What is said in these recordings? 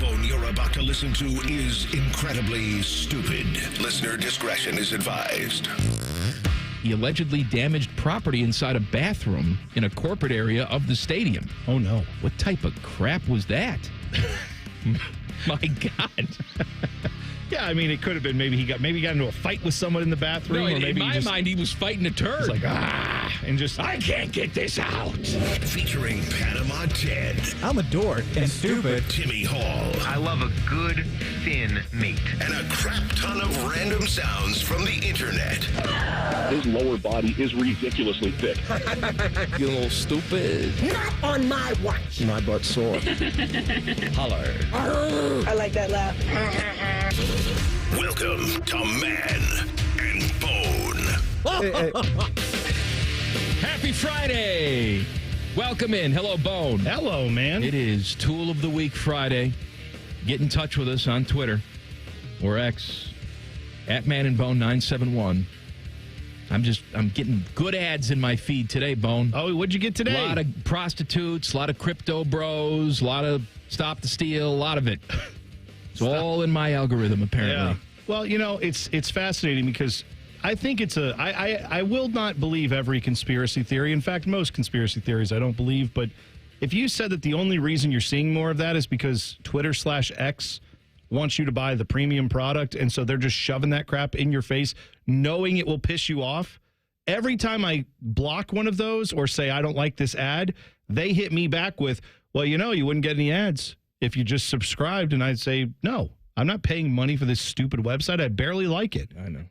backbone you're about to listen to is incredibly stupid. Listener discretion is advised. He allegedly damaged property inside a bathroom in a corporate area of the stadium. Oh, no. What type of crap was that? My God. Yeah, I mean, it could have been maybe he got into a fight with someone in the bathroom. No, or in maybe my mind, he was fighting a turd. It's like, and just, I can't get this out. Featuring Panama Ted, I'm a dork and stupid. Timmy Hall, I love a good thin meat. and a crap ton of random sounds from the internet. His lower body is ridiculously thick. You little stupid. Not on my watch. My butt's sore. Holler. I like that laugh. Welcome to Man and Bone. Happy Friday. Welcome in. Hello, Bone. hello, man. It is Tool of the Week Friday. Get in touch with us on Twitter or X at Man and Bone 971. I'm getting good ads in my feed today, Bone. Oh, what'd you get today? A lot of prostitutes, a lot of crypto bros, a lot of stop the steal, a lot of it. It's all in my algorithm, apparently. Yeah. Well, it's fascinating because I think I will not believe every conspiracy theory. In fact, most conspiracy theories I don't believe. But if you said that the only reason you're seeing more of that is because Twitter/X wants you to buy the premium product, and so they're just shoving that crap in your face, knowing it will piss you off. Every time I block one of those or say I don't like this ad, they hit me back with, well, you wouldn't get any ads if you just subscribed. And I'd say, no, I'm not paying money for this stupid website. I barely like it. I know.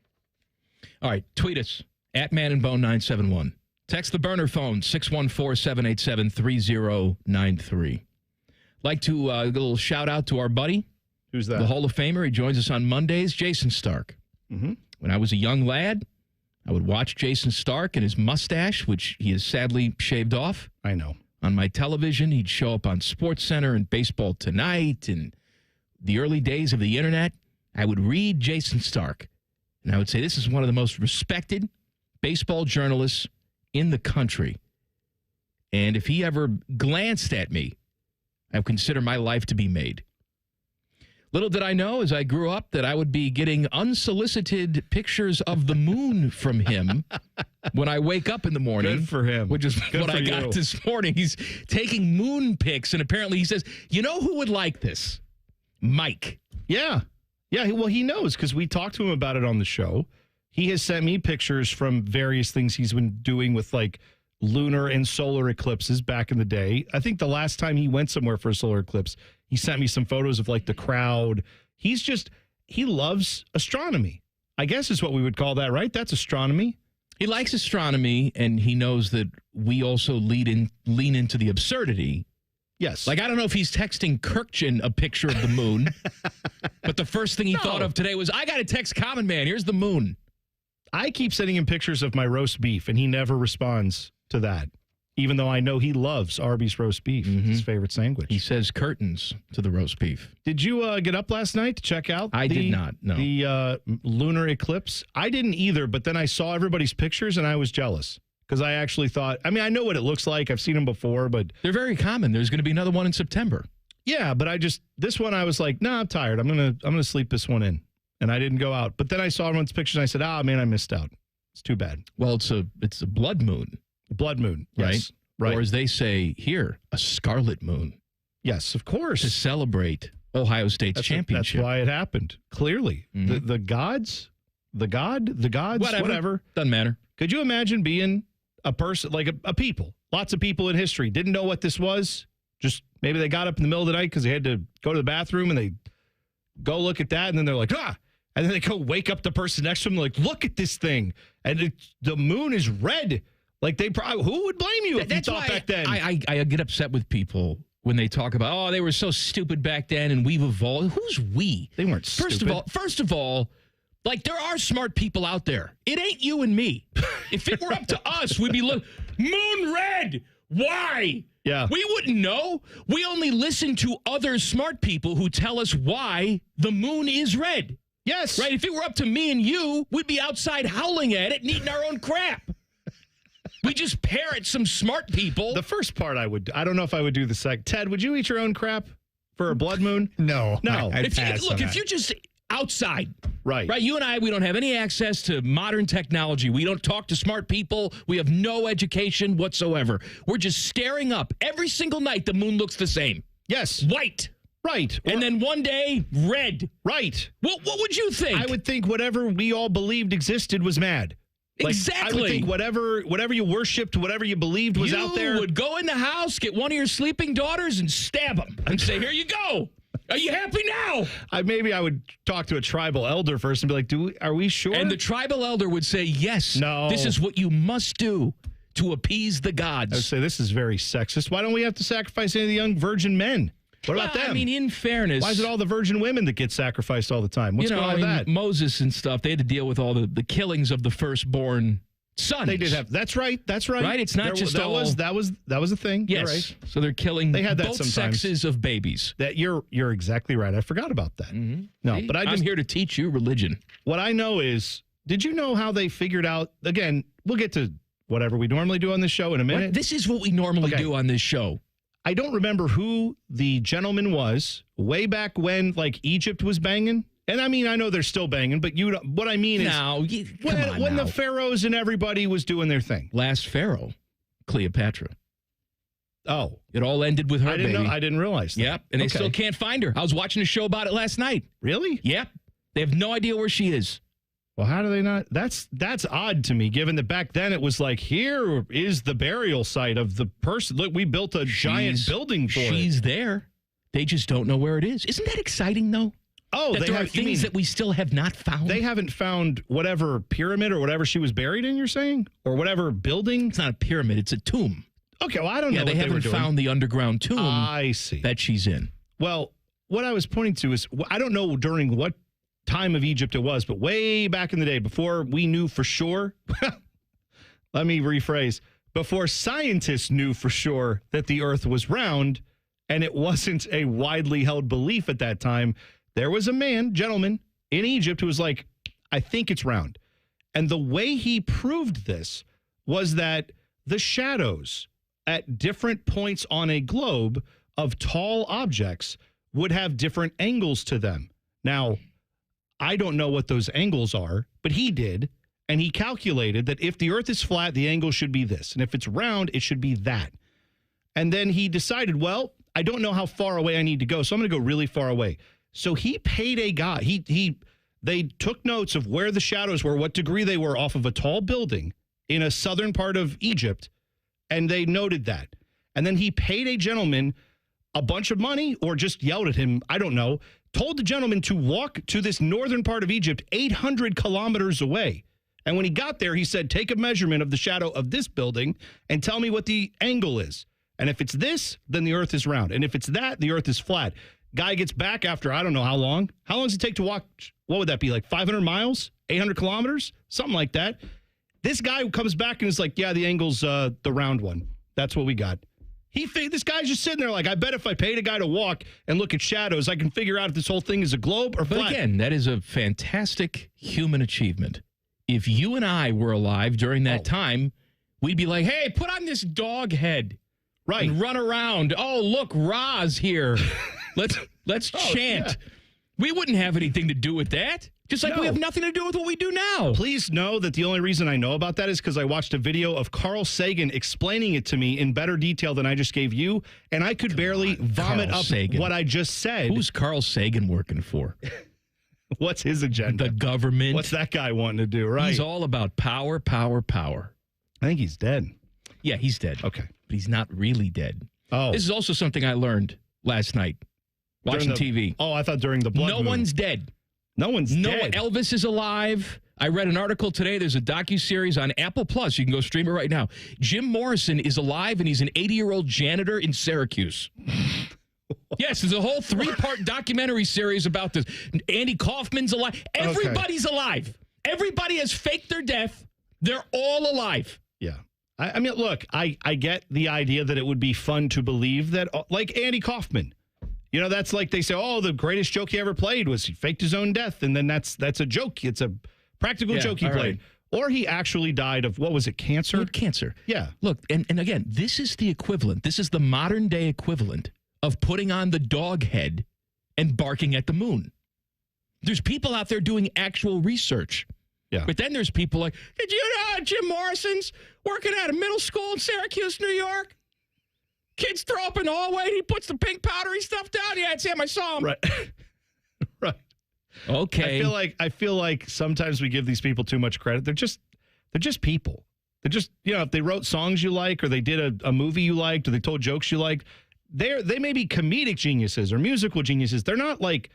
All right, tweet us at Man and Bone 971. Text the burner phone 614-787-3093. Like to a little shout out to our buddy, Who's that? the Hall of Famer. He joins us on Mondays, Jason Stark. Mm-hmm. When I was a young lad, I would watch Jason Stark and his mustache, which he has sadly shaved off. I know. On my television, he'd show up on SportsCenter and Baseball Tonight and the early days of the internet. I would read Jason Stark, and I would say, this is one of the most respected baseball journalists in the country. And if he ever glanced at me, I would consider my life to be made. Little did I know as I grew up that I would be getting unsolicited pictures of the moon from him when I wake up in the morning. Good for him. Which is Good what for I got you. this morning. He's taking moon pics, and apparently he says, you know who would like this? Mike. Yeah. Yeah, well, he knows because we talked to him about it on the show. He has sent me pictures from various things he's been doing with, like, lunar and solar eclipses back in the day. I think the last time he went somewhere for a solar eclipse, he sent me some photos of, like, the crowd. He loves astronomy, I guess is what we would call that, right? That's astronomy. He likes astronomy, and he knows that we also lean into the absurdity. Yes. Like, I don't know if he's texting Kirkchin a picture of the moon, but the first thing he thought of today was, I got to text Common Man. Here's the moon. I keep sending him pictures of my roast beef, and he never responds to that, even though I know he loves Arby's roast beef, his favorite sandwich. He says curtains to the roast beef. Did you get up last night to check out I did not, no. the lunar eclipse? I didn't either, but then I saw everybody's pictures, and I was jealous. Because I actually thought, I mean, I know what it looks like. I've seen them before, but... They're very common. There's going to be another one in September. Yeah, but this one I was like, nah, I'm tired. I'm gonna sleep this one in. And I didn't go out. But then I saw everyone's pictures, and I said, man, I missed out. It's too bad. Well, it's a blood moon. Blood moon, yes. Right? Or as they say here, a scarlet moon. Yes, of course. To celebrate Ohio State's championship. That's why it happened, clearly. Mm-hmm. The gods, whatever. Doesn't matter. Could you imagine being a person, like a people, lots of people in history, didn't know what this was? Just maybe they got up in the middle of the night because they had to go to the bathroom and they go look at that and then they're like, ah! And then they go wake up the person next to them like, look at this thing. And the moon is red. Like who would blame you if you thought back then? I get upset with people when they talk about, they were so stupid back then and we've evolved. Who's we? They weren't stupid. First of all, like, there are smart people out there. It ain't you and me. If it were up to us, we'd be moon red. Why? Yeah. We wouldn't know. We only listen to other smart people who tell us why the moon is red. Yes. Right? If it were up to me and you, we'd be outside howling at it and eating our own crap. We just parrot some smart people. The first part I don't know if I would do the second. Ted, would you eat your own crap for a blood moon? No. No. I'd If you, pass look, on if that. you're just outside, Right. you and I, we don't have any access to modern technology. We don't talk to smart people. We have no education whatsoever. We're just staring up. Every single night, the moon looks the same. Yes. White. Right. And then one day, red. Right. What would you think? I would think whatever we all believed existed was mad. Like, Exactly. I would think whatever you worshipped, whatever you believed was out there. You would go in the house, get one of your sleeping daughters, and stab them and say, here you go. Are you happy now? Maybe I would talk to a tribal elder first and be like, are we sure? And the tribal elder would say, yes, No. this is what you must do to appease the gods. I would say this is very sexist. Why don't we have to sacrifice any of the young virgin men? What about them? I mean, in fairness. Why is it all the virgin women that get sacrificed all the time? What's going on with that? Moses and stuff, they had to deal with all the killings of the firstborn sons. They did have. That's right. That's right. Right? It's not just that all. was a thing. Yes. You're right. So they're killing They had that both sometimes. sexes of babies. That you're exactly right. I forgot about that. Mm-hmm. No, See? but I'm here to teach you religion. What I know is, did you know how they figured out? Again, we'll get to whatever we normally do on this show in a minute. This is what we normally Okay. do on this show. I don't remember who the gentleman was way back when, like, Egypt was banging. And I mean, I know they're still banging, but what I mean is when the pharaohs and everybody was doing their thing. Last pharaoh, Cleopatra. Oh, it all ended with her. I didn't baby. know. I didn't realize that. Yep, and they still can't find her. I was watching a show about it last night. Really? Yep, they have no idea where she is. Well, how do they not? That's odd to me, given that back then it was like, here is the burial site of the person. Look, we built a giant building for it. She's there. They just don't know where it is. Isn't that exciting, though? Oh, that there are things that we still have not found. They haven't found whatever pyramid or whatever she was buried in, you're saying? Or whatever building? It's not a pyramid. It's a tomb. Okay, well, I don't know Yeah, what they haven't were doing. found the underground tomb I see. that she's in. Well, what I was pointing to is, I don't know during what time of Egypt it was, but way back in the day, before we knew for sure, let me rephrase, before scientists knew for sure that the earth was round, and it wasn't a widely held belief at that time, there was a gentleman in Egypt who was like, I think it's round. And the way he proved this was that the shadows at different points on a globe of tall objects would have different angles to them. Now, I don't know what those angles are, but he did. And he calculated that if the earth is flat, the angle should be this. And if it's round, it should be that. And then he decided, well, I don't know how far away I need to go, so I'm going to go really far away. So he paid a guy. They took notes of where the shadows were, what degree they were off of a tall building in a southern part of Egypt, and they noted that. And then he paid a gentleman a bunch of money, or just yelled at him, I don't know, told the gentleman to walk to this northern part of Egypt 800 kilometers away. And when he got there, he said, take a measurement of the shadow of this building and tell me what the angle is. And if it's this, then the earth is round. And if it's that, the earth is flat. Guy gets back after, I don't know how long. How long does it take to walk? What would that be, like 500 miles? 800 kilometers? Something like that. This guy comes back and is like, yeah, the angle's the round one. That's what we got. This guy's just sitting there like, I bet if I paid a guy to walk and look at shadows, I can figure out if this whole thing is a globe or flat. But again, that is a fantastic human achievement. If you and I were alive during that time, we'd be like, hey, put on this dog head. Right. And run around. Oh, look, Ra's here. Let's chant. Yeah. We wouldn't have anything to do with that. Just like we have nothing to do with what we do now. Please know that the only reason I know about that is because I watched a video of Carl Sagan explaining it to me in better detail than I just gave you, and I could barely vomit Carl up Sagan. what I just said. Who's Carl Sagan working for? What's his agenda? The government. What's that guy wanting to do, right? He's all about power, power, power. I think he's dead. Yeah, he's dead. Okay. But he's not really dead. Oh. This is also something I learned last night watching TV. Oh, I thought during the blood moon. One's dead. No one's dead. Elvis is alive. I read an article today. There's a docuseries on Apple Plus. You can go stream it right now. Jim Morrison is alive, and he's an 80-year-old janitor in Syracuse. Yes, there's a whole 3-part documentary series about this. Andy Kaufman's alive. Everybody's alive. Everybody has faked their death. They're all alive. Yeah. I mean, look, I get the idea that it would be fun to believe that, like Andy Kaufman. You know, that's like they say, oh, the greatest joke he ever played was he faked his own death. And then that's a joke. It's a practical joke he played. Right. Or he actually died of, what was it, cancer? He had cancer. Yeah. Look, and again, this is the equivalent. This is the modern day equivalent of putting on the dog head and barking at the moon. There's people out there doing actual research. Yeah. But then there's people like, did you know Jim Morrison's working at a middle school in Syracuse, New York? Kids throw up in the hallway and he puts the pink powdery stuff down. Yeah, it's him. I saw him. Right. Right. Okay. I feel like sometimes we give these people too much credit. They're just people. They're just, if they wrote songs you like, or they did a movie you liked, or they told jokes you liked, they may be comedic geniuses or musical geniuses. They're not like,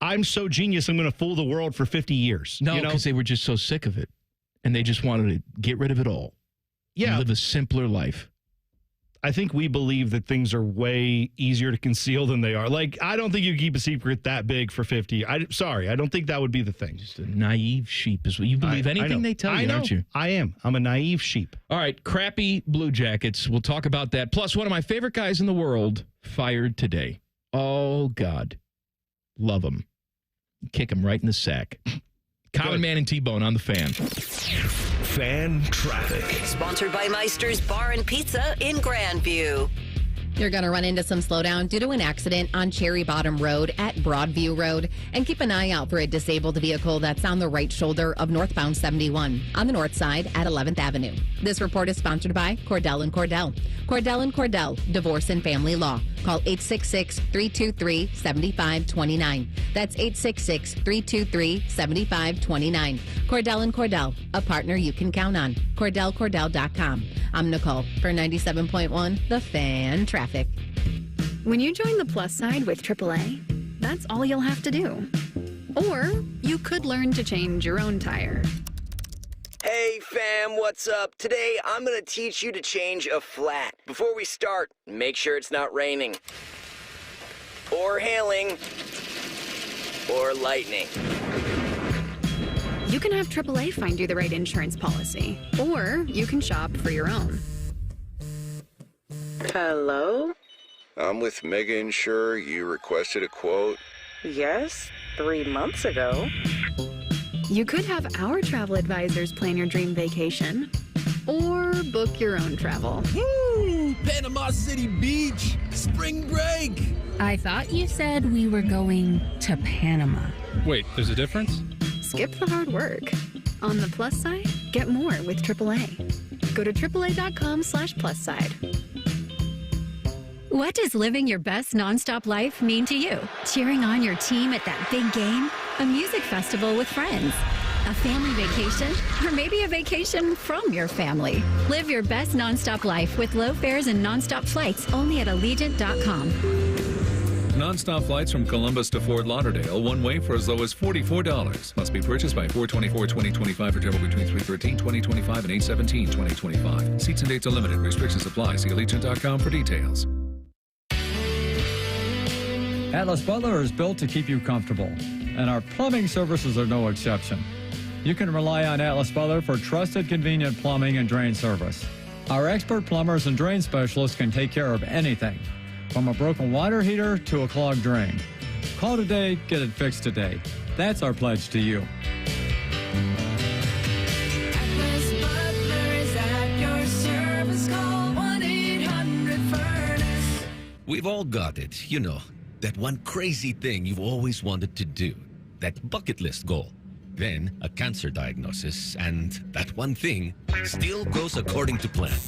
I'm so genius, I'm going to fool the world for 50 years. No, because they were just so sick of it. And they just wanted to get rid of it all. Yeah. And live a simpler life. I think we believe that things are way easier to conceal than they are. Like, I don't think you keep a secret that big for 50. I don't think that would be the thing. Just a naive sheep is what you believe anything they tell you, aren't you? I am. I'm a naive sheep. All right, crappy Blue Jackets. We'll talk about that. Plus, one of my favorite guys in the world fired today. Oh, God. Love him. Kick him right in the sack. Common Man and T-Bone on the Fan. Fan traffic. Sponsored by Meister's Bar and Pizza in Grandview. You're going to run into some slowdown due to an accident on Cherry Bottom Road at Broadview Road. And keep an eye out for a disabled vehicle that's on the right shoulder of northbound 71 on the north side at 11th Avenue. This report is sponsored by Cordell & Cordell. Cordell & Cordell, Divorce and Family Law. Call 866-323-7529. That's 866-323-7529. Cordell & Cordell, a partner you can count on. CordellCordell.com. I'm Nicole for 97.1 The Fan Traffic. When you join the plus side with AAA, that's all you'll have to do. Or you could learn to change your own tire. Hey fam, what's up? Today I'm gonna teach you to change a flat. Before we start, make sure it's not raining, or hailing, or lightning. You can have AAA find you the right insurance policy, or you can shop for your own. Hello? I'm with Mega Insure. You requested a quote? Yes, 3 months ago. You could have our travel advisors plan your dream vacation, or book your own travel. Woo! Panama City Beach! Spring break! I thought you said we were going to Panama. Wait, there's a difference? Skip the hard work. On the plus side, get more with AAA. Go to AAA.com/plus side. What does living your best nonstop life mean to you? Cheering on your team at that big game? A music festival with friends? A family vacation? Or maybe a vacation from your family? Live your best nonstop life with low fares and nonstop flights only at Allegiant.com. Nonstop flights from Columbus to Fort Lauderdale, one way for as low as $44. Must be purchased by 4/24/2025 for travel between 3/13/2025 and 8/17/2025. Seats and dates are limited. Restrictions apply. See Allegiant.com for details. Atlas Butler is built to keep you comfortable, and our plumbing services are no exception. You can rely on Atlas Butler for trusted, convenient plumbing and drain service. Our expert plumbers and drain specialists can take care of anything, from a broken water heater to a clogged drain. Call today, get it fixed today. That's our pledge to you. Atlas Butler is at your service. Call 1-800-FURNACE. We've all got it, you know, that one crazy thing you've always wanted to do, that bucket list goal. Then a cancer diagnosis, and that one thing still goes according to plan.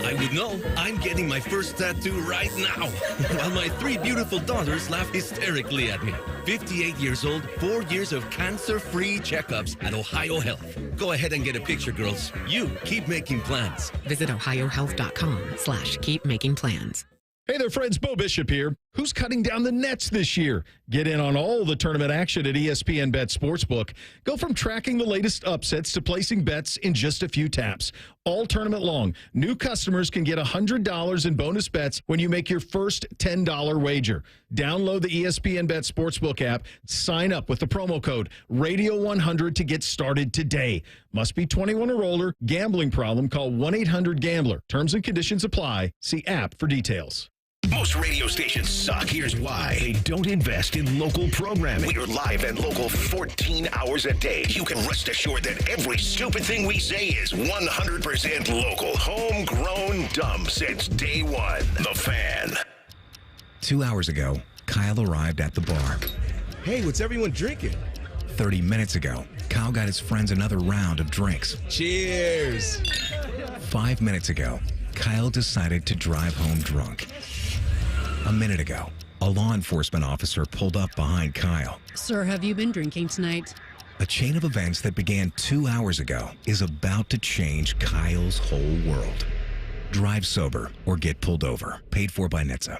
I would know. I'm getting my first tattoo right now, while my 3 beautiful daughters laugh hysterically at me. 58 years old, 4 years of cancer-free checkups at Ohio Health. Go ahead and get a picture, girls. You keep making plans. Visit ohiohealth.com/keepmakingplans. Hey there, friends. Bo Bishop here. Who's cutting down the nets this year? Get in on all the tournament action at ESPN Bet Sportsbook. Go from tracking the latest upsets to placing bets in just a few taps. All tournament long, new customers can get $100 in bonus bets when you make your first $10 wager. Download the ESPN Bet Sportsbook app. Sign up with the promo code Radio100 to get started today. Must be 21 or older. Gambling problem? Call 1-800-GAMBLER. Terms and conditions apply. See app for details. Most radio stations suck. Here's why. They don't invest in local programming. We're live and local 14 hours a day. You can rest assured that every stupid thing we say is 100% local. Homegrown dumb since day one. The Fan. 2 hours ago, Kyle arrived at the bar. Hey, what's everyone drinking? 30 minutes ago, Kyle got his friends another round of drinks. Cheers! 5 minutes ago, Kyle decided to drive home drunk. A minute ago, a law enforcement officer pulled up behind Kyle. Sir, have you been drinking tonight? A chain of events that began 2 hours ago is about to change Kyle's whole world. Drive sober or get pulled over. Paid for by NHTSA.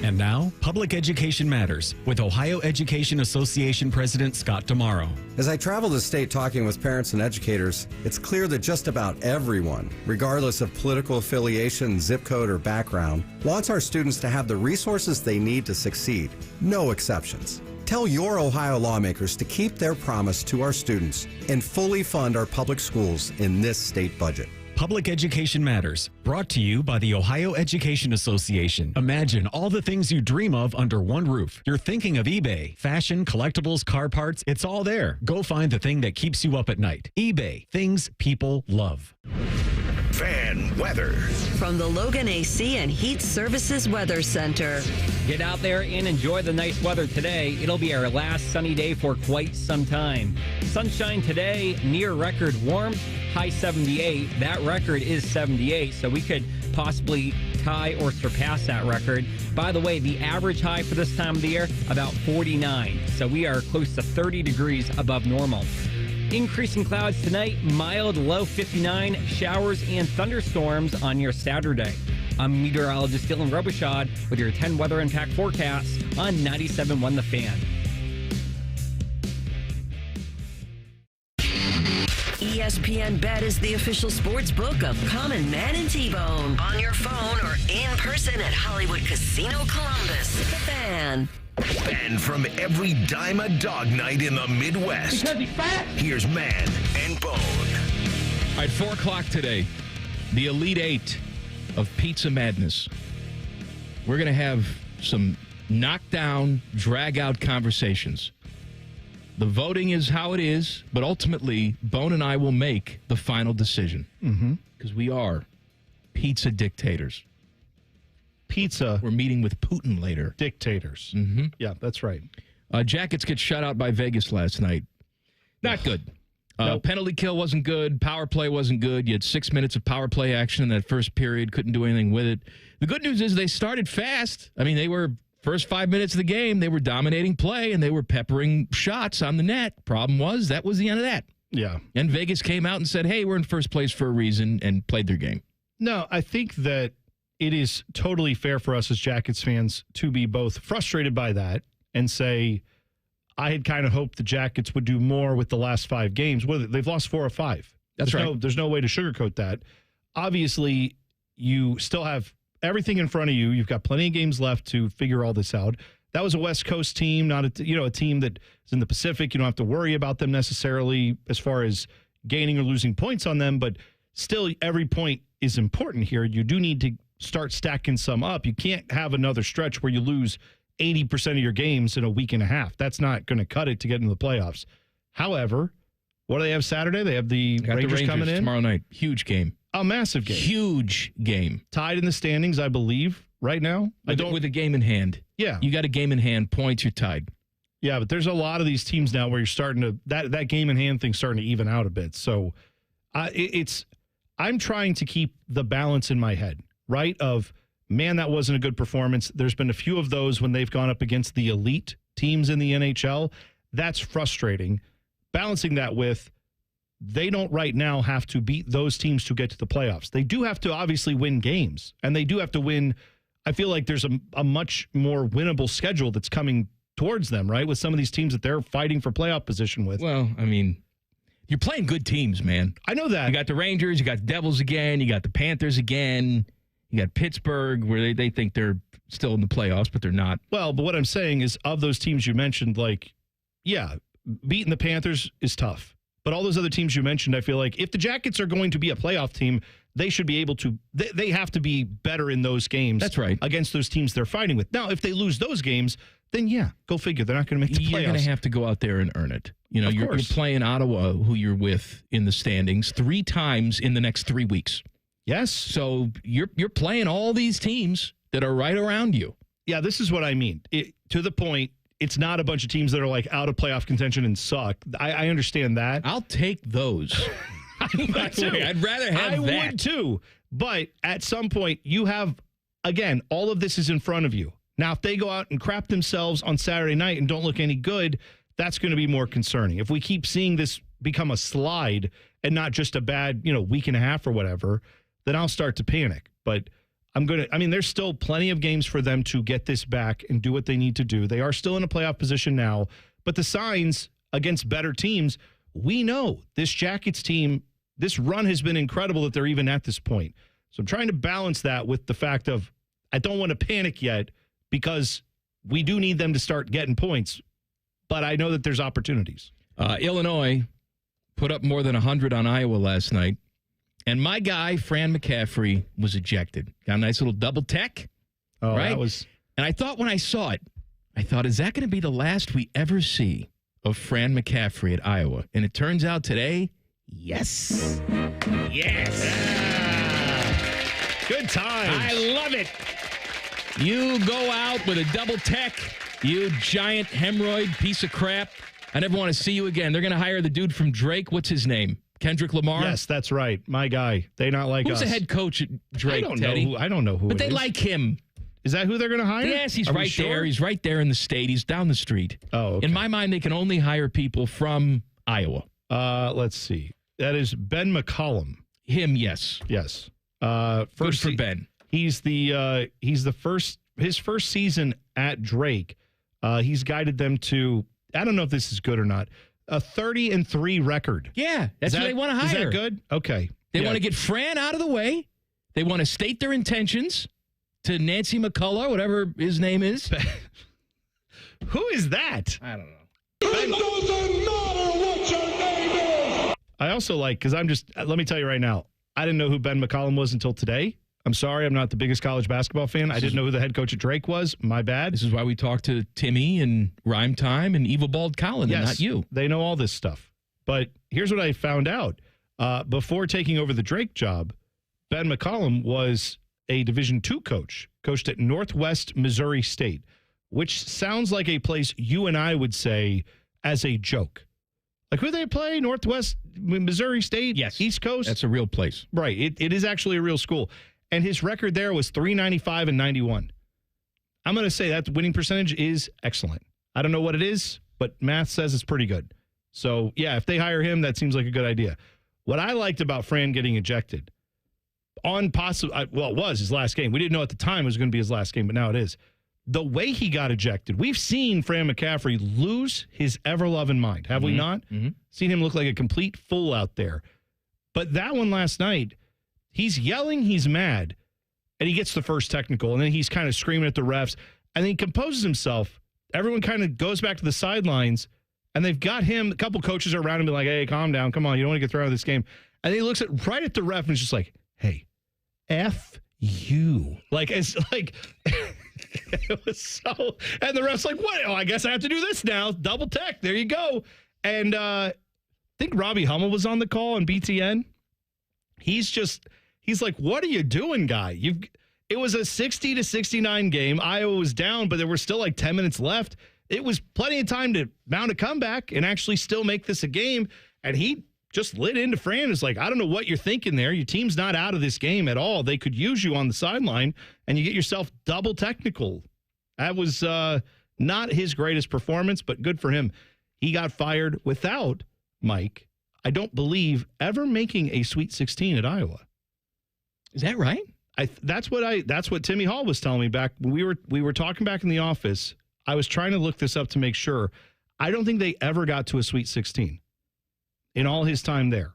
And now, Public Education Matters with Ohio Education Association President Scott Tomorrow. As I travel the state talking with parents and educators, it's clear that just about everyone, regardless of political affiliation, zip code, or background, wants our students to have the resources they need to succeed. No exceptions. Tell your Ohio lawmakers to keep their promise to our students and fully fund our public schools in this state budget. Public Education Matters, brought to you by the Ohio Education Association. Imagine all the things you dream of under one roof. You're thinking of eBay, fashion, collectibles, car parts. It's all there. Go find the thing that keeps you up at night. eBay, things people love. Fan weather. From the Logan AC and Heat Services Weather Center. Get out there and enjoy the nice weather today. It'll be our last sunny day for quite some time. Sunshine today, near record warmth, high 78. That record is 78, so we could possibly tie or surpass that record. By the way, the average high for this time of the year, about 49. So we are close to 30 degrees above normal. Increasing clouds tonight, mild low 59, showers and thunderstorms on your Saturday. I'm meteorologist Dylan Robichaud with your 10 weather impact forecast on 97.1 The Fan. ESPN Bet is the official sports book of Common Man and T-Bone. On your phone or in person at Hollywood Casino Columbus. The Fan. And from every dime a dog night in the Midwest. Because he's fat. Here's Man and Bone. All right, 4 o'clock today, the Elite Eight of Pizza Madness. We're going to have some knockdown, drag-out conversations. The voting is how it is, but ultimately, Bone and I will make the final decision. Because we are pizza dictators. Pizza. We're meeting with Putin later. Dictators. Yeah, that's right. Jackets get shut out by Vegas last night. Not good. Nope. Penalty kill wasn't good. Power play wasn't good. You had 6 minutes of power play action in that first period. Couldn't do anything with it. The good news is they started fast. I mean, they were first 5 minutes of the game. They were dominating play, and they were peppering shots on the net. Problem was, that was the end of that. Yeah. And Vegas came out and said, hey, we're in first place for a reason, and played their game. No, I think that it is totally fair for us as Jackets fans to be both frustrated by that and say, I had kind of hoped the Jackets would do more with the last 5 games. Well, they've lost 4 or 5. That's right. There's no way to sugarcoat that. Obviously, you still have everything in front of you. You've got plenty of games left to figure all this out. That was a West Coast team, not a team that is in the Pacific. You don't have to worry about them necessarily as far as gaining or losing points on them, but still every point is important here. You do need to start stacking some up. You can't have another stretch where you lose 80% of your games in a week and a half. That's not going to cut it to get into the playoffs. However, what do they have Saturday? They have the Rangers coming in tomorrow night. Huge game. A massive game. Huge game. Tied in the standings, I believe, right now. With a game in hand. Yeah. You got a game in hand, points, you're tied. Yeah, but there's a lot of these teams now where you're starting to, that game in hand thing's starting to even out a bit. So I'm trying to keep the balance in my head, right? Of, man, that wasn't a good performance. There's been a few of those when they've gone up against the elite teams in the NHL. That's frustrating. Balancing that with, they don't right now have to beat those teams to get to the playoffs. They do have to obviously win games, and they do have to win. I feel like there's a much more winnable schedule that's coming towards them, right? With some of these teams that they're fighting for playoff position with. Well, I mean, you're playing good teams, man. I know that. You got the Rangers, you got the Devils again, you got the Panthers again, you got Pittsburgh, where they think they're still in the playoffs, but they're not. Well, but what I'm saying is, of those teams you mentioned, like, yeah, beating the Panthers is tough. But all those other teams you mentioned, I feel like if the Jackets are going to be a playoff team, they should be able to, they have to be better in those games. That's right. Against those teams they're fighting with. Now, if they lose those games, then yeah, go figure. They're not going to make the playoffs. You're going to have to go out there and earn it. You know, you're playing Ottawa, who you're with in the standings, 3 times in the next 3 weeks. Yes. So you're playing all these teams that are right around you. Yeah, this is what I mean. To the point, it's not a bunch of teams that are like out of playoff contention and suck. I understand that. I'll take those. I'd rather have that. I would too. But at some point, you have, again, all of this is in front of you. Now, if they go out and crap themselves on Saturday night and don't look any good, that's going to be more concerning. If we keep seeing this become a slide and not just a bad, week and a half or whatever, then I'll start to panic. But there's still plenty of games for them to get this back and do what they need to do. They are still in a playoff position now, but the signs against better teams, we know this Jackets team, this run has been incredible that they're even at this point. So I'm trying to balance that with the fact of I don't want to panic yet because we do need them to start getting points, but I know that there's opportunities. Illinois put up more than 100 on Iowa last night. And my guy, Fran McCaffrey, was ejected. Got a nice little double tech. Oh, right? That was... And I thought when I saw it, is that going to be the last we ever see of Fran McCaffrey at Iowa? And it turns out today, yes. Yes. Good times. I love it. You go out with a double tech, you giant hemorrhoid piece of crap. I never want to see you again. They're going to hire the dude from Drake. What's his name? Kendrick Lamar? Yes, that's right. My guy. They not like Who's us. the head coach at Drake, I don't Teddy? know. I don't know who But it they is. like him. Is that who they're going to hire? Yes, he's Are we right sure? there. He's right there in the state. He's down the street. Oh, okay. In my mind, they can only hire people from Iowa. Let's see. That is Ben McCollum. Him, yes. Yes. Good for Ben. He's his first season at Drake. He's guided them to, I don't know if this is good or not, a 30-3 record. Yeah, that's who they want to hire. Is that good? Okay. They want to get Fran out of the way. They want to state their intentions to Nancy McCullough, whatever his name is. Who is that? I don't know. It doesn't matter what your name is. I also because let me tell you right now, I didn't know who Ben McCollum was until today. I'm sorry, I'm not the biggest college basketball fan. I didn't know who the head coach at Drake was. My bad. This is why we talked to Timmy and Rhyme Time and Eva Bald Collin, and not you. They know all this stuff. But here's what I found out. Before taking over the Drake job, Ben McCollum was a Division II coach, coached at Northwest Missouri State, which sounds like a place you and I would say as a joke. Like, who they play? Northwest Missouri State? Yes. East Coast? That's a real place. Right. It is actually a real school. And his record there was 395 and 91. I'm going to say that winning percentage is excellent. I don't know what it is, but math says it's pretty good. So, yeah, if they hire him, that seems like a good idea. What I liked about Fran getting ejected it was his last game. We didn't know at the time it was going to be his last game, but now it is. The way he got ejected, we've seen Fran McCaffrey lose his ever-loving mind, have we not? Mm-hmm. Seen him look like a complete fool out there. But that one last night, he's yelling, he's mad, and he gets the first technical, and then he's kind of screaming at the refs, and then he composes himself. Everyone kind of goes back to the sidelines, and they've got him, a couple coaches are around him, be like, hey, calm down, come on, you don't want to get thrown out of this game. And then he looks right at the ref and is just like, hey, F you. It was so, and the ref's like, what? Oh, I guess I have to do this now. Double tech. There you go. And I think Robbie Hummel was on the call on BTN. He's like, what are you doing, guy? It was a 60-69 game. Iowa was down, but there were still 10 minutes left. It was plenty of time to mount a comeback and actually still make this a game. And he just lit into Fran. It's like, I don't know what you're thinking there. Your team's not out of this game at all. They could use you on the sideline, and you get yourself double technical. That was not his greatest performance, but good for him. He got fired without, Mike, I don't believe, ever making a Sweet 16 at Iowa. Is that right? That's what Timmy Hall was telling me back when we were talking back in the office. I was trying to look this up to make sure. I don't think they ever got to a Sweet 16 in all his time there,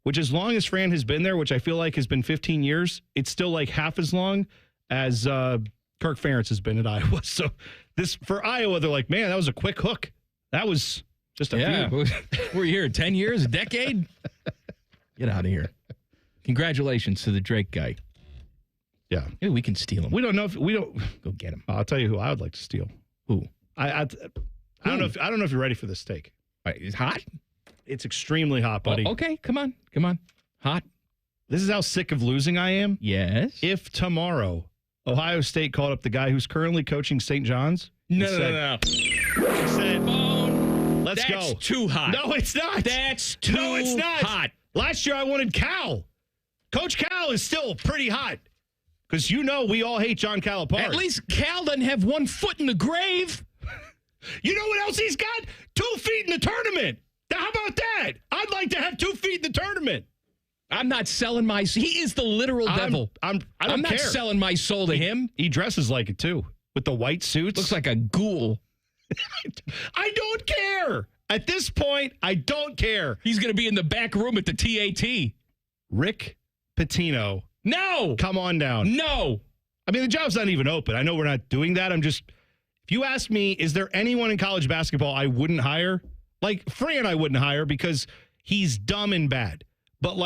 which as long as Fran has been there, which I feel like has been 15 years, it's still half as long as Kirk Ferentz has been at Iowa. So this for Iowa, they're like, man, that was a quick hook. That was just a few. We're here 10 years, a decade. Get out of here. Congratulations to the Drake guy. Yeah. Maybe we can steal him. We don't know if we don't go get him. I'll tell you who I would like to steal. Who? I don't know if you're ready for this take. It's hot? It's extremely hot, buddy. Oh, okay, come on. Hot. This is how sick of losing I am. Yes. If tomorrow Ohio State called up the guy who's currently coaching St. John's. No. He said, let's go. That's too hot. No, it's not. That's too No, it's not. hot. Last year I wanted Cal. Coach Cal is still pretty hot. Because we all hate John Calipari. At least Cal doesn't have one foot in the grave. You know what else he's got? 2 feet in the tournament. How about that? I'd like to have 2 feet in the tournament. I'm not selling he is the literal devil. I don't care. I'm not selling my soul to him. He dresses like it too. With the white suits. Looks like a ghoul. I don't care. At this point, I don't care. He's going to be in the back room at the TAT. Rick Pitino. No. Come on down. No. I mean, the job's not even open. I know we're not doing that. If you ask me, is there anyone in college basketball I wouldn't hire? Like Fran, I wouldn't hire because he's dumb and bad. But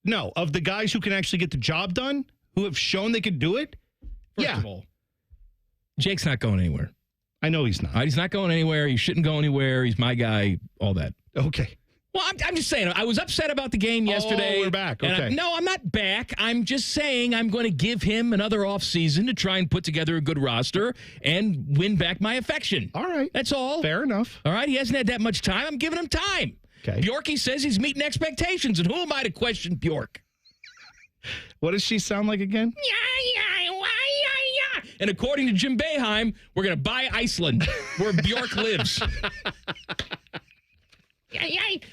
no, of the guys who can actually get the job done, who have shown they could do it. First of all, Jake's not going anywhere. I know he's not. He's not going anywhere. He shouldn't go anywhere. He's my guy. All that. Okay. Well, I'm just saying. I was upset about the game yesterday. Oh, we're back. Okay. No, I'm not back. I'm just saying I'm going to give him another offseason to try and put together a good roster and win back my affection. All right. That's all. Fair enough. All right. He hasn't had that much time. I'm giving him time. Okay. Bjorky says he's meeting expectations, and who am I to question Bjork? What does she sound like again? And according to Jim Boeheim, we're going to buy Iceland, where Bjork lives.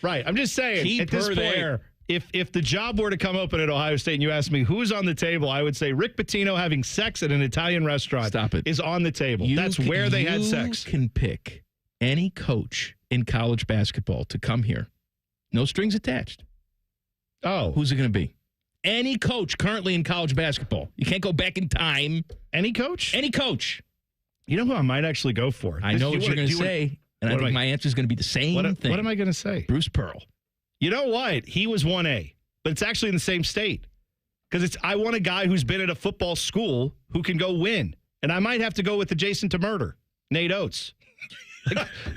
Right. I'm just saying, Keep at this her point, there. If the job were to come open at Ohio State and you asked me who's on the table, I would say Rick Pitino having sex at an Italian restaurant Stop it. is on the table. That's where they had sex. You can pick any coach in college basketball to come here. No strings attached. Oh. Who's it going to be? Any coach currently in college basketball. You can't go back in time. Any coach? Any coach. You know who I might actually go for? I know what you're going to say, and I think my answer is going to be the same thing. What am I going to say? Bruce Pearl. You know what? He was 1A, but it's actually in the same state. Because I want a guy who's been at a football school who can go win. And I might have to go with the Jason to murder, Nate Oates.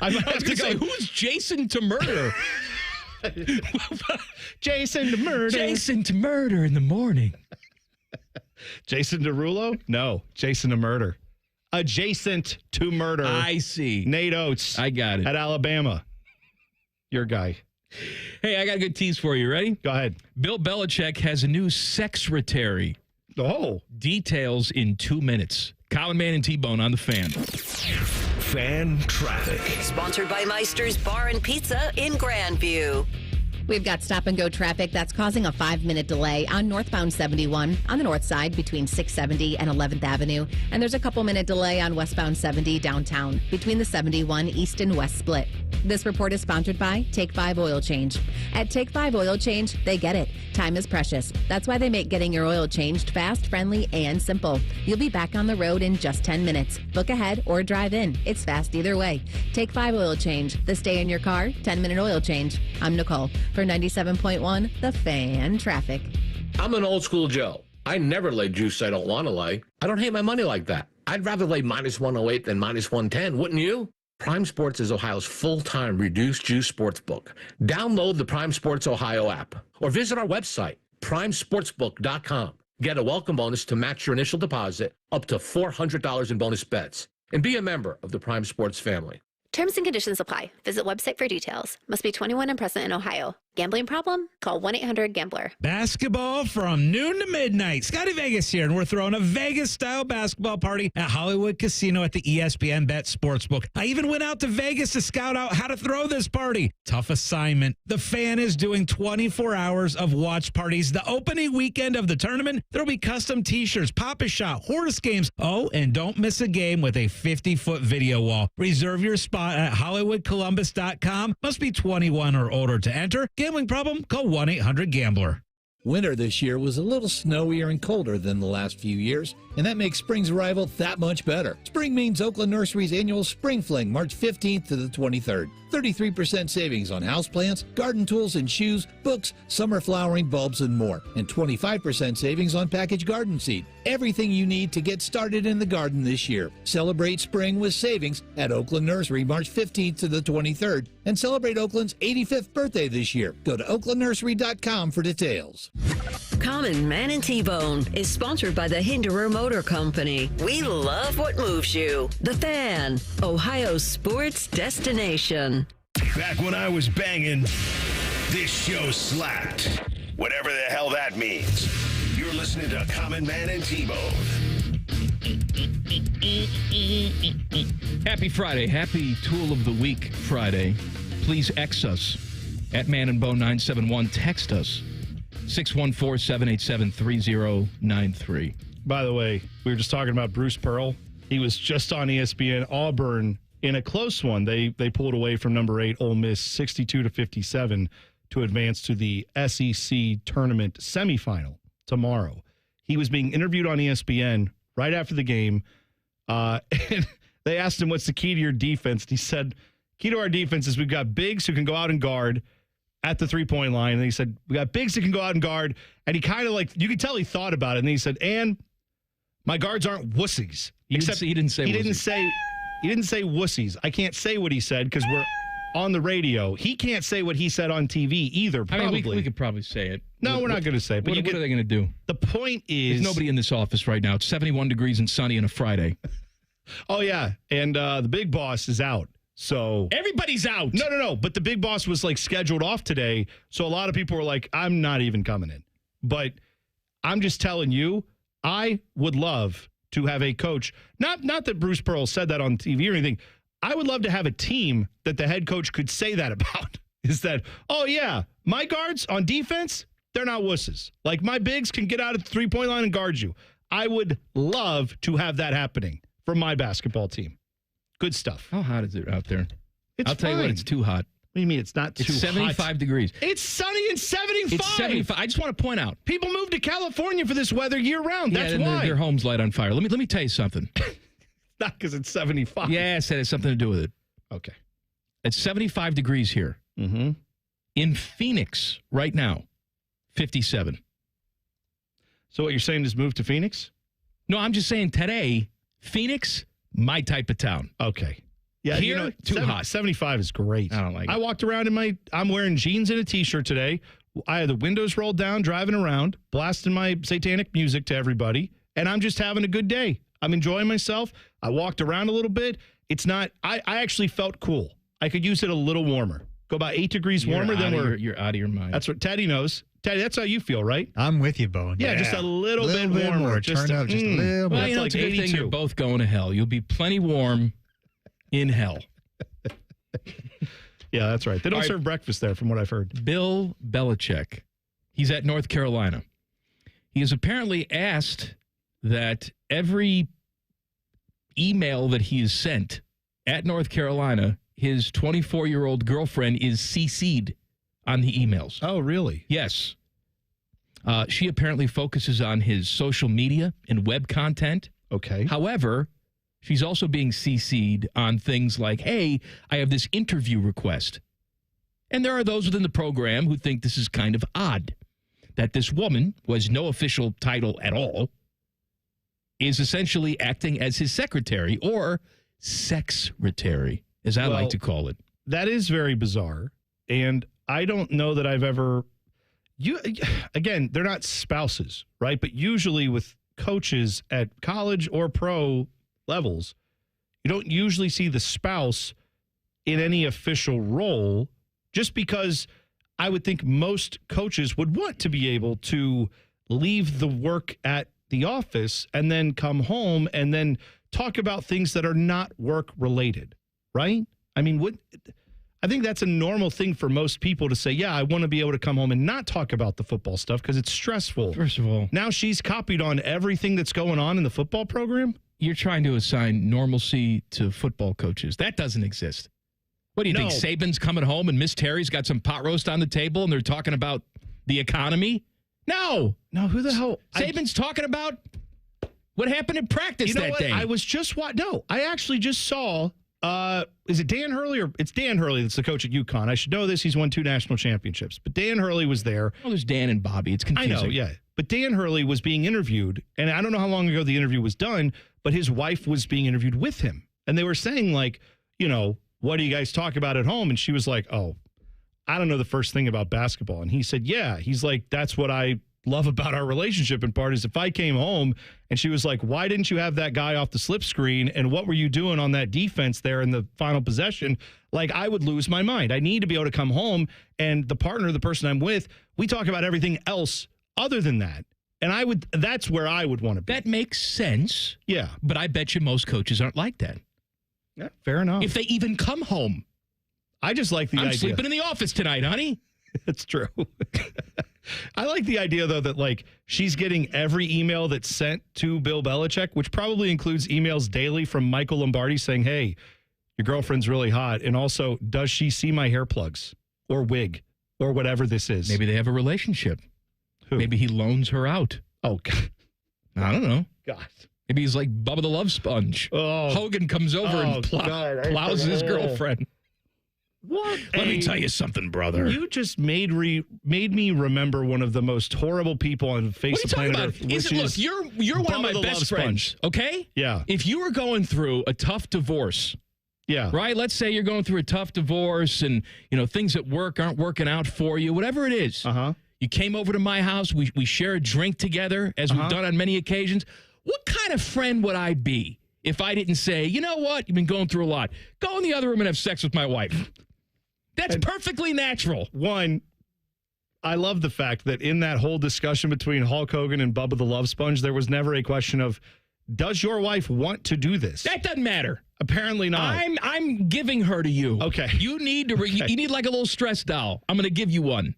I might have to say, who's Jason to murder? Jason to murder. Jason to murder in the morning. Jason Derulo? No, Jason to murder. Adjacent to murder. I see. Nate Oates. I got it. At Alabama. Your guy. Hey, I got a good tease for you. Ready? Go ahead. Bill Belichick has a new sex-retary. Oh. Details in 2 minutes. Colin Man and T-Bone on the Fan. Fan traffic. Sponsored by Meister's Bar and Pizza in Grandview. We've got stop-and-go traffic that's causing a 5-minute delay on northbound 71 on the north side between 670 and 11th Avenue. And there's a couple-minute delay on westbound 70 downtown between the 71 east and west split. This report is sponsored by Take 5 Oil Change. At Take 5 Oil Change, they get it. Time is precious. That's why they make getting your oil changed fast, friendly, and simple. You'll be back on the road in just 10 minutes. Book ahead or drive in. It's fast either way. Take 5 Oil Change. The stay in your car, 10-minute oil change. I'm Nicole. For 97.1, The Fan Traffic. I'm an old school Joe. I never lay juice I don't want to lay. I don't hate my money like that. I'd rather lay minus 108 than minus 110, wouldn't you? Prime Sports is Ohio's full-time reduced juice sports book. Download the Prime Sports Ohio app or visit our website, primesportsbook.com. Get a welcome bonus to match your initial deposit up to $400 in bonus bets. And be a member of the Prime Sports family. Terms and conditions apply. Visit website for details. Must be 21 and present in Ohio. Gambling problem? Call 1-800-GAMBLER. Basketball from noon to midnight. Scotty Vegas here, and we're throwing a Vegas-style basketball party at Hollywood Casino at the ESPN Bet Sportsbook. I even went out to Vegas to scout out how to throw this party. Tough assignment. The Fan is doing 24 hours of watch parties. The opening weekend of the tournament, there'll be custom T-shirts, Pop-A-Shot, horse games. Oh, and don't miss a game with a 50-foot video wall. Reserve your spot at HollywoodColumbus.com. Must be 21 or older to enter. Gambling problem? Call 1-800-GAMBLER. Winter this year was a little snowier and colder than the last few years, and that makes spring's arrival that much better. Spring means Oakland Nursery's annual Spring Fling, March 15th to the 23rd. 33% savings on houseplants, garden tools and shoes, books, summer flowering bulbs, and more. And 25% savings on packaged garden seed. Everything you need to get started in the garden this year. Celebrate spring with savings at Oakland Nursery, March 15th to the 23rd. And celebrate Oakland's 85th birthday this year. Go to oaklandnursery.com for details. Common Man and T-Bone is sponsored by the Hinderer Motor Company. We love what moves you. The Fan, Ohio's sports destination. Back when I was banging, this show slapped. Whatever the hell that means. You're listening to Common Man and T-Bone. Happy Friday. Happy Tool of the Week Friday. Please X us at Man and Bone 971. Text us 614-787-3093. By the way, we were just talking about Bruce Pearl. He was just on ESPN. Auburn, in a close one, they pulled away from number 8 Ole Miss 62-57 to advance to the SEC tournament semifinal tomorrow. He was being interviewed on ESPN right after the game. And they asked him, what's the key to your defense? And he said, key to our defense is we've got bigs who can go out and guard at the three-point line. And he said, we got bigs that can go out and guard. And he kind of you could tell he thought about it. And he said, and my guards aren't wussies. He didn't say wussies. I can't say what he said because we're on the radio. He can't say what he said on TV either, probably. I mean, we could probably say it. No, we're not going to say it. But what are they going to do? The point is... There's nobody in this office right now. It's 71 degrees and sunny on a Friday. Oh, yeah. And the big boss is out. So everybody's out. No. But the big boss was scheduled off today. So a lot of people were like, I'm not even coming in. But I'm just telling you, I would love to have a coach. Not that Bruce Pearl said that on TV or anything. I would love to have a team that the head coach could say that about. Is that, oh, yeah, my guards on defense, they're not wusses. Like my bigs can get out at the three-point line and guard you. I would love to have that happening for my basketball team. Good stuff. How hot is it out there? I'll tell you what, it's too hot. What do you mean it's not too hot? It's 75 degrees. It's sunny and 75. It's 75. I just want to point out. People move to California for this weather year-round. That's why. Their homes light on fire. Let me tell you something. Not because it's 75. Yes, it has something to do with it. Okay. It's 75 degrees here. Mm-hmm. In Phoenix right now, 57. So what you're saying is move to Phoenix? No, I'm just saying today, Phoenix, my type of town. Okay. Yeah, here, too hot. 75 is great. I don't like it. I walked around I'm wearing jeans and a T-shirt today. I had the windows rolled down, driving around, blasting my satanic music to everybody, and I'm just having a good day. I'm enjoying myself. I walked around a little bit. It's not, I actually felt cool. I could use it a little warmer. Go about 8 degrees warmer than you're out of your mind. That's what Teddy knows. Teddy, that's how you feel, right? I'm with you, Bone. Yeah, just a little bit warmer. Turn up just a little bit. Well, it's a good thing you're both going to hell. You'll be plenty warm in hell. Yeah, that's right. They don't serve breakfast there, from what I've heard. Bill Belichick. He's at North Carolina. He has apparently asked that every email that he has sent at North Carolina, his 24-year-old girlfriend is CC'd on the emails. Oh, really? Yes. She apparently focuses on his social media and web content. Okay. However, she's also being CC'd on things like, hey, I have this interview request. And there are those within the program who think this is kind of odd, that this woman, who has no official title at all, is essentially acting as his secretary, or sex-retary, as I like to call it. That is very bizarre. And I don't know that I've ever... Again, they're not spouses, right? But usually with coaches at college or pro levels, you don't usually see the spouse in any official role, just because I would think most coaches would want to be able to leave the work at the office and then come home and then talk about things that are not work related, right? I mean, I think that's a normal thing for most people to say, yeah, I want to be able to come home and not talk about the football stuff because it's stressful. First of all, now she's copied on everything that's going on in the football program. You're trying to assign normalcy to football coaches. That doesn't exist. What do you think? Saban's coming home and Miss Terry's got some pot roast on the table and they're talking about the economy? No, who the hell? Saban's talking about what happened in practice that day. I was just I actually just saw, is it Dan Hurley it's Dan Hurley that's the coach at UConn. I should know this. He's won 2 national championships. But Dan Hurley was there. Well, there's Dan and Bobby. It's confusing. I know, yeah. But Dan Hurley was being interviewed, and I don't know how long ago the interview was done, but his wife was being interviewed with him. And they were saying, what do you guys talk about at home? And she was like, oh, I don't know the first thing about basketball. And he said, yeah. He's like, that's what I love about our relationship and part is if I came home and she was like, why didn't you have that guy off the slip screen? And what were you doing on that defense there in the final possession? Like, I would lose my mind. I need to be able to come home and the partner, the person I'm with, we talk about everything else other than that. And that's where I would want to be. That makes sense. Yeah. But I bet you most coaches aren't like that. Yeah, fair enough. If they even come home. I just like the idea. I'm sleeping in the office tonight, honey. It's true. I like the idea, though, that, like, she's getting every email that's sent to Bill Belichick, which probably includes emails daily from Michael Lombardi saying, hey, your girlfriend's really hot. And also, does she see my hair plugs or wig or whatever this is? Maybe they have a relationship. Who? Maybe he loans her out. Oh, God. I don't know. God. Maybe he's like Bubba the Love Sponge. Oh. Hogan comes over and plows his girlfriend. What? Let me tell you something, brother. You just made me remember one of the most horrible people on the face of planet Earth. Look, you're one of my best friends, okay? Yeah. If you were going through a tough divorce, yeah, right? Let's say you're going through a tough divorce and, things at work aren't working out for you, whatever it is. Uh-huh. You came over to my house. We share a drink together, as we've done on many occasions. What kind of friend would I be if I didn't say, you know what? You've been going through a lot. Go in the other room and have sex with my wife. That's perfectly natural. One, I love the fact that in that whole discussion between Hulk Hogan and Bubba the Love Sponge, there was never a question of, does your wife want to do this? That doesn't matter. Apparently not. I'm giving her to you. Okay. You need you need like a little stress doll. I'm going to give you one.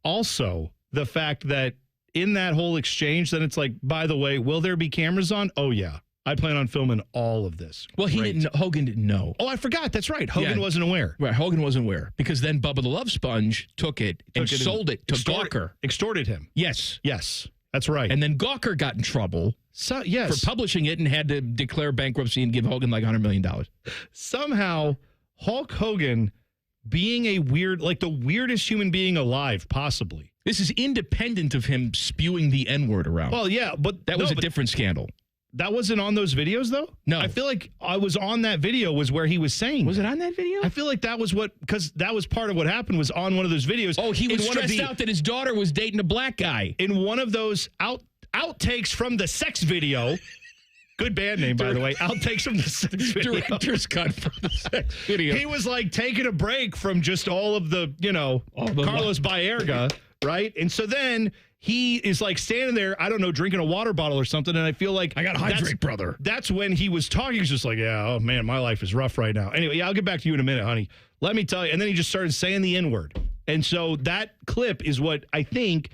Also, the fact that in that whole exchange, then it's like, by the way, will there be cameras on? Oh, yeah. I plan on filming all of this. Well, Hogan didn't know. Oh, I forgot. That's right. Hogan wasn't aware. Right. Hogan wasn't aware because then Bubba the Love Sponge took it and sold it to Gawker. Extorted him. Yes. Yes. That's right. And then Gawker got in trouble for publishing it and had to declare bankruptcy and give Hogan like $100 million. Somehow, Hulk Hogan being the weirdest human being alive, possibly. This is independent of him spewing the N-word around. Well, yeah, but that was a different scandal. That wasn't on those videos, though? No. I feel like I was on that video was where he was saying. Was it on that video? I feel like that was because that was part of what happened was on one of those videos. Oh, he was stressed out that his daughter was dating a black guy. In one of those outtakes from the sex video. Good band name, by the way. Outtakes from the sex video. Director's cut from the sex video. He was like taking a break from just all of the, Carlos Baerga, right? And so then he is like standing there, I don't know, drinking a water bottle or something. And I feel like I got to hydrate, brother. That's when he was talking. He's just like, yeah, oh man, my life is rough right now. Anyway, I'll get back to you in a minute, honey. Let me tell you. And then he just started saying the N-word. And so that clip is what I think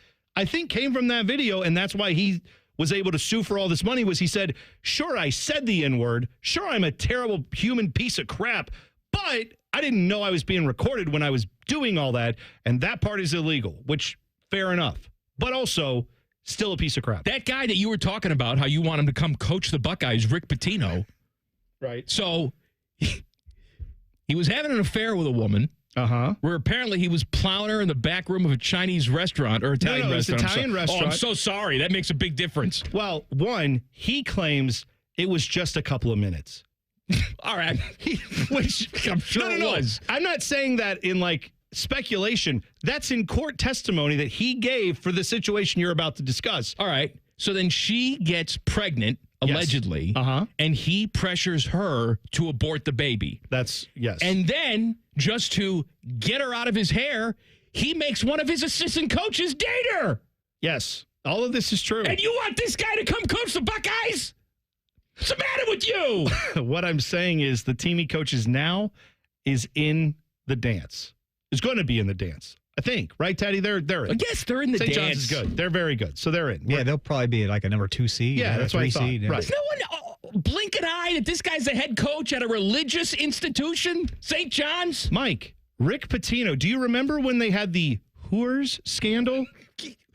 came from that video. And that's why he was able to sue for all this money was he said, sure, I said the N-word. Sure, I'm a terrible human piece of crap. But I didn't know I was being recorded when I was doing all that. And that part is illegal, which fair enough. But also, still a piece of crap. That guy that you were talking about, how you want him to come coach the Buckeyes, Rick Pitino. Right. So he was having an affair with a woman. Uh-huh. Where apparently he was plowing her in the back room of a Chinese restaurant or Italian restaurant. Italian restaurant. Oh, I'm so sorry. That makes a big difference. Well, one, he claims it was just a couple of minutes. All right. Which I'm sure it was. I'm not saying that in like speculation. That's in court testimony that he gave for the situation you're about to discuss. All right. So then she gets pregnant, allegedly, and he pressures her to abort the baby. Yes. And then, just to get her out of his hair, he makes one of his assistant coaches date her. Yes. All of this is true. And you want this guy to come coach the Buckeyes? What's the matter with you? What I'm saying is the team he coaches now is in the dance. Is going to be in the dance. I think, right, Teddy? They're in. Yes, they're in the St. dance. John's is good. They're very good. So they're in. Yeah, they'll probably be like a number 2 seed. Yeah, that's what I thought. Seed. Right. No one blink an eye that this guy's the head coach at a religious institution, St. John's. Mike, Rick Pitino, do you remember when they had the Whores scandal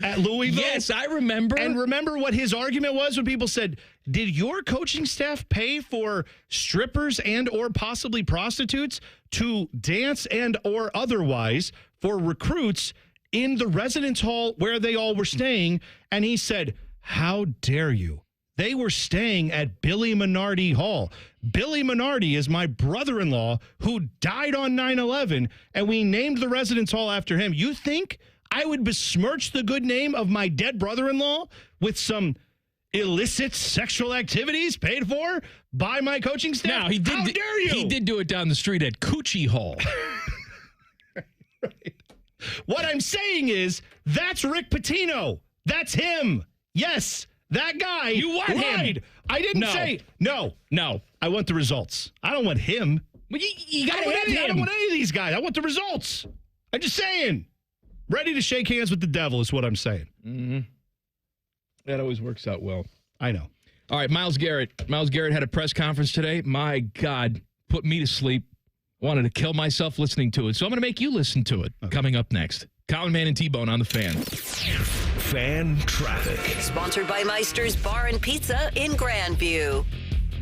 at Louisville? Yes, I remember. And remember what his argument was when people said, did your coaching staff pay for strippers and or possibly prostitutes to dance and or otherwise for recruits in the residence hall where they all were staying? And he said, how dare you? They were staying at Billy Minardi Hall. Billy Minardi is my brother-in-law who died on 9/11, and we named the residence hall after him. You think I would besmirch the good name of my dead brother-in-law with some illicit sexual activities paid for by my coaching staff? Now, he did, How dare you? He did do it down the street at Coochie Hall. Right. What I'm saying is, that's Rick Pitino. That's him. Yes, that guy. You want him? I didn't say no. No. I want the results. I don't want him. Well, you got to have I don't him. want any of these guys. I want the results. I'm just saying. Ready to shake hands with the devil is what I'm saying. Mm-hmm. That always works out well. I know. All right, Myles Garrett. Myles Garrett had a press conference today. My God, put me to sleep. Wanted to kill myself listening to it. So I'm going to make you listen to it. Okay. Coming up next. Colin Man and T-Bone on the Fan. Fan traffic. Sponsored by Meister's Bar and Pizza in Grandview.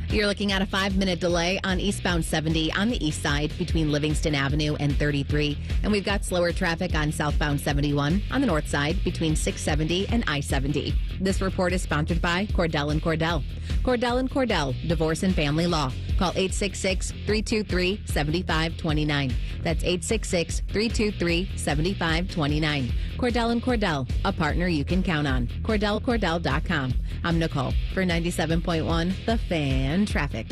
You're looking at a 5-minute delay on eastbound 70 on the east side between Livingston Avenue and 33. And we've got slower traffic on southbound 71 on the north side between 670 and I-70. This report is sponsored by Cordell and Cordell. Cordell and Cordell, Divorce and Family Law. Call 866-323-7529. That's 866-323-7529. Cordell and Cordell, a partner you can count on. CordellCordell.com. I'm Nicole for 97.1 The Fan Traffic.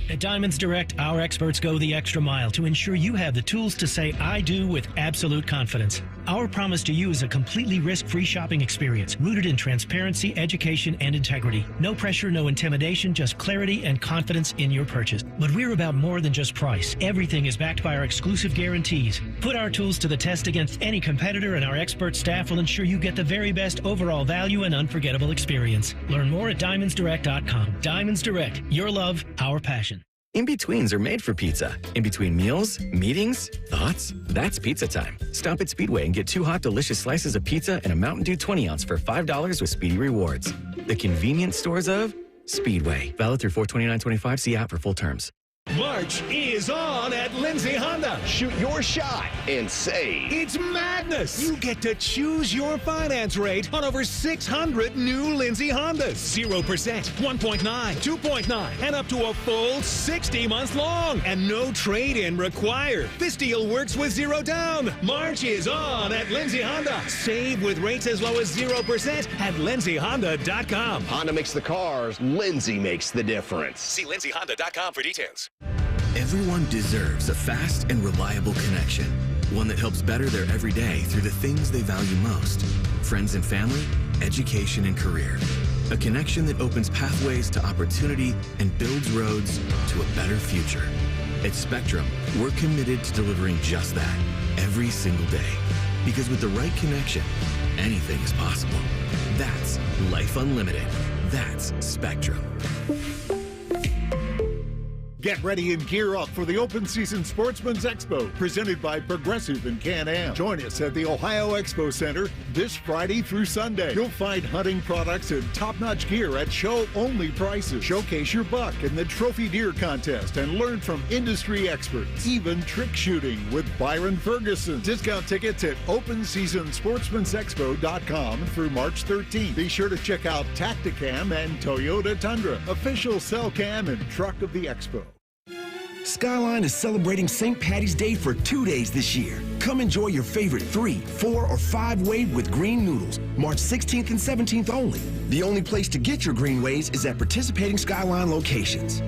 At Diamonds Direct, our experts go the extra mile to ensure you have the tools to say I do with absolute confidence. Our promise to you is a completely risk-free shopping experience rooted in transparency, education, and integrity. No pressure, no intimidation, just clarity and confidence in your purchase. But we're about more than just price. Everything is backed by our exclusive guarantees. Put our tools to the test against any competitor, and our expert staff will ensure you get the very best overall value and unforgettable experience. Learn more at DiamondsDirect.com. Diamonds Direct, your love, our passion. In-betweens are made for pizza. In between meals, meetings, thoughts, that's pizza time. Stop at Speedway and get 2 hot, delicious slices of pizza and a Mountain Dew 20-ounce for $5 with Speedy Rewards. The convenience stores of Speedway. Valid through 4/29/25. See app for full terms. March is on at Lindsay Honda. Shoot your shot and save. It's madness. You get to choose your finance rate on over 600 new Lindsay Hondas. 0%, 1.9, 2.9, and up to a full 60 months long. And no trade-in required. This deal works with 0 down. March is on at Lindsay Honda. Save with rates as low as 0% at lindsayhonda.com. Honda makes the cars. Lindsay makes the difference. See lindsayhonda.com for details. Everyone deserves a fast and reliable connection. One that helps better their everyday through the things they value most. Friends and family, education and career. A connection that opens pathways to opportunity and builds roads to a better future. At Spectrum, we're committed to delivering just that every single day. Because with the right connection, anything is possible. That's Life Unlimited. That's Spectrum. Get ready and gear up for the Open Season Sportsman's Expo, presented by Progressive and Can-Am. Join us at the Ohio Expo Center this Friday through Sunday. You'll find hunting products and top-notch gear at show-only prices. Showcase your buck in the Trophy Deer Contest and learn from industry experts. Even trick shooting with Byron Ferguson. Discount tickets at OpenSeasonSportsman'sExpo.com through March 13th. Be sure to check out Tacticam and Toyota Tundra, official cell cam and truck of the Expo. Skyline is celebrating St. Patty's Day for 2 days this year. Come enjoy your favorite 3, 4, or 5-way with green noodles, March 16th and 17th only. The only place to get your green ways is at participating Skyline locations.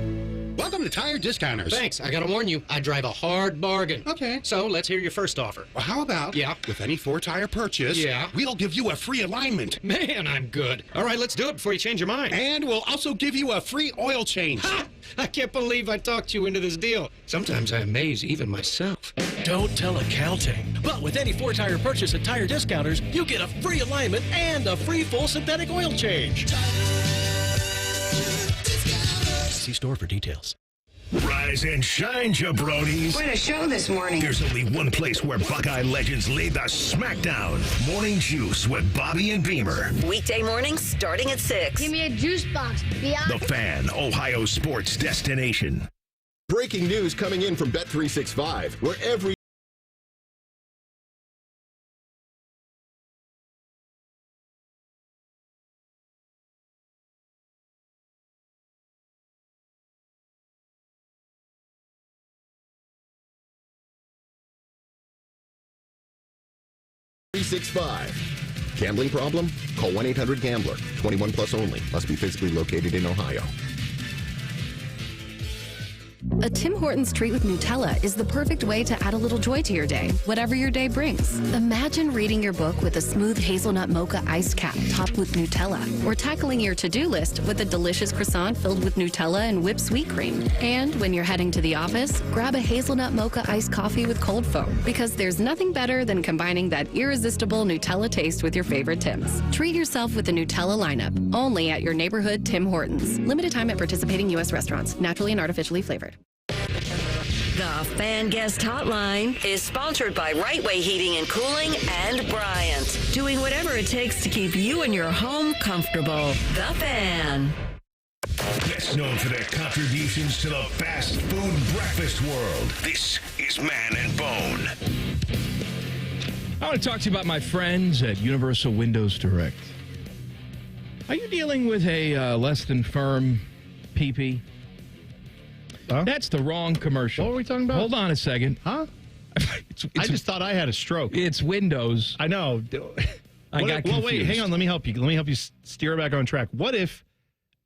Welcome to Tire Discounters. Thanks. I gotta warn you, I drive a hard bargain. Okay. So let's hear your first offer. Well, how about, with any 4-tire purchase, we'll give you a free alignment. Man, I'm good. All right, let's do it before you change your mind. And we'll also give you a free oil change. Ha! I can't believe I talked you into this deal. Sometimes I amaze even myself. Don't tell accounting. But with any 4-tire purchase at Tire Discounters, you get a free alignment and a free full synthetic oil change. See store for details. Rise and shine, jabronis. What a show this morning. There's only one place where Buckeye legends lay the smackdown. Morning Juice with Bobby and Beamer. Weekday mornings starting at 6. Give me a juice box, The Fan, Ohio sports destination. Breaking news coming in from Bet365, where every 888-866-9365. Gambling problem? Call 1-800-GAMBLER. 21 plus only. Must be physically located in Ohio. A Tim Hortons treat with Nutella is the perfect way to add a little joy to your day, whatever your day brings. Imagine reading your book with a smooth hazelnut mocha iced cap topped with Nutella, or tackling your to-do list with a delicious croissant filled with Nutella and whipped sweet cream. And when you're heading to the office, grab a hazelnut mocha iced coffee with cold foam, because there's nothing better than combining that irresistible Nutella taste with your favorite Tims. Treat yourself with the Nutella lineup, only at your neighborhood Tim Hortons. Limited time at participating U.S. restaurants, naturally and artificially flavored. The Fan Guest Hotline is sponsored by Right Way Heating and Cooling and Bryant, doing whatever it takes to keep you and your home comfortable. The Fan. Best known for their contributions to the fast food breakfast world. This is Man and Bone. I want to talk to you about my friends at Universal Windows Direct. Are you dealing with a less than firm PP? Huh? That's the wrong commercial. What are we talking about? Hold on a second. Huh? I just thought I had a stroke. It's Windows. I know. I got confused. Well, wait, hang on. Let me help you. Let me help you steer it back on track. What if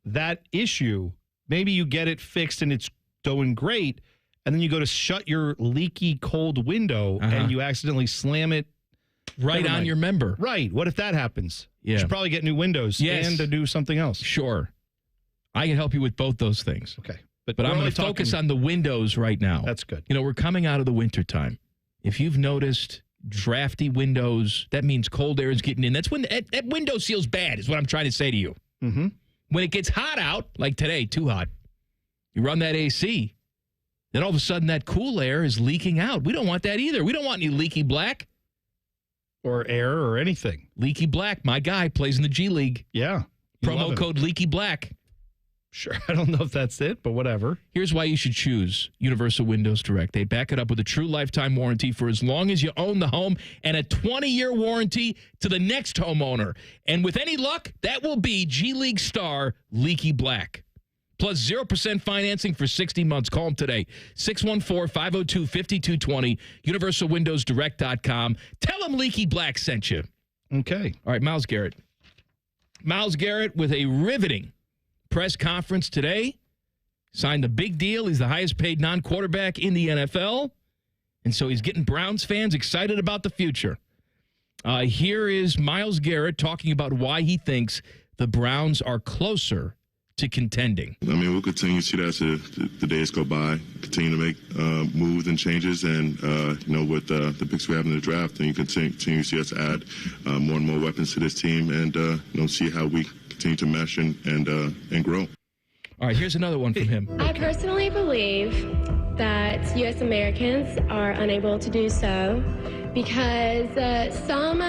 that issue, maybe you get it fixed and it's going great, and then you go to shut your leaky cold window and you accidentally slam it right on your member? Right. What if that happens? Yeah. You should probably get new windows and to do something else. Sure. I can help you with both those things. Okay. But I'm going to focus on the windows right now. That's good. You know, we're coming out of the winter time. If you've noticed drafty windows, that means cold air is getting in. That's when that window seal's bad, is what I'm trying to say to you. Mm-hmm. When it gets hot out, like today, too hot, you run that AC, then all of a sudden that cool air is leaking out. We don't want that either. We don't want any leaky black. Or air or anything. Leaky Black, my guy, plays in the G League. Yeah. Promo code Leaky Black. Sure, I don't know if that's it, but whatever. Here's why you should choose Universal Windows Direct. They back it up with a true lifetime warranty for as long as you own the home and a 20-year warranty to the next homeowner. And with any luck, that will be G League star Leaky Black. Plus 0% financing for 60 months. Call them today. 614-502-5220, universalwindowsdirect.com. Tell them Leaky Black sent you. Okay. All right, Myles Garrett. Myles Garrett with a riveting press conference today. Signed a big deal. He's the highest paid non-quarterback in the NFL. And so he's getting Browns fans excited about the future. Here is Myles Garrett talking about why he thinks the Browns are closer to contending. I mean, we'll continue to see that as the days go by, continue to make moves and changes. And, with the picks we have in the draft, and you continue to see us add more and more weapons to this team and, see how we continue to mesh and grow. All right, here's another one from him. I personally believe that U.S. Americans are unable to do so because some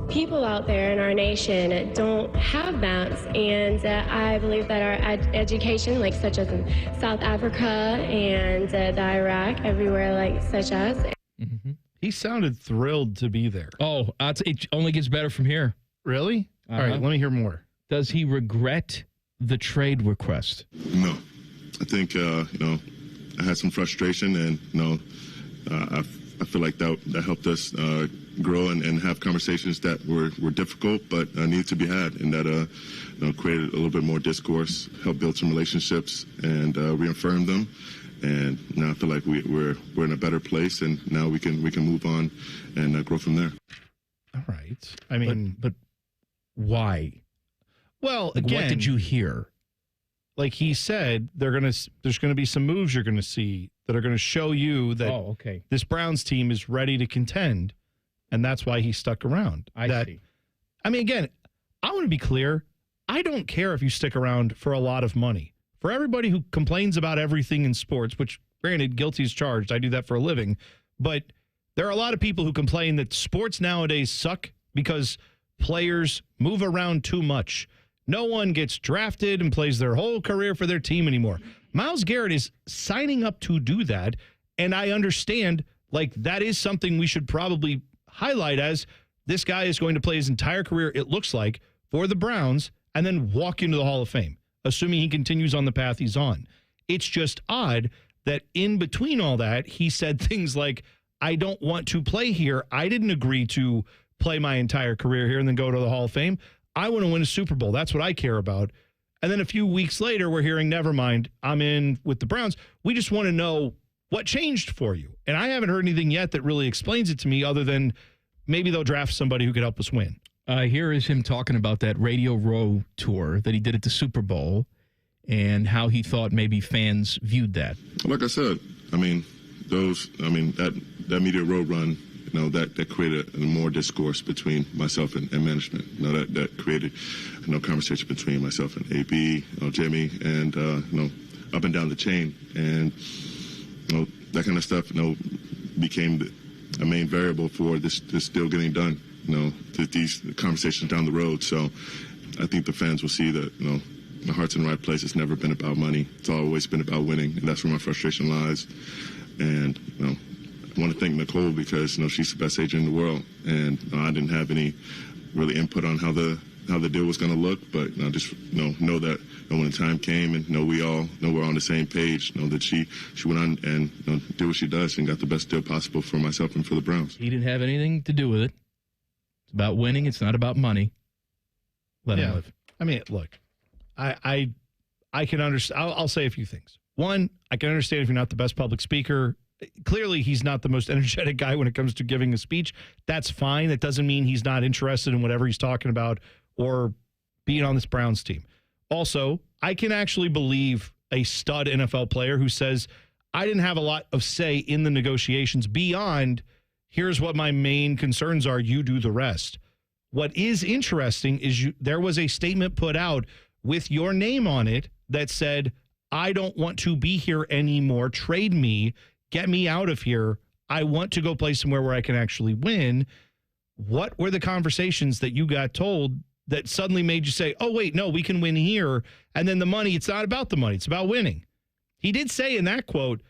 people out there in our nation don't have that, and I believe that our education, like such as in South Africa and the Iraq, everywhere like such as. Mm-hmm. He sounded thrilled to be there. Oh, it only gets better from here. Really? All right, let me hear more. Does he regret the trade request? No. I think, I had some frustration, and, I feel like that helped us grow and have conversations that were difficult but needed to be had, and that created a little bit more discourse, helped build some relationships, and reaffirmed them. And now I feel like we're in a better place, and now we can move on and grow from there. All right. I mean, but why? Well, like, again, what did you hear? Like he said, there's going to be some moves you're going to see that are going to show you that this Browns team is ready to contend, and that's why he stuck around. I see. I mean, again, I want to be clear. I don't care if you stick around for a lot of money. For everybody who complains about everything in sports, which, granted, guilty as charged. I do that for a living. But there are a lot of people who complain that sports nowadays suck because players move around too much. No one gets drafted and plays their whole career for their team anymore. Myles Garrett is signing up to do that, and I understand, like, that is something we should probably highlight as this guy is going to play his entire career, it looks like, for the Browns and then walk into the Hall of Fame, assuming he continues on the path he's on. It's just odd that in between all that, he said things like, I don't want to play here. I didn't agree to play my entire career here and then go to the Hall of Fame. I want to win a Super Bowl. That's what I care about. And then a few weeks later, we're hearing, never mind, I'm in with the Browns. We just want to know what changed for you. And I haven't heard anything yet that really explains it to me other than maybe they'll draft somebody who could help us win. Here is him talking about that Radio Row tour that he did at the Super Bowl and how he thought maybe fans viewed that. Like I said, that Media Row run, that created more discourse between myself and management. That created, conversation between myself and AB, Jimmy, and, up and down the chain. And, that kind of stuff, became a main variable for this deal getting done, these conversations down the road. So I think the fans will see that, my heart's in the right place. It's never been about money. It's always been about winning, and that's where my frustration lies. And, I want to thank Nicole because, she's the best agent in the world. And I didn't have any really input on how the deal was going to look, but just know that when the time came and we all know we're on the same page, that she went on and did what she does and got the best deal possible for myself and for the Browns. He didn't have anything to do with it. It's about winning. It's not about money. Let him live. I mean, look, I can understand. I'll say a few things. One, I can understand if you're not the best public speaker. Clearly, he's not the most energetic guy when it comes to giving a speech. That's fine. That doesn't mean he's not interested in whatever he's talking about or being on this Browns team. Also, I can actually believe a stud NFL player who says, I didn't have a lot of say in the negotiations beyond, here's what my main concerns are, you do the rest. What is interesting is there was a statement put out with your name on it that said, I don't want to be here anymore. Trade me. Get me out of here. I want to go play somewhere where I can actually win. What were the conversations that you got told that suddenly made you say, oh, wait, no, we can win here. And then the money, it's not about the money. It's about winning. He did say in that quote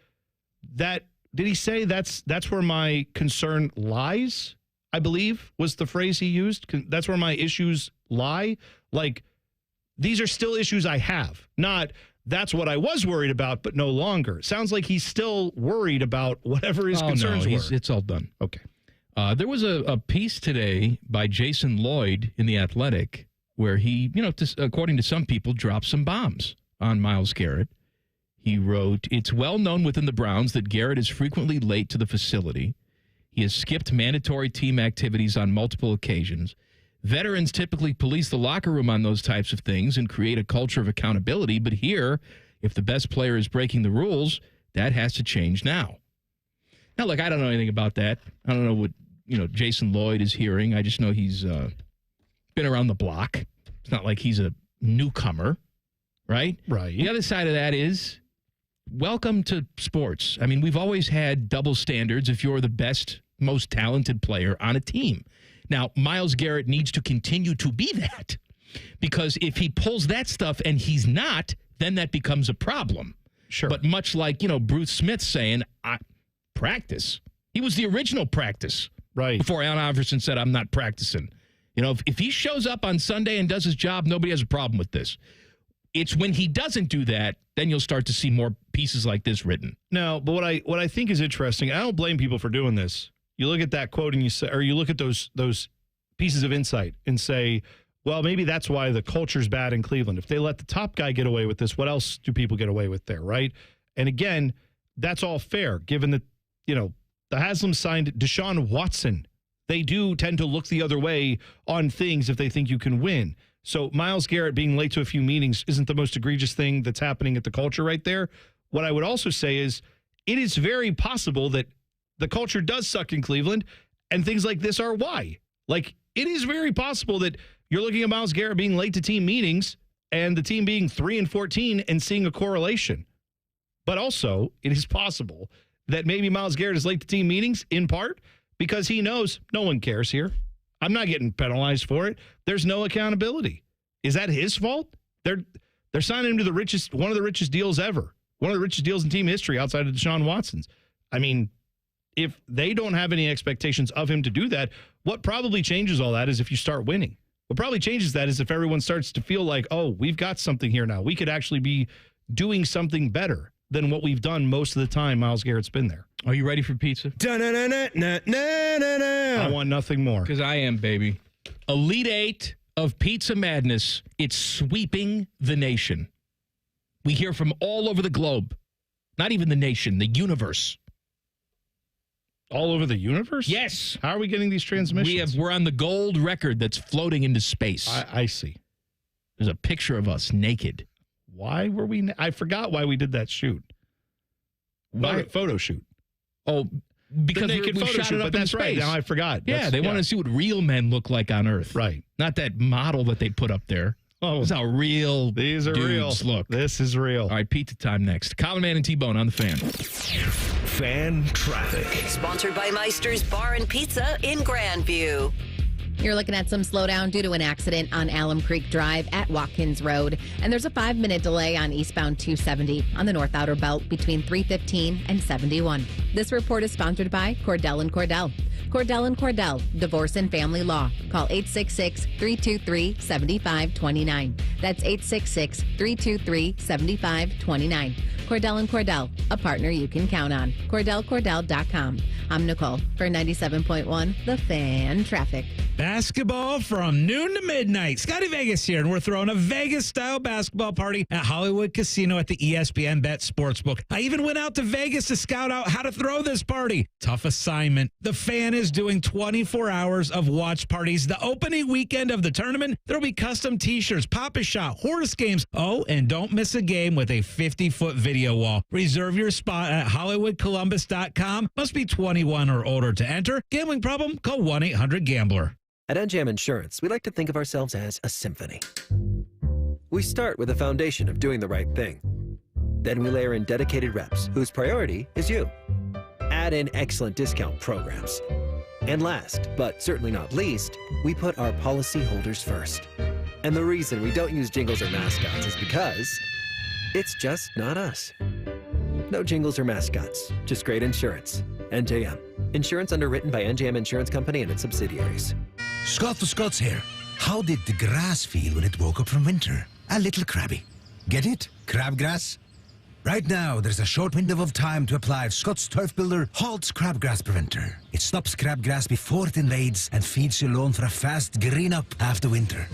that, did he say that's where my concern lies? I believe was the phrase he used. That's where my issues lie. Like, these are still issues I have, not that's what I was worried about, but no longer. Sounds like he's still worried about whatever his concerns were. It's all done. Okay. There was a piece today by Jason Lloyd in The Athletic where he, according to some people, dropped some bombs on Myles Garrett. He wrote, it's well known within the Browns that Garrett is frequently late to the facility. He has skipped mandatory team activities on multiple occasions. Veterans typically police the locker room on those types of things and create a culture of accountability. But here, if the best player is breaking the rules, that has to change now. Now, look, I don't know anything about that. I don't know what, Jason Lloyd is hearing. I just know he's been around the block. It's not like he's a newcomer, right? Right. The other side of that is, welcome to sports. I mean, we've always had double standards if you're the best, most talented player on a team. Now, Myles Garrett needs to continue to be that, because if he pulls that stuff and he's not, then that becomes a problem. Sure. But much like, Bruce Smith saying, practice. He was the original practice. Right. Before Allen Iverson said, I'm not practicing. If he shows up on Sunday and does his job, nobody has a problem with this. It's when he doesn't do that, then you'll start to see more pieces like this written. No, but what I think is interesting, I don't blame people for doing this. You look at that quote and you look at those pieces of insight and say, well, maybe that's why the culture's bad in Cleveland. If they let the top guy get away with this, what else do people get away with there, right? And again, that's all fair, given that, the Haslam signed Deshaun Watson. They do tend to look the other way on things if they think you can win. So Myles Garrett being late to a few meetings isn't the most egregious thing that's happening at the culture right there. What I would also say is it is very possible that the culture does suck in Cleveland, and things like this are why. Like, it is very possible that you're looking at Myles Garrett being late to team meetings and the team being 3-14 and seeing a correlation. But also, it is possible that maybe Myles Garrett is late to team meetings in part because he knows no one cares here. I'm not getting penalized for it. There's no accountability. Is that his fault? They're signing him to one of the richest deals ever. One of the richest deals in team history outside of Deshaun Watson's. I mean, if they don't have any expectations of him to do that, what probably changes all that is if you start winning. What probably changes that is if everyone starts to feel like, oh, we've got something here now. We could actually be doing something better than what we've done most of the time Myles Garrett's been there. Are you ready for pizza? I want nothing more. Because I am, baby. Elite Eight of Pizza Madness. It's sweeping the nation. We hear from all over the globe. Not even the nation, the universe. All over the universe? Yes. How are we getting these transmissions? We're on the gold record that's floating into space. I see. There's a picture of us naked. Why were we? I forgot why we did that shoot. Photo shoot. Oh, because the naked we photo shot shoot, it up but in that's space. right. Now I forgot. Yeah, they want to see what real men look like on Earth. Right. Not that model that they put up there. Oh, this is how real these are dudes real. Look. This is real. All right, pizza time next. Colin Man and T-Bone on the Fan. Fan traffic. Sponsored by Meister's Bar and Pizza in Grandview. You're looking at some slowdown due to an accident on Alum Creek Drive at Watkins Road. And there's a 5-minute delay on eastbound 270 on the North Outer Belt between 315 and 71. This report is sponsored by Cordell & Cordell. Cordell & Cordell, Divorce and Family Law. Call 866-323-7529. That's 866-323-7529. Cordell & Cordell, a partner you can count on. CordellCordell.com. I'm Nicole for 97.1 The Fan Traffic. Basketball from noon to midnight. Scotty Vegas here, and we're throwing a Vegas-style basketball party at Hollywood Casino at the ESPN Bet Sportsbook. I even went out to Vegas to scout out how to throw this party. Tough assignment. The Fan is doing 24 hours of watch parties. The opening weekend of the tournament, there'll be custom T-shirts, Pop-A-Shot, horse games. Oh, and don't miss a game with a 50-foot video wall. Reserve your spot at HollywoodColumbus.com. Must be 21 or older to enter. Gambling problem? Call 1-800-GAMBLER. At NJM Insurance, we like to think of ourselves as a symphony. We start with a foundation of doing the right thing. Then we layer in dedicated reps whose priority is you. Add in excellent discount programs. And last, but certainly not least, we put our policyholders first. And the reason we don't use jingles or mascots is because it's just not us. No jingles or mascots, just great insurance. NJM. Insurance underwritten by NJM Insurance Company and its subsidiaries. Scott the Scots here. How did the grass feel when it woke up from winter? A little crabby. Get it? Crabgrass? Right now, there's a short window of time to apply Scott's Turf Builder Halt's Crabgrass Preventer. It stops crabgrass before it invades and feeds your lawn for a fast green up after winter.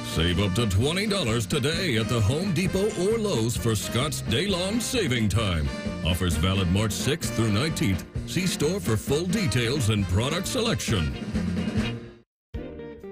Save up to $20 today at the Home Depot or Lowe's for Scott's Day-Long Saving Time. Offers valid March 6th through 19th. See store for full details and product selection.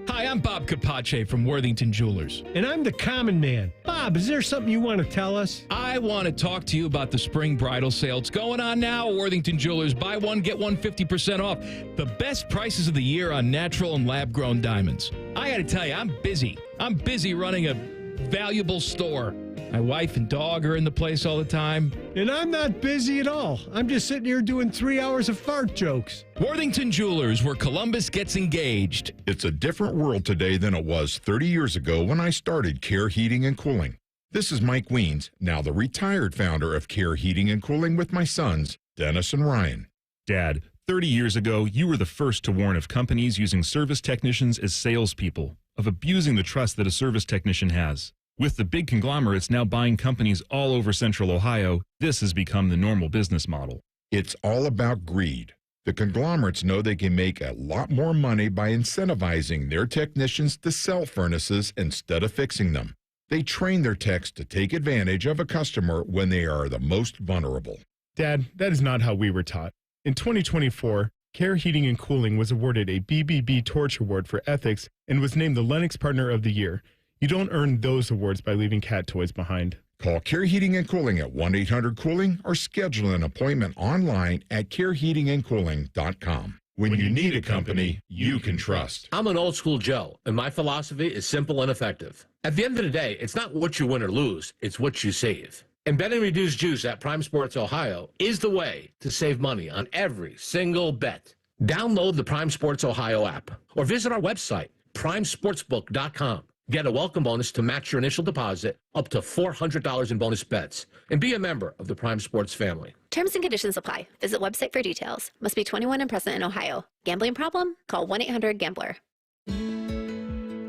Hi, I'm Bob Capace from Worthington Jewelers. And I'm the common man. Bob, is there something you want to tell us? I want to talk to you about the spring bridal sale. It's going on now at Worthington Jewelers. Buy one, get one 50% off. The best prices of the year on natural and lab-grown diamonds. I got to tell you, I'm busy. I'm busy running a valuable store. My wife and dog are in the place all the time. And I'm not busy at all. I'm just sitting here doing 3 hours of fart jokes. Worthington Jewelers, where Columbus gets engaged. It's a different world today than it was 30 years ago when I started Care Heating and Cooling. This is Mike Weens, now the retired founder of Care Heating and Cooling with my sons, Dennis and Ryan. Dad, 30 years ago, you were the first to warn of companies using service technicians as salespeople, of abusing the trust that a service technician has. With the big conglomerates now buying companies all over Central Ohio, this has become the normal business model. It's all about greed. The conglomerates know they can make a lot more money by incentivizing their technicians to sell furnaces instead of fixing them. They train their techs to take advantage of a customer when they are the most vulnerable. Dad, that is not how we were taught. In 2024, Care Heating and Cooling was awarded a BBB Torch Award for ethics and was named the Lennox Partner of the Year. You don't earn those awards by leaving cat toys behind. Call Care Heating and Cooling at 1-800-COOLING or schedule an appointment online at careheatingandcooling.com. When you need a company you can trust. I'm an old school Joe, and my philosophy is simple and effective. At the end of the day, it's not what you win or lose, it's what you save. And bet and reduce juice at Prime Sports Ohio is the way to save money on every single bet. Download the Prime Sports Ohio app or visit our website, primesportsbook.com. Get a welcome bonus to match your initial deposit up to $400 in bonus bets. And be a member of the Prime Sports family. Terms and conditions apply. Visit website for details. Must be 21 and present in Ohio. Gambling problem? Call 1-800-GAMBLER.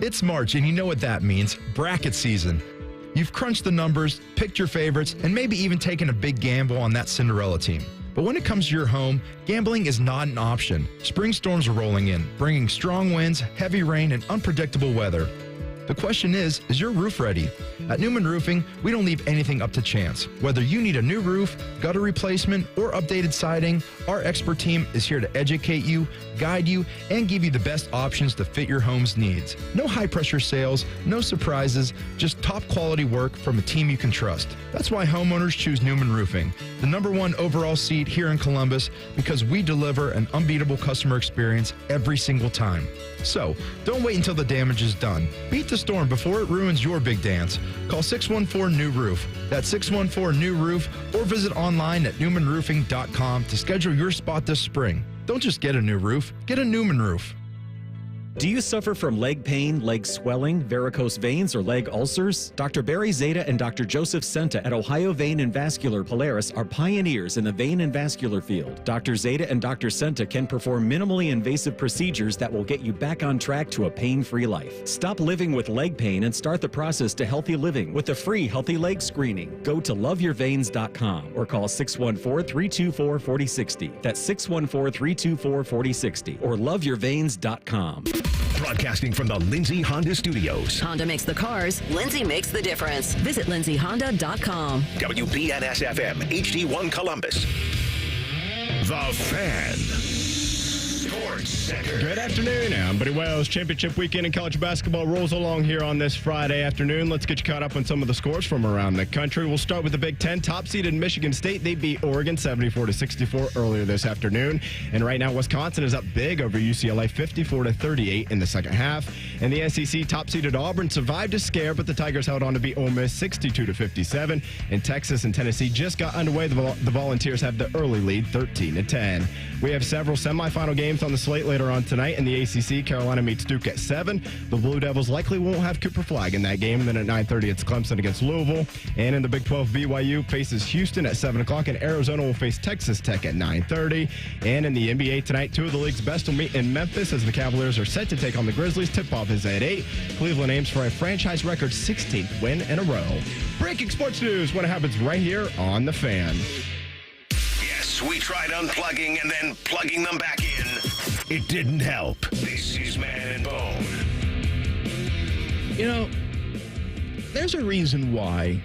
It's March, and you know what that means. Bracket season. You've crunched the numbers, picked your favorites, and maybe even taken a big gamble on that Cinderella team. But when it comes to your home, gambling is not an option. Spring storms are rolling in, bringing strong winds, heavy rain, and unpredictable weather. The question is your roof ready? At Newman Roofing, we don't leave anything up to chance. Whether you need a new roof, gutter replacement, or updated siding, our expert team is here to educate you, guide you, and give you the best options to fit your home's needs. No high-pressure sales, no surprises, just top-quality work from a team you can trust. That's why homeowners choose Newman Roofing, the #1 overall seed here in Columbus, because we deliver an unbeatable customer experience every single time. So, don't wait until the damage is done. Beat the storm before it ruins your big dance. Call 614-NEW-ROOF. That's 614-NEW-ROOF, or visit online at newmanroofing.com to schedule your spot this spring. Don't just get a new roof, get a Newman roof. Do you suffer from leg pain, leg swelling, varicose veins, or leg ulcers? Dr. Barry Zeta and Dr. Joseph Senta at Ohio Vein and Vascular Polaris are pioneers in the vein and vascular field. Dr. Zeta and Dr. Senta can perform minimally invasive procedures that will get you back on track to a pain-free life. Stop living with leg pain and start the process to healthy living with a free healthy leg screening. Go to loveyourveins.com or call 614-324-4060. That's 614-324-4060 or loveyourveins.com. Broadcasting from the Lindsay Honda Studios. Honda makes the cars. Lindsay makes the difference. Visit lindsayhonda.com. WBNS-FM, HD1 Columbus. The Fan. Sports Center. Good afternoon. I'm Buddy Wells. Championship weekend in college basketball rolls along here on this Friday afternoon. Let's get you caught up on some of the scores from around the country. We'll start with the Big Ten. Top-seeded Michigan State. They beat Oregon 74-64 earlier this afternoon. And right now, Wisconsin is up big over UCLA 54-38 in the second half. And the SEC, top-seeded Auburn survived a scare, but the Tigers held on to beat Ole Miss 62-57. And Texas and Tennessee just got underway. The Volunteers have the early lead 13-10. We have several semifinal games on the slate later on tonight. In the ACC, Carolina meets Duke at 7. The Blue Devils likely won't have Cooper Flagg in that game. And then at 9:30, it's Clemson against Louisville. And in the Big 12, BYU faces Houston at 7 o'clock, and Arizona will face Texas Tech at 9:30. And in the NBA tonight, two of the league's best will meet in Memphis as the Cavaliers are set to take on the Grizzlies. Tip-off is at 8. Cleveland aims for a franchise record 16th win in a row. Breaking sports news when it happens right here on The Fan. Yes, we tried unplugging and then plugging them back in. It didn't help. This is Man and Bone. You know, there's a reason why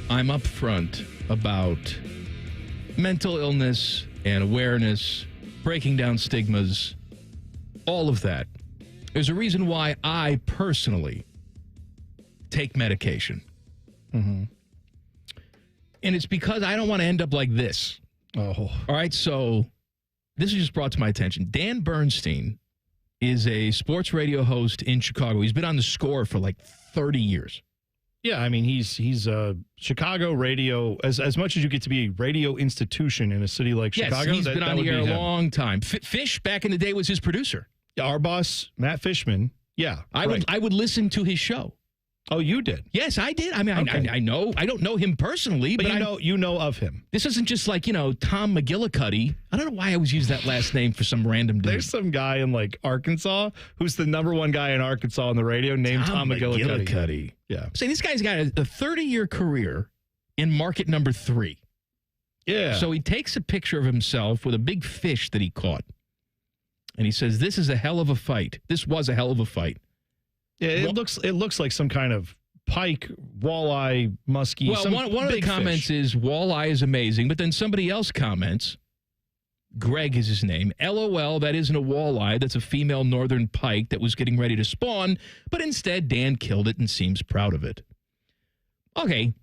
I'm upfront about mental illness and awareness, breaking down stigmas, all of that. There's a reason why I personally take medication. Mm-hmm. And it's because I don't want to end up like this. Oh. All right, so this was just brought to my attention. Dan Bernstein is a sports radio host in Chicago. He's been on The Score for like 30 years. Yeah, I mean, he's a Chicago radio, as much as you get to be a radio institution in a city like Chicago. Yes, he's been on the air a long time. Fish, back in the day, was his producer. Yeah, our boss, Matt Fishman. Yeah, I would listen to his show. Oh, you did? Yes, I did. I mean, okay. I know. I don't know him personally, but you know of him. This isn't just like, Tom McGillicuddy. I don't know why I always use that last name for some random dude. There's some guy in like Arkansas who's the #1 guy in Arkansas on the radio named Tom McGillicuddy. Yeah. So this guy's got a 30-year career in market number 3. Yeah. So he takes a picture of himself with a big fish that he caught. And he says, "This is a hell of a fight. This was a hell of a fight." Yeah, it looks like some kind of pike, walleye, muskie. Well, one of the comments is walleye is amazing, but then somebody else comments, Greg is his name, LOL, that isn't a walleye, that's a female northern pike that was getting ready to spawn, but instead Dan killed it and seems proud of it. Okay.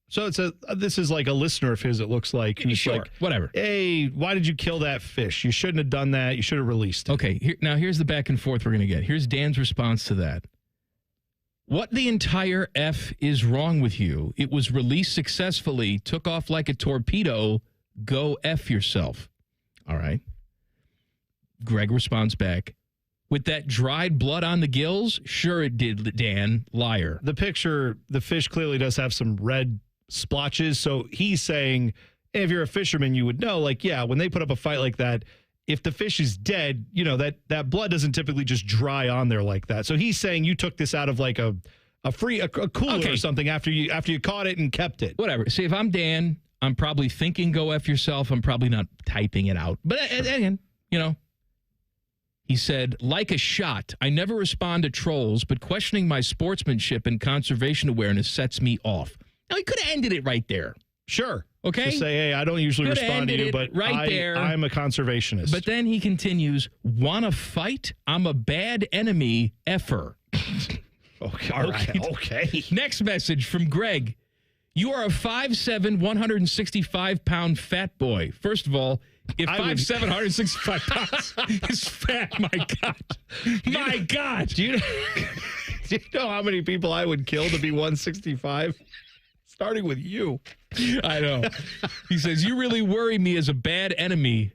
So this is like a listener of his, it looks like. Who's sure, like, whatever. Hey, why did you kill that fish? You shouldn't have done that. You should have released it. Okay, here's the back and forth we're going to get. Here's Dan's response to that. What the entire F is wrong with you? It was released successfully, took off like a torpedo. Go F yourself. All right. Greg responds back. With that dried blood on the gills? Sure it did, Dan. Liar. The picture, the fish clearly does have some red splotches. So he's saying, hey, if you're a fisherman, you would know, like, yeah, when they put up a fight like that, if the fish is dead, that blood doesn't typically just dry on there like that. So he's saying you took this out of like a cooler or something after you caught it and kept it. Whatever. See, if I'm Dan, I'm probably thinking go F yourself. I'm probably not typing it out. But again, he said, like a shot, I never respond to trolls, but questioning my sportsmanship and conservation awareness sets me off. Now, he could have ended it right there. Sure. Okay. Just say, hey, I don't usually respond to you, but I'm a conservationist. But then he continues, wanna fight? I'm a bad enemy, effer. Okay. All right. Okay. Next message from Greg. You are a 5'7", 165-pound fat boy. First of all, if 5'7", 165 pounds is fat, my God. Do you know how many people I would kill to be 165? Starting with you. I know. He says, you really worry me as a bad enemy.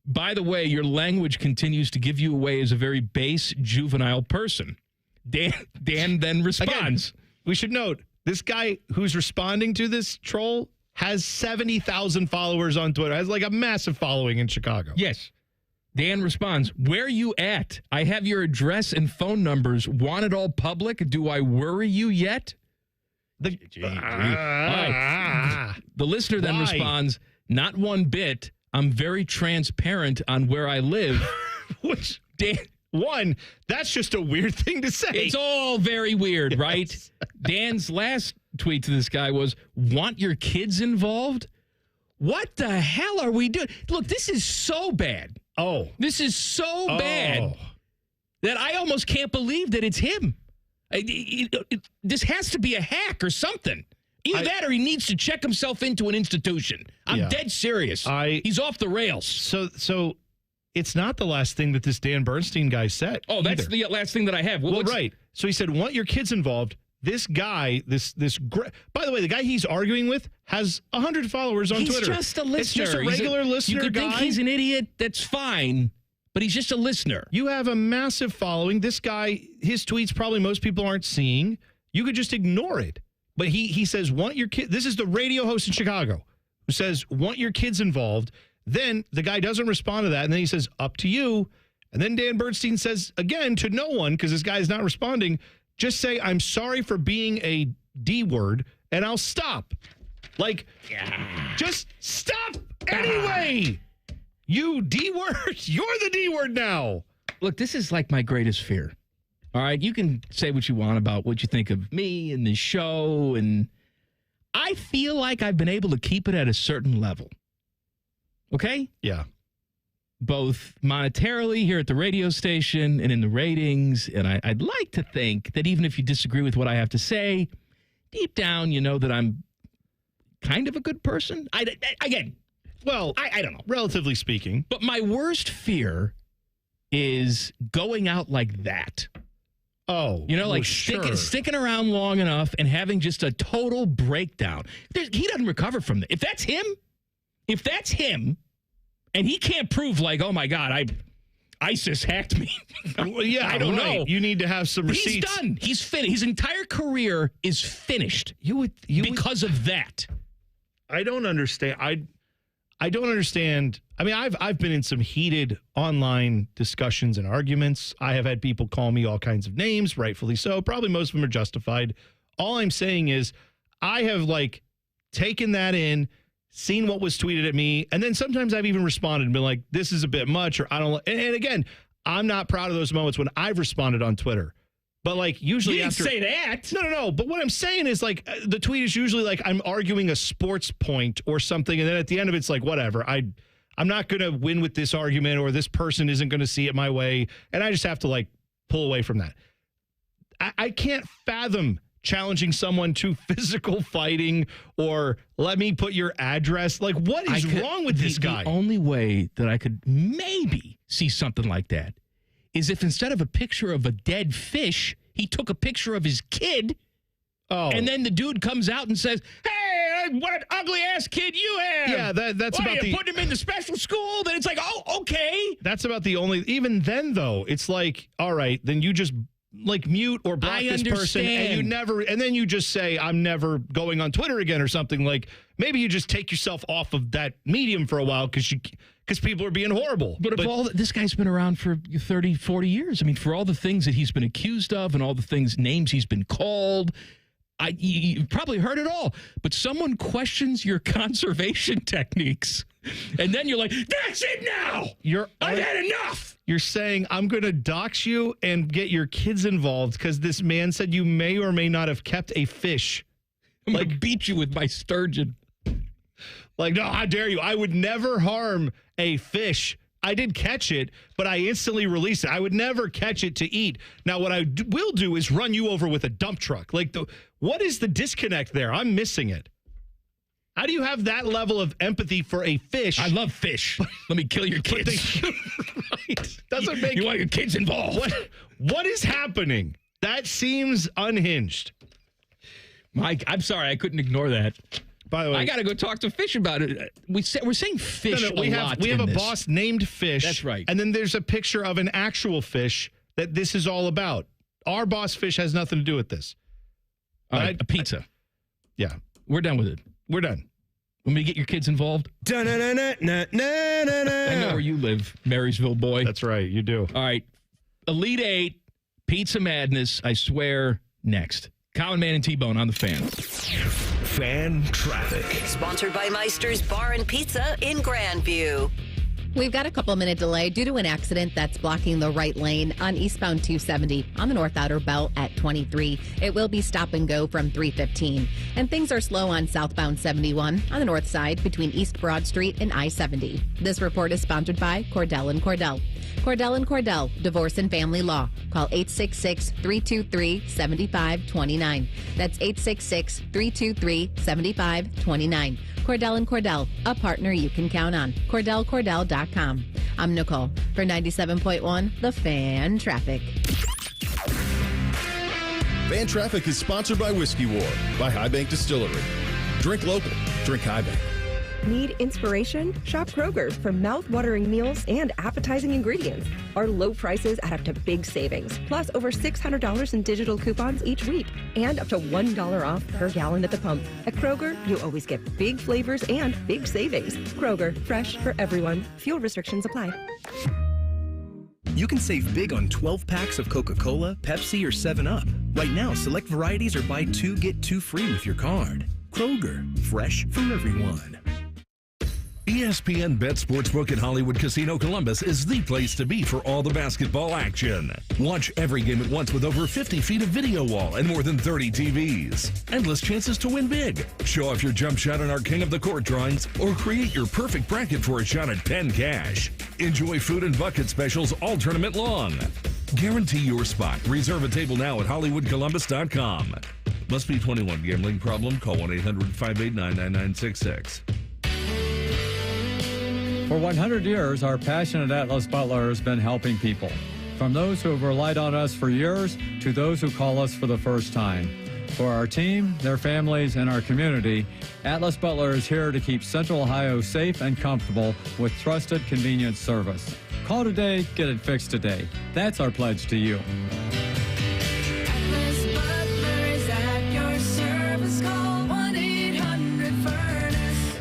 By the way, your language continues to give you away as a very base, juvenile person. Dan then responds. Again, we should note, this guy who's responding to this troll has 70,000 followers on Twitter. Has like a massive following in Chicago. Yes. Dan responds, where you at? I have your address and phone numbers. Want it all public? Do I worry you yet? All right. The listener then responds, not one bit. I'm very transparent on where I live. Which, Dan, one, that's just a weird thing to say. It's all very weird, Yes. right? Dan's last tweet to this guy was, want your kids involved? What the hell are we doing? Look, this is so bad. Oh. This is so bad that I almost can't believe that it's him. This has to be a hack or something. Either that or he needs to check himself into an institution. I'm dead serious. He's off the rails. So it's not the last thing that this Dan Bernstein guy said. Oh, that's the last thing that I have. Right. So he said, want your kids involved. This guy, by the way, the guy he's arguing with has 100 followers on Twitter. He's just a listener. It's just a regular listener You could guy. think he's an idiot. That's fine. But he's just a listener. You have a massive following. This guy, his tweets probably most people aren't seeing. You could just ignore it. But he says, want your kid. This is the radio host in Chicago who says, want your kids involved. Then the guy doesn't respond to that. And then he says, up to you. And then Dan Bernstein says, again, to no one, because this guy is not responding, just say, I'm sorry for being a D word, and I'll stop. Just stop anyway. You D word, you're the D word now. Look, this is like my greatest fear. All right, you can say what you want about what you think of me and this show, and I feel like I've been able to keep it at a certain level. Okay? Yeah. Both monetarily here at the radio station and in the ratings, and I'd like to think that even if you disagree with what I have to say, deep down you know that I'm kind of a good person. I don't know. Relatively speaking. But my worst fear is going out like that. Oh, sticking around long enough and having just a total breakdown. He doesn't recover from that. If that's him, and he can't prove oh my God, ISIS hacked me. I don't know. You need to have some receipts. He's done. He's finished. His entire career is finished. Because of that. I don't understand. I don't understand. I mean, I've been in some heated online discussions and arguments. I have had people call me all kinds of names, rightfully so. Probably most of them are justified. All I'm saying is I have taken that in, seen what was tweeted at me, and then sometimes I've even responded and been like, this is a bit much, or I don't. And again, I'm not proud of those moments when I've responded on Twitter. But usually you didn't after say that. No. But what I'm saying is the tweet is usually I'm arguing a sports point or something, and then at the end of it's whatever. I'm not going to win with this argument, or this person isn't going to see it my way, and I just have to pull away from that. I can't fathom challenging someone to physical fighting or let me put your address. What is wrong with this guy? The only way that I could maybe see something like that is if instead of a picture of a dead fish, he took a picture of his kid. Oh. And then the dude comes out and says, hey, what an ugly ass kid you have. Yeah, that's about you putting him into special school? Then it's oh, okay. That's about the only, even then though, it's all right, then you just mute or block this person and then you just say, I'm never going on Twitter again or something. Maybe you just take yourself off of that medium for a while because people are being horrible. But this guy's been around for 30, 40 years. I mean, for all the things that he's been accused of and all the names he's been called, You've probably heard it all, but someone questions your conservation techniques, and then you're like, that's it now! I've had enough! You're saying, I'm going to dox you and get your kids involved because this man said you may or may not have kept a fish. I'm going to beat you with my sturgeon. Like, no, how dare you? I would never harm a fish. I did catch it, but I instantly released it. I would never catch it to eat. Now, what I will do is run you over with a dump truck. Like, what is the disconnect there? I'm missing it. How do you have that level of empathy for a fish? I love fish. Let me kill your kids. Right. Doesn't make you want your kids involved. What is happening? That seems unhinged. Mike, I'm sorry. I couldn't ignore that. By the way, I got to go talk to Fish about it. We're saying fish a lot. We have a this. boss named Fish. That's right. And then there's a picture of an actual fish that this is all about. Our boss Fish has nothing to do with this. All right, a pizza. Yeah. We're done with it. We're done. Want me to get your kids involved? I know where you live, Marysville boy. That's right. You do. All right. Elite Eight, Pizza Madness, I swear, next. Colin Man and T-Bone on the Fan. Fan Traffic. Sponsored by Meister's Bar and Pizza in Grandview. We've got a couple-minute delay due to an accident that's blocking the right lane on eastbound 270 on the North Outer Belt at 23. It will be stop and go from 315. And things are slow on southbound 71 on the north side between East Broad Street and I-70. This report is sponsored by Cordell & Cordell. Cordell & Cordell, Divorce and Family Law. Call 866-323-7529. That's 866-323-7529. Cordell & Cordell, a partner you can count on. CordellCordell.com. I'm Nicole for 97.1 The Fan Traffic. Fan Traffic is sponsored by Whiskey War by High Bank Distillery. Drink local. Drink High Bank. Need inspiration? Shop Kroger for mouth-watering meals and appetizing ingredients. Our low prices add up to big savings, plus over $600 in digital coupons each week, and up to $1 off per gallon at the pump. At Kroger, you always get big flavors and big savings. Kroger, fresh for everyone. Fuel restrictions apply. You can save big on 12 packs of Coca-Cola, Pepsi, or 7-Up. Right now, select varieties are buy 2, get 2 free with your card. Kroger, fresh for everyone. ESPN Bet Sportsbook at Hollywood Casino Columbus is the place to be for all the basketball action. Watch every game at once with over 50 feet of video wall and more than 30 TVs. Endless chances to win big. Show off your jump shot on our King of the Court drawings or create your perfect bracket for a shot at Penn Cash. Enjoy food and bucket specials all tournament long. Guarantee your spot. Reserve a table now at HollywoodColumbus.com. Must be 21. Gambling problem? Call 1-800-589-9966. For 100 years, our passionate Atlas Butler has been helping people. From those who have relied on us for years to those who call us for the first time. For our team, their families, and our community, Atlas Butler is here to keep Central Ohio safe and comfortable with trusted, convenient service. Call today, get it fixed today. That's our pledge to you. Atlas Butler is at your service. Call 1-800-FURNACE.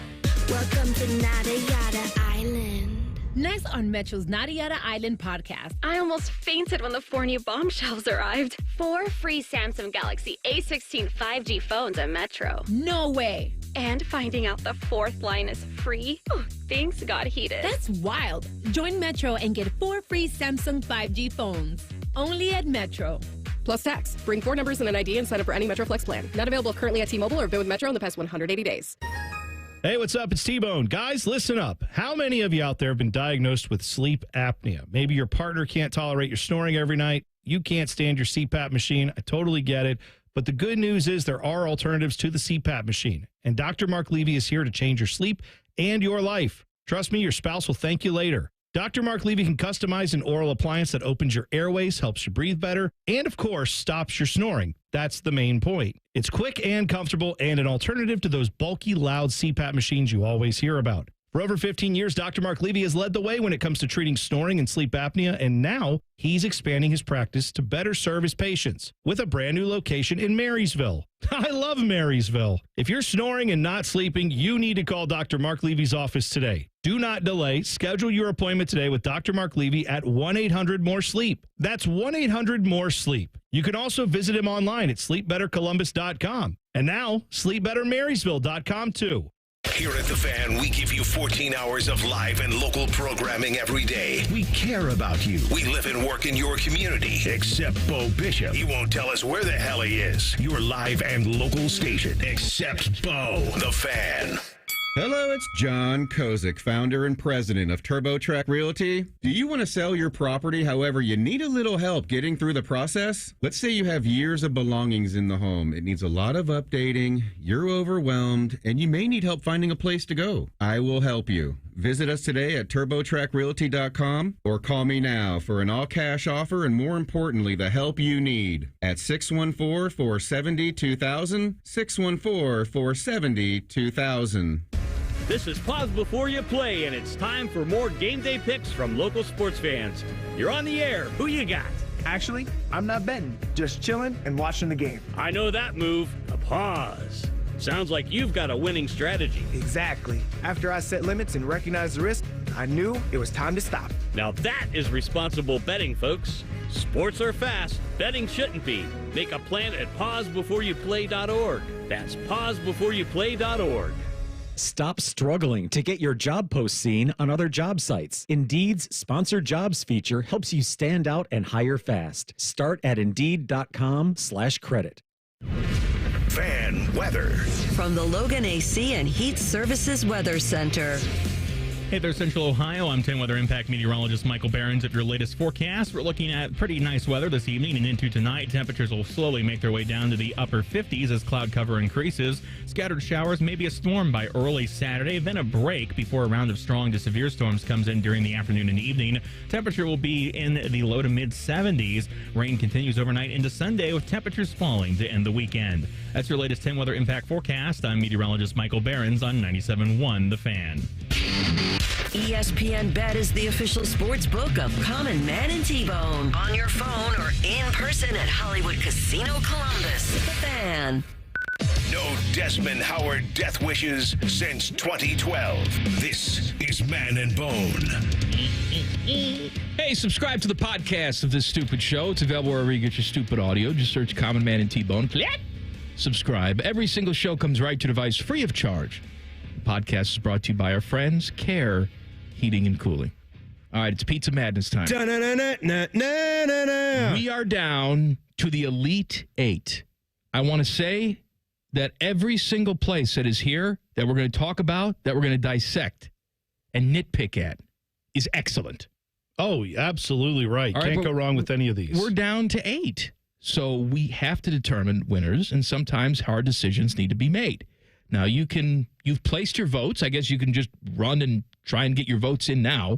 Welcome to Nada Yada Island. Next on Metro's Nada Yada Island podcast. I almost fainted when the 4 new bomb shelves arrived. 4 free Samsung Galaxy A16 5G phones at Metro. No way. And finding out the 4th line is free. Oh, things got heated. That's wild. Join Metro and get 4 free Samsung 5G phones. Only at Metro. Plus tax. Bring 4 numbers and an ID and sign up for any Metro Flex plan. Not available currently at T-Mobile or have been with Metro in the past 180 days. Hey, what's up? It's T-Bone. Guys, listen up. How many of you out there have been diagnosed with sleep apnea? Maybe your partner can't tolerate your snoring every night. You can't stand your CPAP machine. I totally get it. But the good news is there are alternatives to the CPAP machine. And Dr. Mark Levy is here to change your sleep and your life. Trust me, your spouse will thank you later. Dr. Mark Levy can customize an oral appliance that opens your airways, helps you breathe better, and of course, stops your snoring. That's the main point. It's quick and comfortable and an alternative to those bulky, loud CPAP machines you always hear about. For over 15 years, Dr. Mark Levy has led the way when it comes to treating snoring and sleep apnea, and now he's expanding his practice to better serve his patients with a brand new location in Marysville. I love Marysville. If you're snoring and not sleeping, you need to call Dr. Mark Levy's office today. Do not delay. Schedule your appointment today with Dr. Mark Levy at 1-800-MORE-SLEEP. That's 1-800-MORE-SLEEP. You can also visit him online at sleepbettercolumbus.com. And now, sleepbettermarysville.com too. Here at The Fan, we give you 14 hours of live and local programming every day. We care about you. We live and work in your community, except Bo Bishop. He won't tell us where the hell he is. Your live and local station, except Bo. The Fan. Hello, it's John Kozik, founder and president of TurboTrack Realty. Do you want to sell your property, however, you need a little help getting through the process? Let's say you have years of belongings in the home. It needs a lot of updating, you're overwhelmed, and you may need help finding a place to go. I will help you. Visit us today at TurboTrackRealty.com or call me now for an all-cash offer and, more importantly, the help you need at 614-470-2000, 614-470-2000. This is Pause Before You Play, and it's time for more game day picks from local sports fans. You're on the air. Who you got? Actually, I'm not betting, just chilling and watching the game. I know that move, a pause. Sounds like you've got a winning strategy. Exactly. After I set limits and recognized the risk, I knew it was time to stop. Now that is responsible betting, folks. Sports are fast. Betting shouldn't be. Make a plan at pausebeforeyouplay.org. That's pausebeforeyouplay.org. Stop struggling to get your job post seen on other job sites. Indeed's Sponsored Jobs feature helps you stand out and hire fast. Start at Indeed.com/credit. Fan weather. From the Logan AC and Heat Services Weather Center. Hey there, Central Ohio. I'm 10 Weather Impact meteorologist Michael Behrens at your latest forecast. We're looking at pretty nice weather this evening and into tonight. Temperatures will slowly make their way down to the upper 50s as cloud cover increases. Scattered showers, maybe a storm by early Saturday, then a break before a round of strong to severe storms comes in during the afternoon and evening. Temperature will be in the low to mid 70s. Rain continues overnight into Sunday with temperatures falling to end the weekend. That's your latest 10 Weather Impact forecast. I'm meteorologist Michael Behrens on 97.1 The Fan. ESPN Bet is the official sports book of Common Man and T-Bone. On your phone or in person at Hollywood Casino Columbus. The Fan. No Desmond Howard death wishes since 2012. This is Man and Bone. Hey, subscribe to the podcast of this stupid show. It's available wherever you get your stupid audio. Just search Common Man and T-Bone. Click. Subscribe. Every single show comes right to your device free of charge. The podcast is brought to you by our friends, Care Heating and Cooling. All right, it's Pizza Madness time. We are down to the Elite Eight. I want to say that every single place that is here that we're going to talk about, that we're going to dissect and nitpick at, is excellent. Oh, absolutely right. Can't go wrong with any of these. We're down to 8. So we have to determine winners, and sometimes hard decisions need to be made. Now, you've placed your votes. I guess you can just run and try and get your votes in now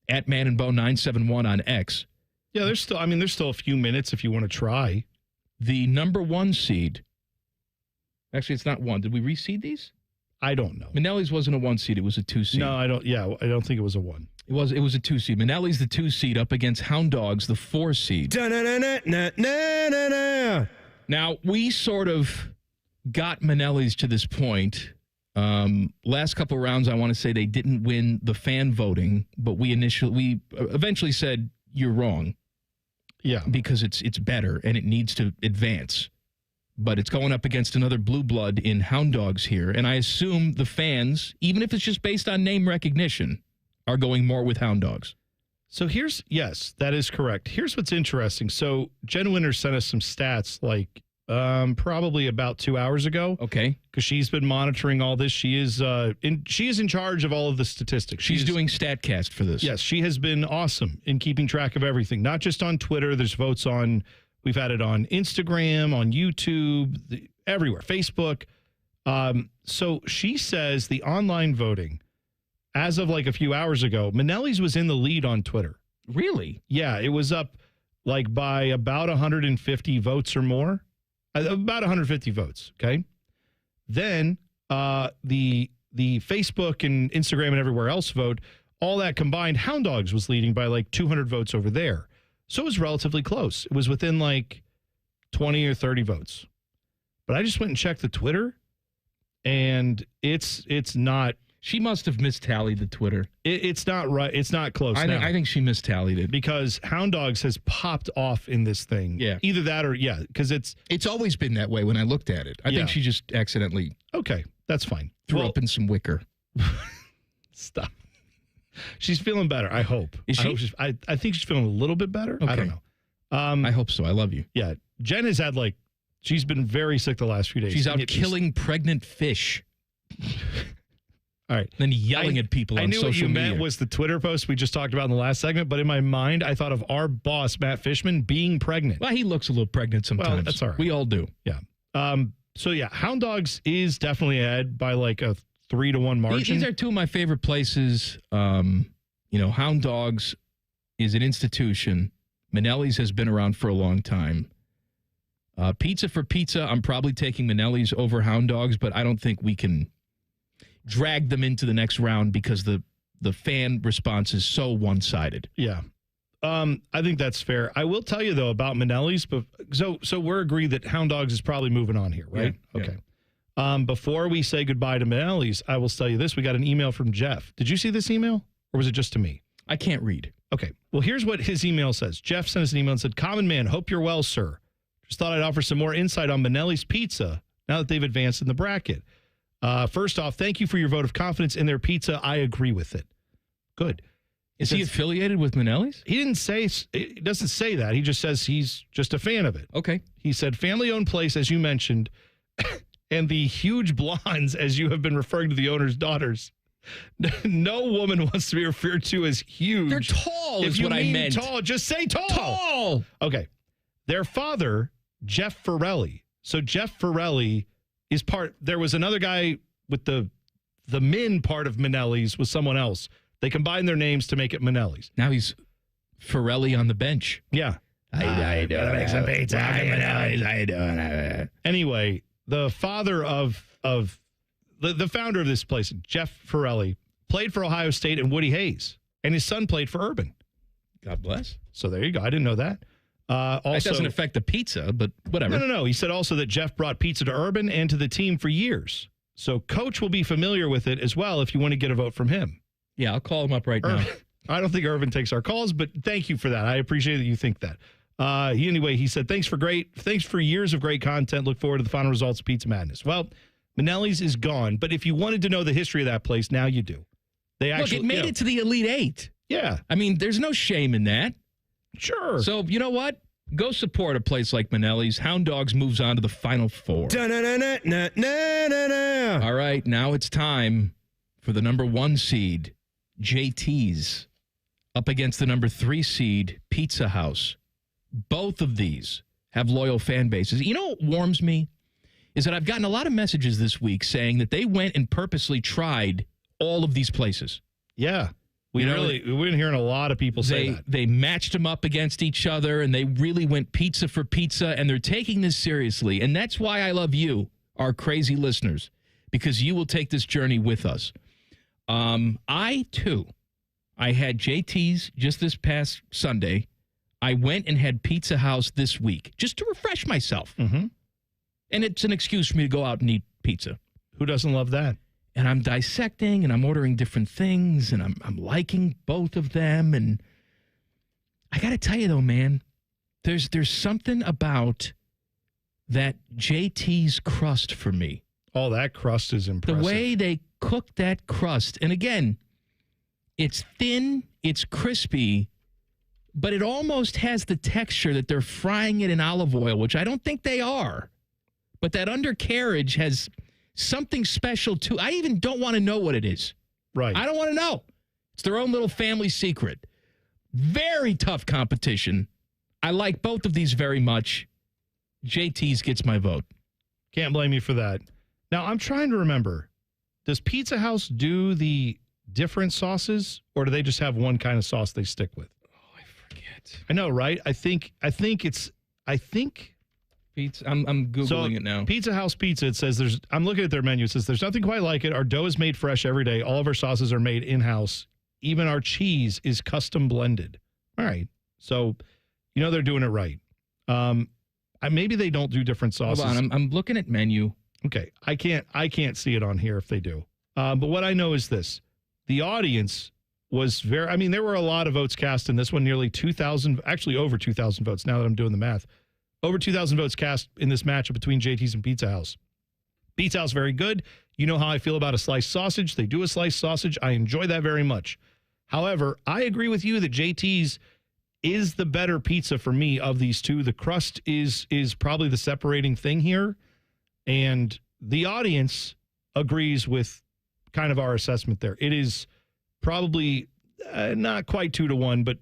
at Man and Bone 971 on X. Yeah, there's still a few minutes if you want to try. The number 1 seed. Actually, it's not 1. Did we reseed these? I don't know. Manelli's wasn't a 1 seed. It was a 2 seed. No, I don't think it was a 1. It was a 2 seed. Manelli's the 2 seed up against Hound Dogs, the 4 seed. Now, we sort of got Manelli's to this point. Last couple rounds, I want to say they didn't win the fan voting, but we eventually said you're wrong. Yeah, because it's better and it needs to advance. But it's going up against another blue blood in Hound Dogs here, and I assume the fans, even if it's just based on name recognition, are going more with Hound Dogs. So yes, that is correct. Here's what's interesting. So Jen Winter sent us some stats like probably about 2 hours ago. Okay. Because she's been monitoring all this. She is in charge of all of the statistics. She's doing StatCast for this. Yes, she has been awesome in keeping track of everything. Not just on Twitter. There's votes on, we've had it on Instagram, on YouTube, everywhere, Facebook. So she says the online voting, as of like a few hours ago, Manelli's was in the lead on Twitter. Really? Yeah, it was up like by about 150 votes or more. About 150 votes, okay? Then the the Facebook and Instagram and everywhere else vote, all that combined, Hound Dogs was leading by like 200 votes over there. So it was relatively close. It was within like 20 or 30 votes. But I just went and checked the Twitter, and it's not. She must have mistallied the Twitter. It's not right. It's not close. I think she mistallied it because Hound Dogs has popped off in this thing. Yeah, either that or because it's always been that way when I looked at it. I think she just accidentally. Okay, that's fine. Threw up in some wicker. Stop. She's feeling better. I hope. Is she? I think she's feeling a little bit better. Okay. I don't know. I hope so. I love you. Yeah, Jen has had she's been very sick the last few days. She's out killing pregnant fish. All right. Then yelling at people on social media. I knew what you meant was the Twitter post we just talked about in the last segment, but in my mind, I thought of our boss, Matt Fishman, being pregnant. Well, he looks a little pregnant sometimes. Well, that's all right. We all do. Yeah. So, yeah, Hound Dogs is definitely ahead by like a 3-1 margin. These are two of my favorite places. Hound Dogs is an institution. Minnelli's has been around for a long time. Pizza for pizza, I'm probably taking Minnelli's over Hound Dogs, but I don't think we can drag them into the next round because the fan response is so one-sided. Yeah. I think that's fair. I will tell you, though, about Minnelli's. But so we're agreed that Hound Dogs is probably moving on here, right? Yeah. Okay. Before we say goodbye to Minnelli's, I will tell you this. We got an email from Jeff. Did you see this email, or was it just to me? I can't read. Okay. Well, here's what his email says. Jeff sent us an email and said, "Common man, hope you're well, sir. Just thought I'd offer some more insight on Minnelli's Pizza now that they've advanced in the bracket. First off, thank you for your vote of confidence in their pizza. I agree with it." Good. Is he affiliated with Minnelli's? He didn't say, it doesn't say that. He just says he's just a fan of it. Okay. He said, family-owned place, as you mentioned, and the huge blondes, as you have been referring to the owner's daughters. No woman wants to be referred to as huge. They're tall is what I meant. Tall, just say tall. Tall. Okay. Their father, Jeff Farrelly. So Jeff Farrelly is there was another guy with the min part of Minnelli's was someone else. They combined their names to make it Minnelli's. Now he's Farrelly on the bench. Yeah. I do make some pizza. Anyway, the father of the founder of this place, Jeff Farrelly, played for Ohio State and Woody Hayes, and his son played for Urban. God bless. So there you go. I didn't know that. Also, that doesn't affect the pizza, but whatever. No. He said also that Jeff brought pizza to Urban and to the team for years. So Coach will be familiar with it as well if you want to get a vote from him. Yeah, I'll call him up right now. I don't think Irvin takes our calls, but thank you for that. I appreciate that you think that. He said, thanks for years of great content. Look forward to the final results of Pizza Madness. Well, Minnelli's is gone, but if you wanted to know the history of that place, now you do. Look, it made it to the Elite Eight. Yeah. I mean, there's no shame in that. Sure. So, you know what? Go support a place like Minnelli's. Hound Dogs moves on to the Final Four. All right, now it's time for the number 1 seed, JT's, up against the number 3 seed, Pizza House. Both of these have loyal fan bases. You know what warms me is that I've gotten a lot of messages this week saying that they went and purposely tried all of these places. Yeah. We've been hearing a lot of people say that. They matched them up against each other, and they really went pizza for pizza, and they're taking this seriously. And that's why I love you, our crazy listeners, because you will take this journey with us. I had JT's just this past Sunday. I went and had Pizza House this week just to refresh myself. Mm-hmm. And it's an excuse for me to go out and eat pizza. Who doesn't love that? And I'm dissecting and I'm ordering different things and I'm liking both of them. And I got to tell you, though, man, there's something about that JT's crust for me. Oh, that crust is impressive. The way they cook that crust. And again, it's thin, it's crispy, but it almost has the texture that they're frying it in olive oil, which I don't think they are. But that undercarriage has something special, too. I even don't want to know what it is. Right. I don't want to know. It's their own little family secret. Very tough competition. I like both of these very much. JT's gets my vote. Can't blame you for that. Now, I'm trying to remember. Does Pizza House do the different sauces, or do they just have one kind of sauce they stick with? Oh, I forget. I know, right? I think Pizza. I'm Googling it now. Pizza House Pizza, it says I'm looking at their menu. It says there's nothing quite like it. Our dough is made fresh every day. All of our sauces are made in-house. Even our cheese is custom blended. All right. So, they're doing it right. Maybe they don't do different sauces. Hold on. I'm looking at menu. Okay. I can't see it on here if they do. But what I know is this. The audience was there were a lot of votes cast in this one, nearly 2,000, actually over 2,000 votes now that I'm doing the math. Over 2,000 votes cast in this matchup between JT's and Pizza House. Pizza House, very good. You know how I feel about a sliced sausage. They do a sliced sausage. I enjoy that very much. However, I agree with you that JT's is the better pizza for me of these two. The crust is probably the separating thing here. And the audience agrees with kind of our assessment there. It is probably not quite 2-1, but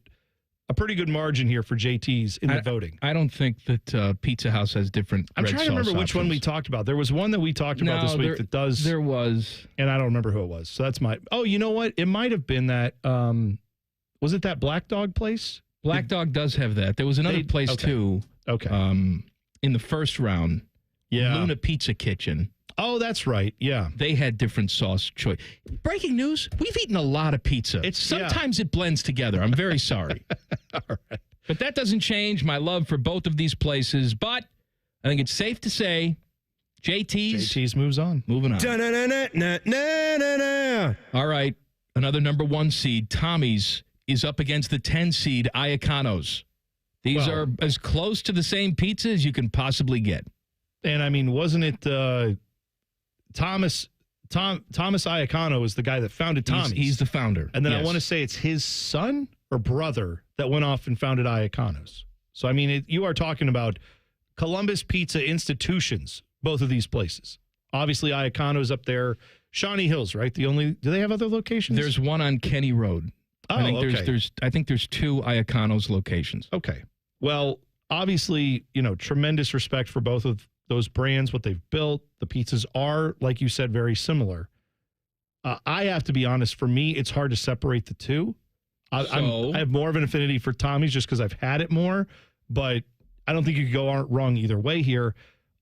a pretty good margin here for JT's in the voting. I don't think that Pizza House has different I'm trying to remember which one we talked about. There was one that we talked about this week that does. There was. And I don't remember who it was. So that's oh, you know what? It might have been that. Was it that Black Dog place? Black Dog does have that. There was another place too. Okay. In the first round. Yeah. Lunar Pizza Kitchen. Oh, that's right. Yeah. They had different sauce choice. Breaking news, we've eaten a lot of pizza. Sometimes it blends together. I'm very sorry. All right. But that doesn't change my love for both of these places. But I think it's safe to say JT's moves on. Moving on. All right. Another number 1 seed, Tommy's, is up against the 10 seed, Iacanos. These are as close to the same pizza as you can possibly get. And wasn't it Thomas Iacano is the guy that founded Tommy's. He's the founder. And then I want to say it's his son or brother that went off and founded Iacanos. So, you are talking about Columbus pizza institutions, both of these places. Obviously, Iacano's up there. Shawnee Hills, right? Do they have other locations? There's one on Kenny Road. Oh, I think there's 2 Iacano's locations. Okay. Well, obviously, tremendous respect for both of those brands, what they've built. The pizzas are, like you said, very similar. I have to be honest, for me, it's hard to separate the two. I have more of an affinity for Tommy's just because I've had it more, but I don't think you could go wrong either way here.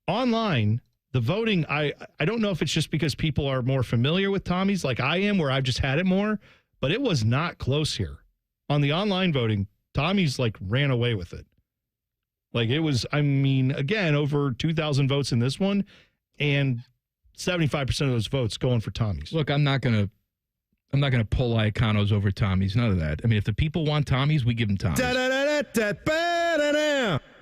Online, the voting, I don't know if it's just because people are more familiar with Tommy's like I am, where I've just had it more, but it was not close here. On the online voting, Tommy's ran away with it. It was, again, over 2,000 votes in this one, and 75% of those votes going for Tommy's. Look, I'm not gonna pull Iacanos over Tommy's. None of that. If the people want Tommy's, we give them Tommy's.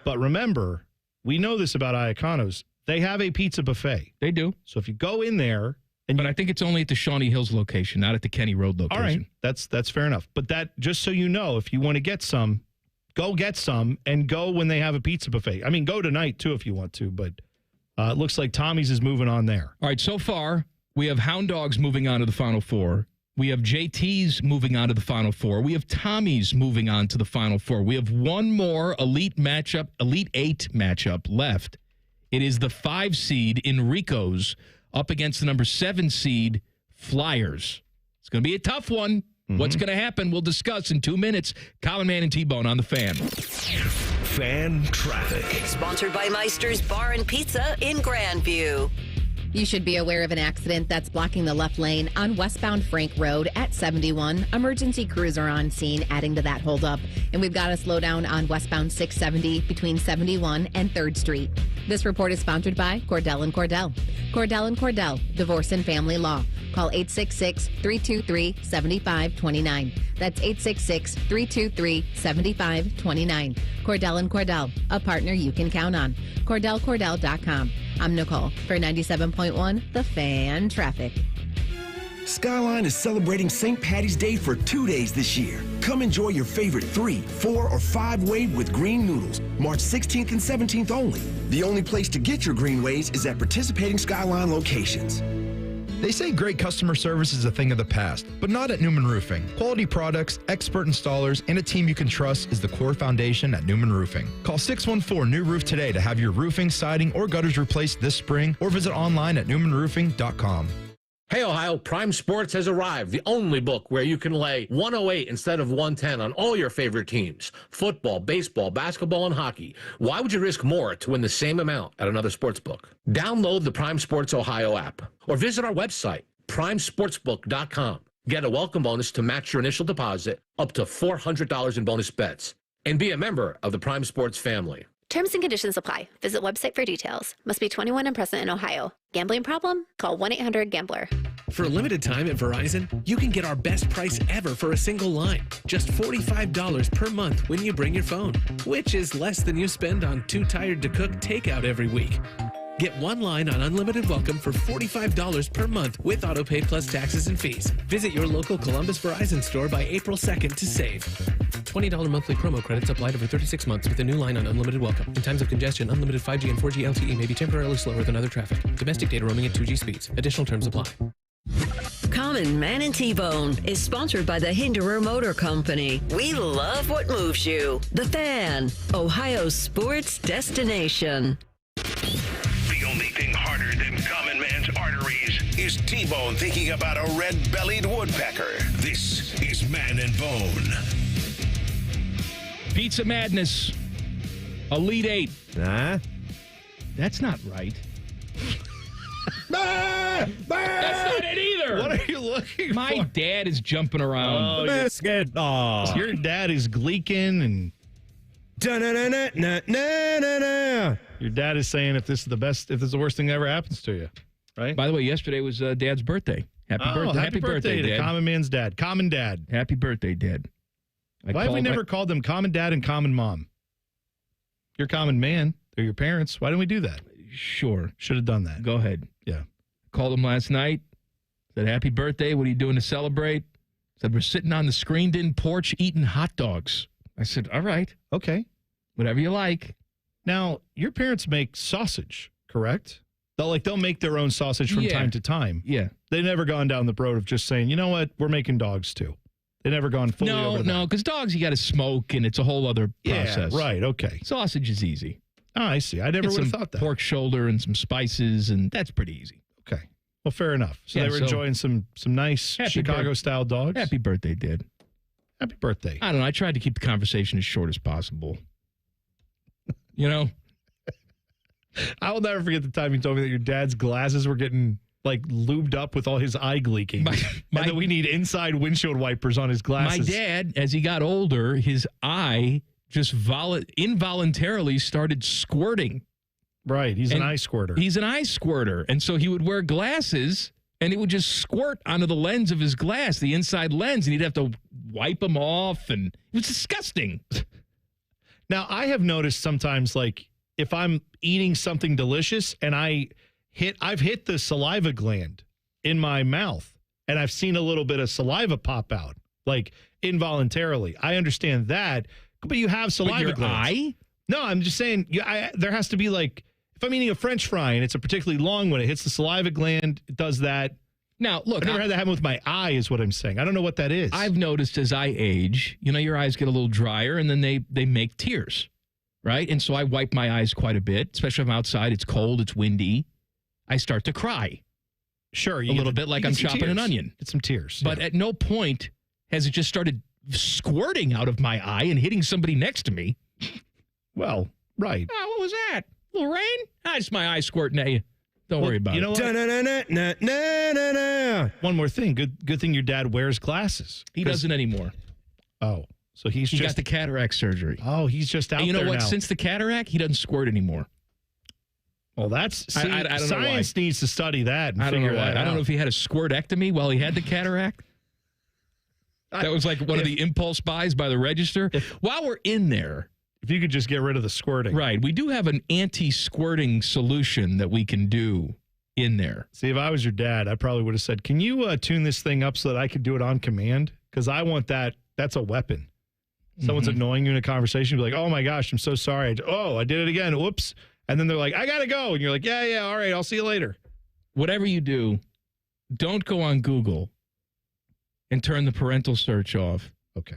But remember, we know this about Iacanos. They have a pizza buffet. They do. So if you go in there, but I think it's only at the Shawnee Hills location, not at the Kenny Road location. All right, that's fair enough. But that, just so you know, if you want to get some, go get some, and go when they have a pizza buffet. Go tonight, too, if you want to, but it looks like Tommy's is moving on there. All right, so far, we have Hound Dogs moving on to the Final Four. We have JT's moving on to the Final Four. We have Tommy's moving on to the Final Four. We have one more Elite 8 matchup left. It is the 5 seed Enrico's up against the number 7 seed Flyers. It's going to be a tough one. What's going to happen? We'll discuss in 2 minutes. Colin Mann and T-Bone on the Fan. Fan Traffic. Sponsored by Meister's Bar and Pizza in Grandview. You should be aware of an accident that's blocking the left lane on westbound Frank Road at 71. Emergency crews are on scene, adding to that holdup. And we've got a slowdown on westbound 670 between 71 and 3rd Street. This report is sponsored by Cordell & Cordell. Cordell & Cordell, Divorce and Family Law. Call 866-323-7529. That's 866-323-7529. Cordell & Cordell, a partner you can count on. CordellCordell.com. I'm Nicole for 97.1 The Fan Traffic. Skyline is celebrating St. Patty's Day for 2 days this year. Come enjoy your favorite 3, 4, or 5 wave with green noodles, March 16th and 17th only. The only place to get your green waves is at participating Skyline locations. They say great customer service is a thing of the past, but not at Newman Roofing. Quality products, expert installers, and a team you can trust is the core foundation at Newman Roofing. Call 614-NEW-ROOF today to have your roofing, siding, or gutters replaced this spring, or visit online at newmanroofing.com. Hey, Ohio, Prime Sports has arrived, the only book where you can lay 108 instead of 110 on all your favorite teams. Football, baseball, basketball, and hockey. Why would you risk more to win the same amount at another sports book? Download the Prime Sports Ohio app or visit our website, primesportsbook.com. Get a welcome bonus to match your initial deposit up to $400 in bonus bets. And be a member of the Prime Sports family. Terms and conditions apply. Visit website for details. Must be 21 and present in Ohio. Gambling problem? Call 1-800-GAMBLER. For a limited time at Verizon, you can get our best price ever for a single line. Just $45 per month when you bring your phone, which is less than you spend on Too Tired to Cook takeout every week. Get one line on Unlimited Welcome for $45 per month with AutoPay plus taxes and fees. Visit your local Columbus Verizon store by April 2nd to save. $20 monthly promo credits applied over 36 months with a new line on Unlimited Welcome. In times of congestion, unlimited 5G and 4G LTE may be temporarily slower than other traffic. Domestic data roaming at 2G speeds. Additional terms apply. Common Man and T-Bone is sponsored by the Hinderer Motor Company. We love what moves you. The Fan, Ohio's sports destination. The only thing harder than common man's arteries is T-Bone thinking about a red-bellied woodpecker. This is Man and Bone. Pizza Madness. Elite Eight. That's not right. That's not it either. What are you looking for? My dad is jumping around. Biscuit. Oh, your dad is gleeking and. Your dad is saying if this is the best, if this is the worst thing that ever happens to you, right? By the way, yesterday was Dad's birthday. Happy birthday, to Dad. Common Man's dad. Common Dad. Happy birthday, Dad. Why have we never called them Common Dad and Common Mom? You're Common Man. They're your parents. Why didn't we do that? Sure. Should have done that. Go ahead. Yeah. Called him last night. Said, happy birthday. What are you doing to celebrate? Said, we're sitting on the screened-in porch eating hot dogs. I said, all right. Okay. Whatever you like. Now, your parents make sausage, correct? They'll make their own sausage from time to time. Yeah. They've never gone down the road of just saying, you know what, we're making dogs too. They've never gone fully over to that. No, because dogs you got to smoke, and it's a whole other process. Yeah, right, okay. Sausage is easy. Oh, I see. I never would have thought that. Pork shoulder and some spices, and that's pretty easy. Okay. Well, fair enough. So Yeah, they were enjoying some nice Chicago-style dogs? Happy birthday, Dad. Happy birthday. I don't know. I tried to keep the conversation as short as possible. You know? I will never forget the time you told me that your dad's glasses were getting lubed up with all his eye gleeking. And that we need inside windshield wipers on his glasses. My dad, as he got older, his eye just involuntarily started squirting. Right. He's an eye squirter. He's an eye squirter. And so he would wear glasses and it would just squirt onto the lens of his glass, the inside lens, and he'd have to wipe them off. And it was disgusting. Now, I have noticed sometimes, if I'm eating something delicious and I've hit the saliva gland in my mouth and I've seen a little bit of saliva pop out, involuntarily. I understand that, but you have saliva glands. Eye? No, I'm just saying there has to be if I'm eating a French fry and it's a particularly long one, it hits the saliva gland, it does that. Now, look, I've never had that happen with my eye is what I'm saying. I don't know what that is. I've noticed as I age, your eyes get a little drier and then they make tears, right? And so I wipe my eyes quite a bit, especially if I'm outside, it's cold, it's windy. I start to cry. Sure. A little bit like I'm chopping an onion. Get some tears. But at no point has it just started squirting out of my eye and hitting somebody next to me. Well, right. Oh, what was that? A little rain? Just my eye squirting at you. Don't worry about it. One more thing. Good thing your dad wears glasses. He doesn't anymore. Oh, so he got the cataract surgery. Oh, he's just out there now. You know what? Since the cataract, he doesn't squirt anymore. Well, that's I don't know science needs to study that and figure that out. I don't know if he had a squirtectomy while he had the cataract. That was one of the impulse buys by the register. While we're in there, if you could just get rid of the squirting. Right. We do have an anti-squirting solution that we can do in there. See, if I was your dad, I probably would have said, can you tune this thing up so that I could do it on command? Because I want that. That's a weapon. Someone's annoying you in a conversation. You'd be like, oh, my gosh, I'm so sorry. I did it again. Whoops. And then they're like, I got to go. And you're like, yeah, all right. I'll see you later. Whatever you do, don't go on Google and turn the parental search off. Okay.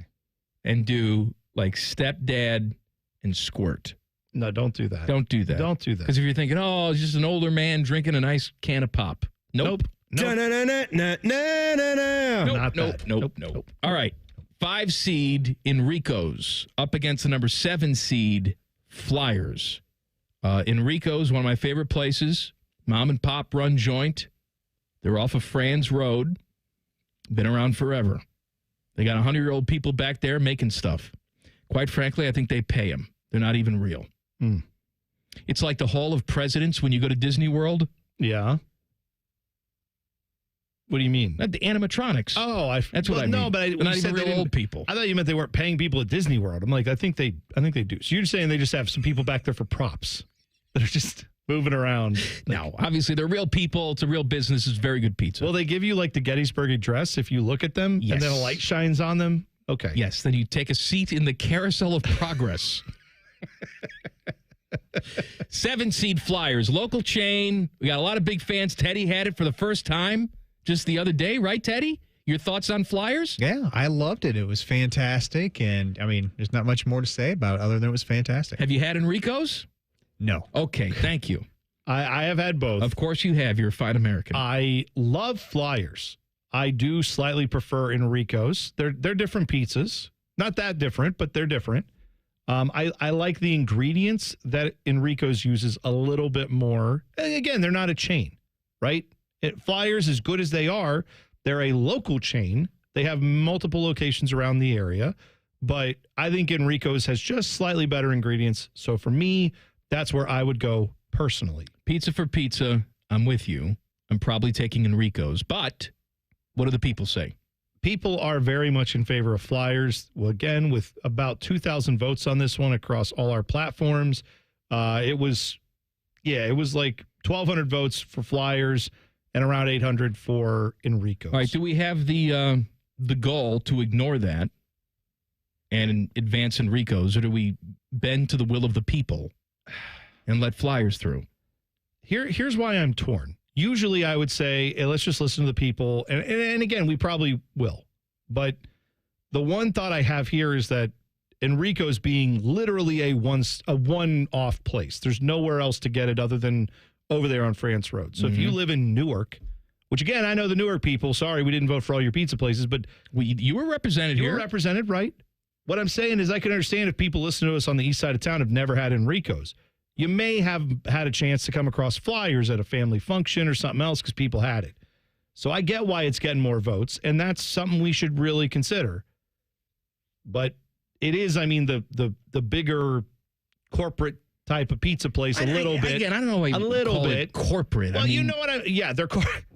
And do stepdad and squirt. No, don't do that. Don't do that. Don't do that. Because if you're thinking, it's just an older man drinking a nice can of pop. Nope. Nope. All right. 5 seed Enrico's up against the number 7 seed Flyers. Enrico's, one of my favorite places. Mom and pop run joint. They're off of Fran's Road. Been around forever. They got 100-year-old people back there making stuff. Quite frankly, I think they pay them. They're not even real. It's like the Hall of Presidents when you go to Disney World. Yeah. What do you mean? The animatronics. Oh, that's what I mean. No, but they're not even real old people. I thought you meant they weren't paying people at Disney World. I'm like, I think they do. So you're saying they just have some people back there for props that are just moving around. No, obviously they're real people. It's a real business. It's very good pizza. Will they give you like the Gettysburg Address if you look at them? Yes. And then a light shines on them? Okay. Yes, then you take a seat in the Carousel of Progress. 7 seed Flyers, local chain. We got a lot of big fans. Teddy had it for the first time just the other day, right, Teddy? Your thoughts on Flyers? Yeah, I loved it. It was fantastic. And, I mean, there's not much more to say about it other than it was fantastic. Have you had Enrico's? No. Okay, thank you. I have had both. Of course you have. You're a fine American. I love Flyers. I do slightly prefer Enrico's. They're different pizzas. Not that different, but they're different. I like the ingredients that Enrico's uses a little bit more. And again, they're not a chain, right? Flyers, as good as they are, they're a local chain. They have multiple locations around the area, but I think Enrico's has just slightly better ingredients. So for me, that's where I would go personally. Pizza for pizza, I'm with you. I'm probably taking Enrico's, but what do the people say? People are very much in favor of Flyers. Well, again, with about 2,000 votes on this one across all our platforms, it was like 1,200 votes for Flyers and around 800 for Enrico's. All right, do we have the goal to ignore that and advance Enrico's, or do we bend to the will of the people and let Flyers through? Here's why I'm torn. Usually I would say, hey, let's just listen to the people. And again, we probably will. But the one thought I have here is that Enrico's being literally a one-off place. There's nowhere else to get it other than over there on France Road. So if you live in Newark, which again, I know the Newark people, sorry, we didn't vote for all your pizza places, but you were represented here. You were represented, right? What I'm saying is I can understand if people listen to us on the east side of town have never had Enrico's. You may have had a chance to come across Flyers at a family function or something else because people had it. So I get why it's getting more votes, and that's something we should really consider. But it is, I mean, the bigger corporate type of pizza place a little bit. Again, I don't know why you call it corporate. Well, you know what?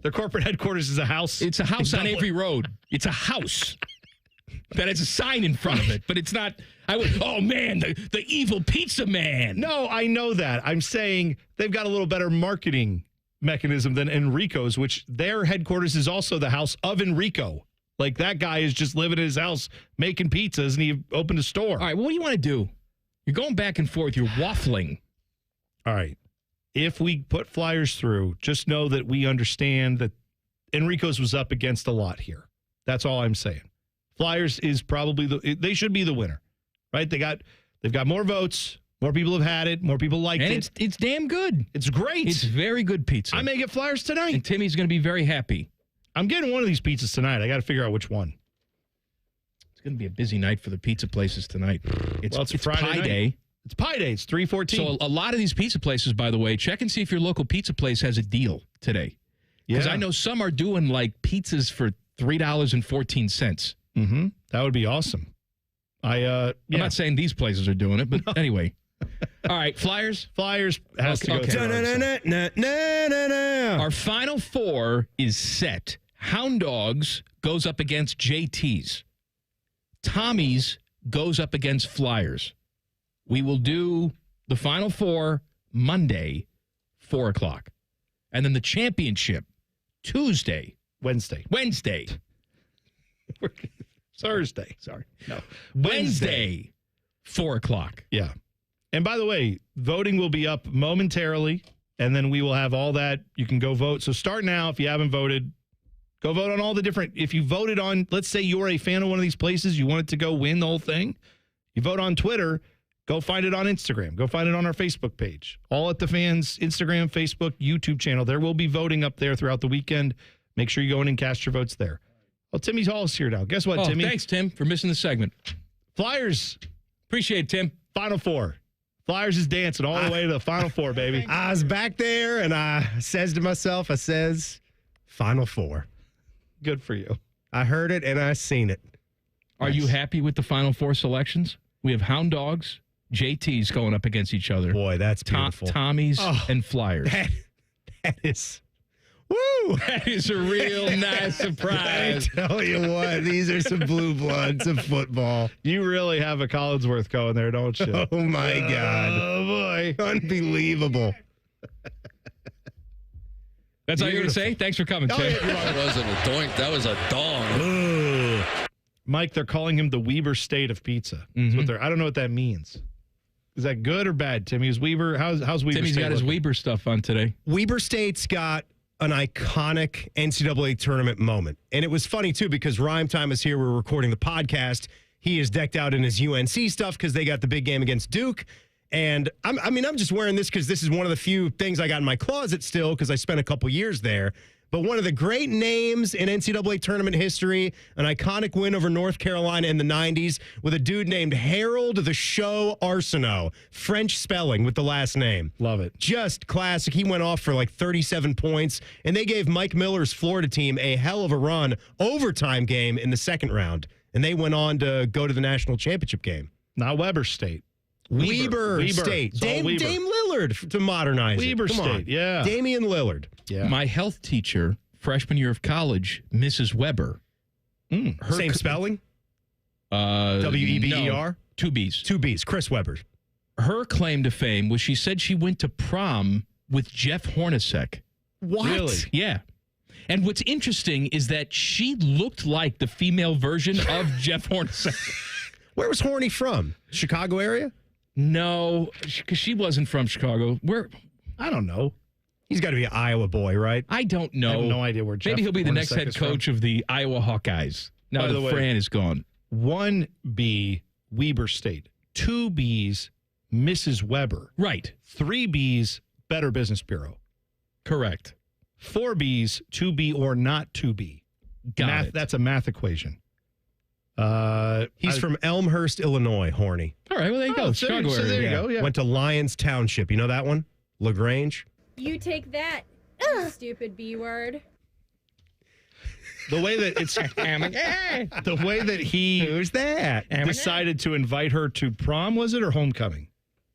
Their corporate headquarters is a house. It's a house on Avery Road. It's a house that has a sign in front of it, but it's not. Oh man, the evil pizza man. No, I know that. I'm saying they've got a little better marketing mechanism than Enrico's, which their headquarters is also the house of Enrico. Like that guy is just living in his house making pizzas, and he opened a store. All right, well, what do you want to do? You're going back and forth. You're waffling. All right. If we put Flyers through, just know that we understand that Enrico's was up against a lot here. That's all I'm saying. Flyers is probably they should be the winner, right? They've got more votes. More people have had it. More people liked it. It's damn good. It's great. It's very good pizza. I may get Flyers tonight. And Timmy's going to be very happy. I'm getting one of these pizzas tonight. I got to figure out which one. It's going to be a busy night for the pizza places tonight. It's Friday Pie night. Day. It's Pie Day. It's 3/14. So a lot of these pizza places, by the way, check and see if your local pizza place has a deal today. Because I know some are doing like pizzas for $3.14. Mm-hmm. That would be awesome. I'm not saying these places are doing it, but anyway. All right, Flyers? Flyers has to go. Our final four is set. Hound Dogs goes up against JT's. Tommy's goes up against Flyers. We will do the final four Monday, 4 o'clock. And then the championship, Wednesday. Thursday. Sorry. No. Wednesday, 4 o'clock. Yeah. And by the way, voting will be up momentarily, and then we will have all that. You can go vote. So start now if you haven't voted. Go vote on all the different. If you voted on, let's say you're a fan of one of these places, you want it to go win the whole thing. You vote on Twitter, go find it on Instagram. Go find it on our Facebook page. All at the Fans, Instagram, Facebook, YouTube channel. There will be voting up there throughout the weekend. Make sure you go in and cast your votes there. Well, Timmy Hall's here now. Guess what, Timmy? Thanks, Tim, for missing the segment. Flyers. Appreciate it, Tim. Final Four. Flyers is dancing all the way to the Final Four, baby. I was back there, and I says to myself, Final Four. Good for you. I heard it, and I seen it. Are you happy with the Final Four selections? We have Hound Dogs, JTs going up against each other. Boy, that's beautiful. Tommies and Flyers. That is... Woo! That is a real nice surprise. I tell you what, these are some blue bloods of football. You really have a Collinsworth going there, don't you? Oh, my God. Oh, boy. Unbelievable. That's all you're going to say? Thanks for coming, Tim. That wasn't a doink. That was a dong. Mike, they're calling him the Weber State of pizza. That's what I don't know what that means. Is that good or bad, Timmy? Is Weber, how's Weber Timmy's State got his looking? Weber stuff on today. Weber State's got an iconic NCAA tournament moment. And it was funny, too, because Rhyme Time is here. We're recording the podcast. He is decked out in his UNC stuff because they got the big game against Duke. And, I'm just wearing this because this is one of the few things I got in my closet still because I spent a couple years there. But one of the great names in NCAA tournament history, an iconic win over North Carolina in the 90s with a dude named Harold the Show Arsenault. French spelling with the last name. Love it. Just classic. He went off for like 37 points, and they gave Mike Miller's Florida team a hell of a run overtime game in the second round. And they went on to go to the national championship game. Not Weber State. Weber State. Dame Lillard to modernize Weber it. Come State, on. yeah. Damian Lillard. Yeah. My health teacher, freshman year of college, Mrs. Weber. Same spelling? No, W-E-B-E-R? two B's. Two B's. Chris Weber. Her claim to fame was she said she went to prom with Jeff Hornacek. What? Really? Yeah. And what's interesting is that she looked like the female version of Jeff Hornacek. Where was Horny from? Chicago area? No, because she wasn't from Chicago. Where? I don't know. He's got to be an Iowa boy, right? I don't know. I have no idea where Jeff Maybe he'll be the next Hornacek head is from. coach of the Iowa Hawkeyes. Now By the that way, Fran is gone. 1B, Weber State. 2 B's, Mrs. Weber. Right. 3 B's, Better Business Bureau. Correct. 4 B's, 2B or not 2B. Got it. That's a math equation. He's from Elmhurst, Illinois, Horny. All right, well, there you go. Chicago so area. there you go. Yeah. Went to Lyons Township. You know that one? LaGrange? You take that, you stupid B word. The way that it's the way that he Who's that? decided to invite her to prom, was it, or homecoming?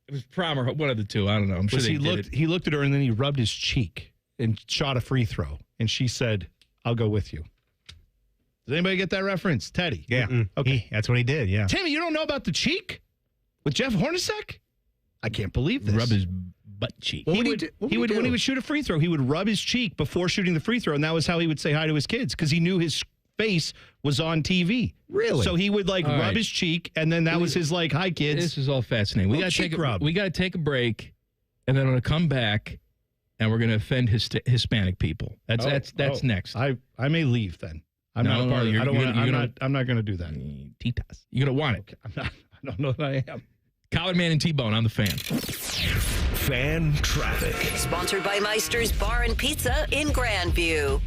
It was prom or one of the two. I don't know. I'm sure Was they he did looked it. he looked at her and then he rubbed his cheek and shot a free throw. And she said, "I'll go with you." Does anybody get that reference? Teddy? Yeah. Okay. That's what he did, yeah. Timmy, you don't know about the cheek with Jeff Hornacek? I can't believe this. Rub his butt cheek. Well, What when he would shoot a free throw, he would rub his cheek before shooting the free throw, and that was how he would say hi to his kids because he knew his face was on TV. Really? So he would All rub right. his cheek, and then that was his hi kids. This is all fascinating. We Little got to cheek rub. take a break, and then I'm going to come back, and we're going to offend Hispanic people. That's next. I may leave then. I'm not a part of it. I don't want. I'm not going to do that. Titas. You're going to want it. Okay, I'm not. I don't know that I am. Collard Man and T-Bone on the Fan. Fan traffic. Sponsored by Meister's Bar and Pizza in Grandview.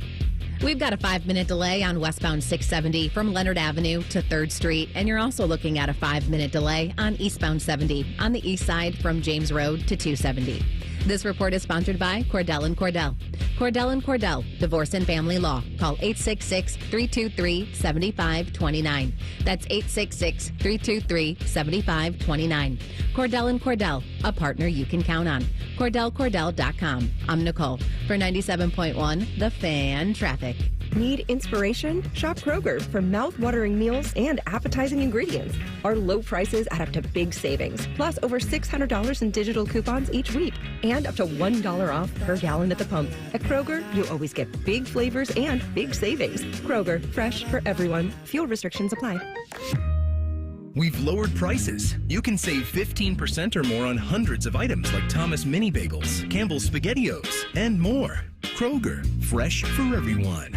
We've got a 5-minute delay on westbound 670 from Leonard Avenue to 3rd Street, and you're also looking at a 5-minute delay on eastbound 70 on the east side from James Road to 270. This report is sponsored by Cordell & Cordell. Cordell & Cordell, Divorce and Family Law. Call 866-323-7529. That's 866-323-7529. Cordell & Cordell, a partner you can count on. CordellCordell.com. I'm Nicole for 97.1 The Fan Traffic. Need inspiration? Shop Kroger for mouth-watering meals and appetizing ingredients. Our low prices add up to big savings, plus over $600 in digital coupons each week, and up to $1 off per gallon at the pump. At Kroger, you always get big flavors and big savings. Kroger, fresh for everyone. Fuel restrictions apply. We've lowered prices. You can save 15% or more on hundreds of items like Thomas Mini Bagels, Campbell's SpaghettiOs, and more. Kroger, fresh for everyone.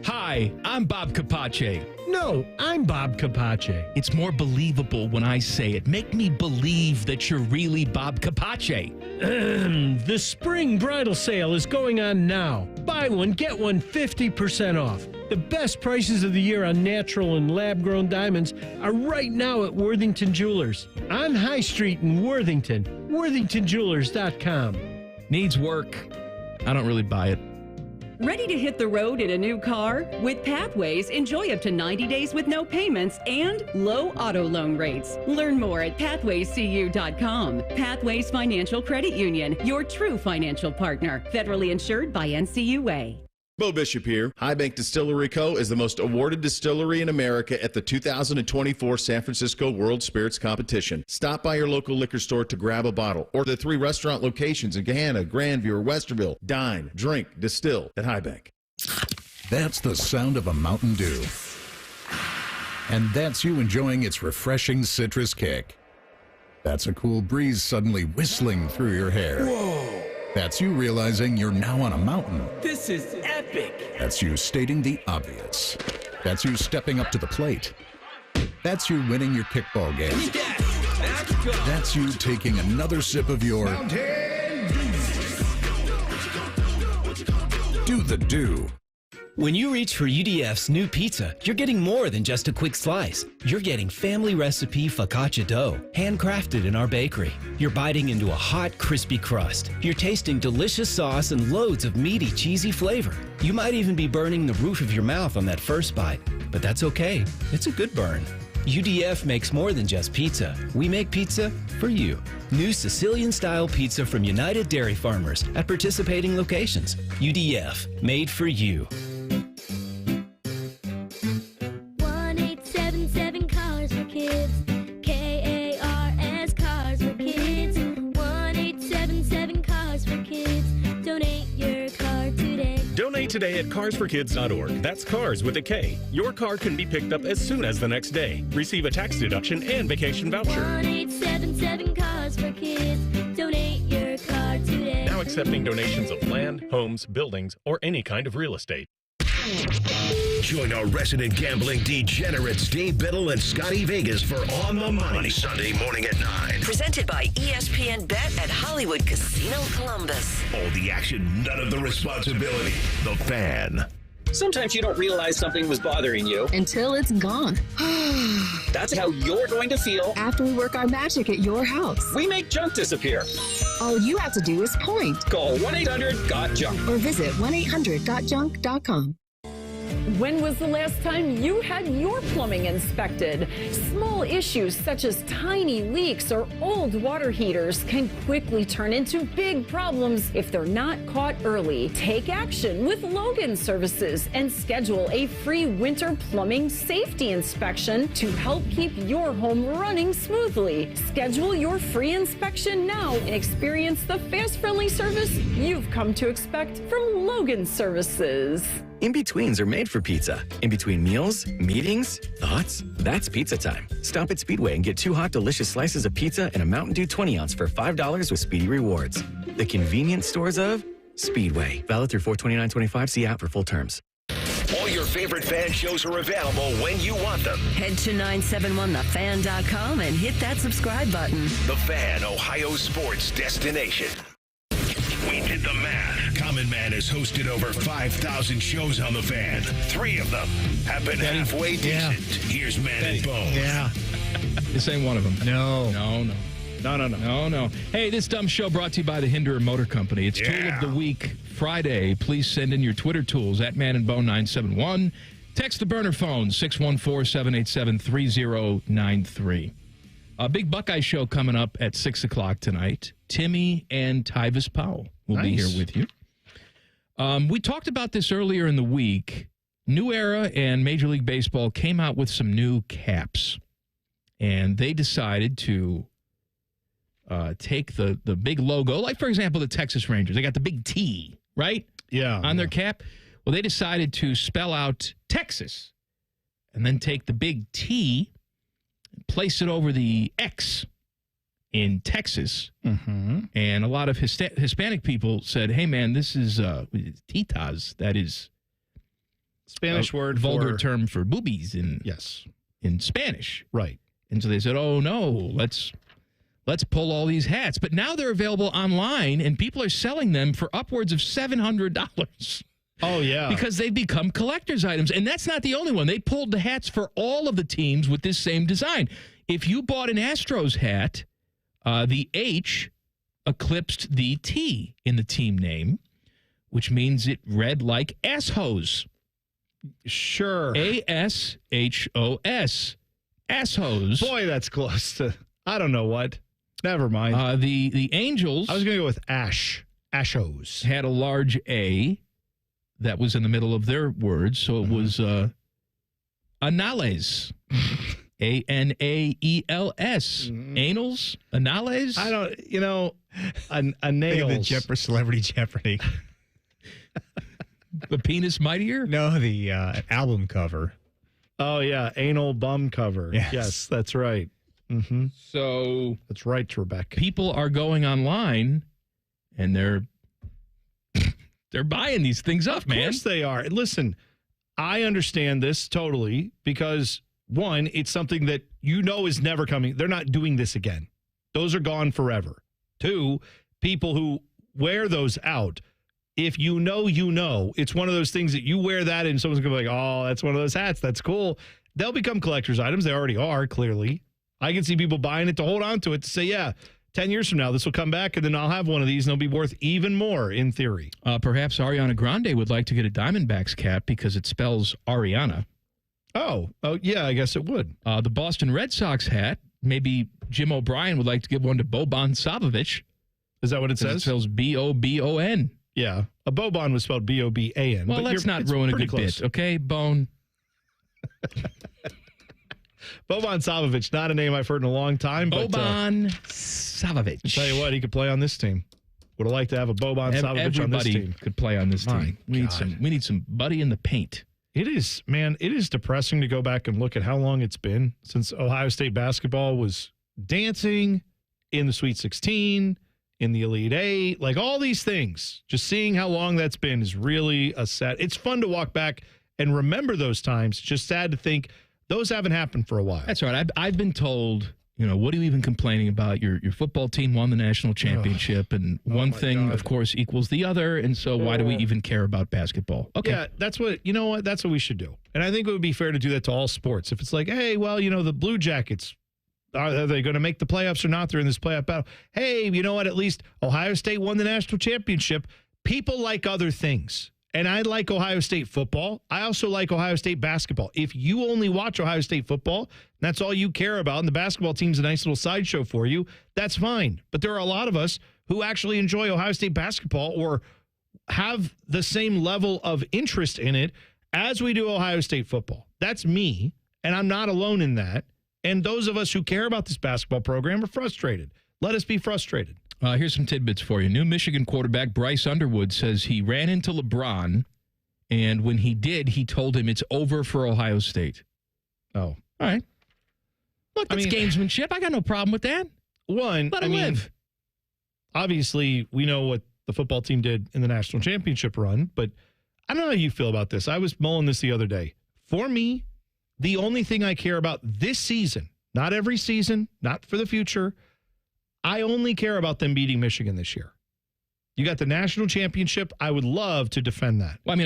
Hi, I'm Bob Capace. No, I'm Bob Capace. It's more believable when I say it. Make me believe that you're really Bob Capace. The spring bridal sale is going on now. Buy one, get one 50% off. The best prices of the year on natural and lab-grown diamonds are right now at Worthington Jewelers. On High Street in Worthington. WorthingtonJewelers.com. Needs work. I don't really buy it. Ready to hit the road in a new car? With Pathways, enjoy up to 90 days with no payments and low auto loan rates. Learn more at pathwayscu.com. Pathways Financial Credit Union, your true financial partner. Federally insured by NCUA. Bo Bishop here. High Bank Distillery Co. is the most awarded distillery in America at the 2024 San Francisco World Spirits Competition. Stop by your local liquor store to grab a bottle, or the 3 restaurant locations in Gahanna, Grandview, or Westerville. Dine, drink, distill at High Bank. That's the sound of a Mountain Dew. And that's you enjoying its refreshing citrus kick. That's a cool breeze suddenly whistling through your hair. Whoa! That's you realizing you're now on a mountain. This is epic. That's you stating the obvious. That's you stepping up to the plate. That's you winning your kickball game. That's you taking another sip of your Do the Do. When you reach for UDF's new pizza, you're getting more than just a quick slice. You're getting family recipe focaccia dough, handcrafted in our bakery. You're biting into a hot, crispy crust. You're tasting delicious sauce and loads of meaty, cheesy flavor. You might even be burning the roof of your mouth on that first bite, but that's okay. It's a good burn. UDF makes more than just pizza. We make pizza for you. New Sicilian-style pizza from United Dairy Farmers at participating locations. UDF, made for you. 1-877 Cars for Kids. KARS Cars for Kids. 1-877 Cars for Kids. Donate your car today. Donate today at carsforkids.org. That's cars with a K. Your car can be picked up as soon as the next day. Receive a tax deduction and vacation voucher. 1-877 Cars for Kids. Donate your car today. Now accepting donations of land, homes, buildings, or any kind of real estate. Join our resident gambling degenerates, Dave Biddle and Scotty Vegas for On the Money, Sunday morning at 9. Presented by ESPN Bet at Hollywood Casino Columbus. All the action, none of the responsibility. The Fan. Sometimes you don't realize something was bothering you until it's gone. That's how you're going to feel after we work our magic at your house. We make junk disappear. All you have to do is point. Call 1-800-GOT-JUNK or visit 1-800-GOT-JUNK.com. When was the last time you had your plumbing inspected? Small issues such as tiny leaks or old water heaters can quickly turn into big problems if they're not caught early. Take action with Logan Services and schedule a free winter plumbing safety inspection to help keep your home running smoothly. Schedule your free inspection now and experience the fast, friendly service you've come to expect from Logan Services. In-betweens are made for pizza. In between meals, meetings, thoughts, that's pizza time. Stop at Speedway and get 2 hot, delicious slices of pizza and a Mountain Dew 20-ounce for $5 with Speedy Rewards. The convenience stores of Speedway. Valid through 4/29/25. See app for full terms. All your favorite fan shows are available when you want them. Head to 971thefan.com and hit that subscribe button. The Fan, Ohio sports destination. We did the math. Common Man has hosted over 5,000 shows on The Fan. 3 of them have been halfway decent. Here's Man and Bone. Yeah. This ain't one of them. No. No. Hey, this dumb show brought to you by the Hinderer Motor Company. It's Tool of the Week Friday. Please send in your Twitter tools at Man and Bone 971. Text the burner phone 614-787-3093. A big Buckeye show coming up at 6 o'clock tonight. Timmy and Tyvis Powell will be here with you. We talked about this earlier in the week. New Era and Major League Baseball came out with some new caps. And they decided to take the big logo. Like, for example, the Texas Rangers. They got the big T, right? Yeah. On their cap. Well, they decided to spell out Texas and then take the big T, place it over the X in Texas. Mm-hmm. And a lot of Hispanic people said, hey, man, this is titas. That is Spanish word vulgar for term for boobies in Spanish. Right. And so they said, oh, no, let's pull all these hats. But now they're available online, and people are selling them for upwards of $700. Oh, yeah. Because they've become collector's items. And that's not the only one. They pulled the hats for all of the teams with this same design. If you bought an Astros hat, the H eclipsed the T in the team name, which means it read like asshose. Sure. A-S-H-O-S. Asshose. Boy, that's close to, I don't know what. Never mind. The Angels. I was going to go with Ashos. Had a large A that was in the middle of their words, so it was Anales. A-N-A-E-L-S. Anals? Anales? I don't, a nails. The Celebrity Jeopardy. The Penis Mightier? No, the album cover. Oh, yeah. Anal bum cover. Yes, that's right. Mm-hmm. So. That's right, Trebek. People are going online and they're buying these things up, man. Of course they are. Listen, I understand this totally because, one, it's something that is never coming. They're not doing this again. Those are gone forever. Two, people who wear those out, if you know, it's one of those things that you wear that and someone's going to be like, oh, that's one of those hats. That's cool. They'll become collector's items. They already are, clearly. I can see people buying it to hold on to it to say, yeah, 10 years from now, this will come back and then I'll have one of these and it'll be worth even more in theory. Perhaps Ariana Grande would like to get a Diamondbacks cap because it spells Ariana. Oh, yeah, I guess it would. The Boston Red Sox hat, maybe Jim O'Brien would like to give one to Boban Savovich. Is that what it says? It spells B-O-B-O-N. Yeah, a Boban was spelled B-O-B-A-N. Well, let's not ruin a good bit, okay, Bone? Boban Savovich, not a name I've heard in a long time. Boban Savovich. I'll tell you what, he could play on this team. Would have liked to have a Boban Savovich on this team. Everybody could play on this team. We need some buddy in the paint. It is depressing to go back and look at how long it's been since Ohio State basketball was dancing in the Sweet 16, in the Elite Eight, like all these things. Just seeing how long that's been is really a sad. It's fun to walk back and remember those times. It's just sad to think those haven't happened for a while. That's right. I've been told, what are you even complaining about? Your football team won the national championship, and one thing, of course, equals the other. And so why do we even care about basketball? Okay. Yeah, that's what we should do. And I think it would be fair to do that to all sports. If it's like, hey, well, the Blue Jackets, are they going to make the playoffs or not? They're in this playoff battle. Hey, you know what? At least Ohio State won the national championship. People like other things. And I like Ohio State football. I also like Ohio State basketball. If you only watch Ohio State football, and that's all you care about, and the basketball team's a nice little sideshow for you, that's fine. But there are a lot of us who actually enjoy Ohio State basketball or have the same level of interest in it as we do Ohio State football. That's me, and I'm not alone in that. And those of us who care about this basketball program are frustrated. Let us be frustrated. Here's some tidbits for you. New Michigan quarterback Bryce Underwood says he ran into LeBron, and when he did, he told him it's over for Ohio State. Oh. All right. Look, that's gamesmanship. I got no problem with that. Let him live. Obviously, we know what the football team did in the national championship run, but I don't know how you feel about this. I was mulling this the other day. For me, the only thing I care about this season, not every season, not for the future, I only care about them beating Michigan this year. You got the national championship. I would love to defend that. Well,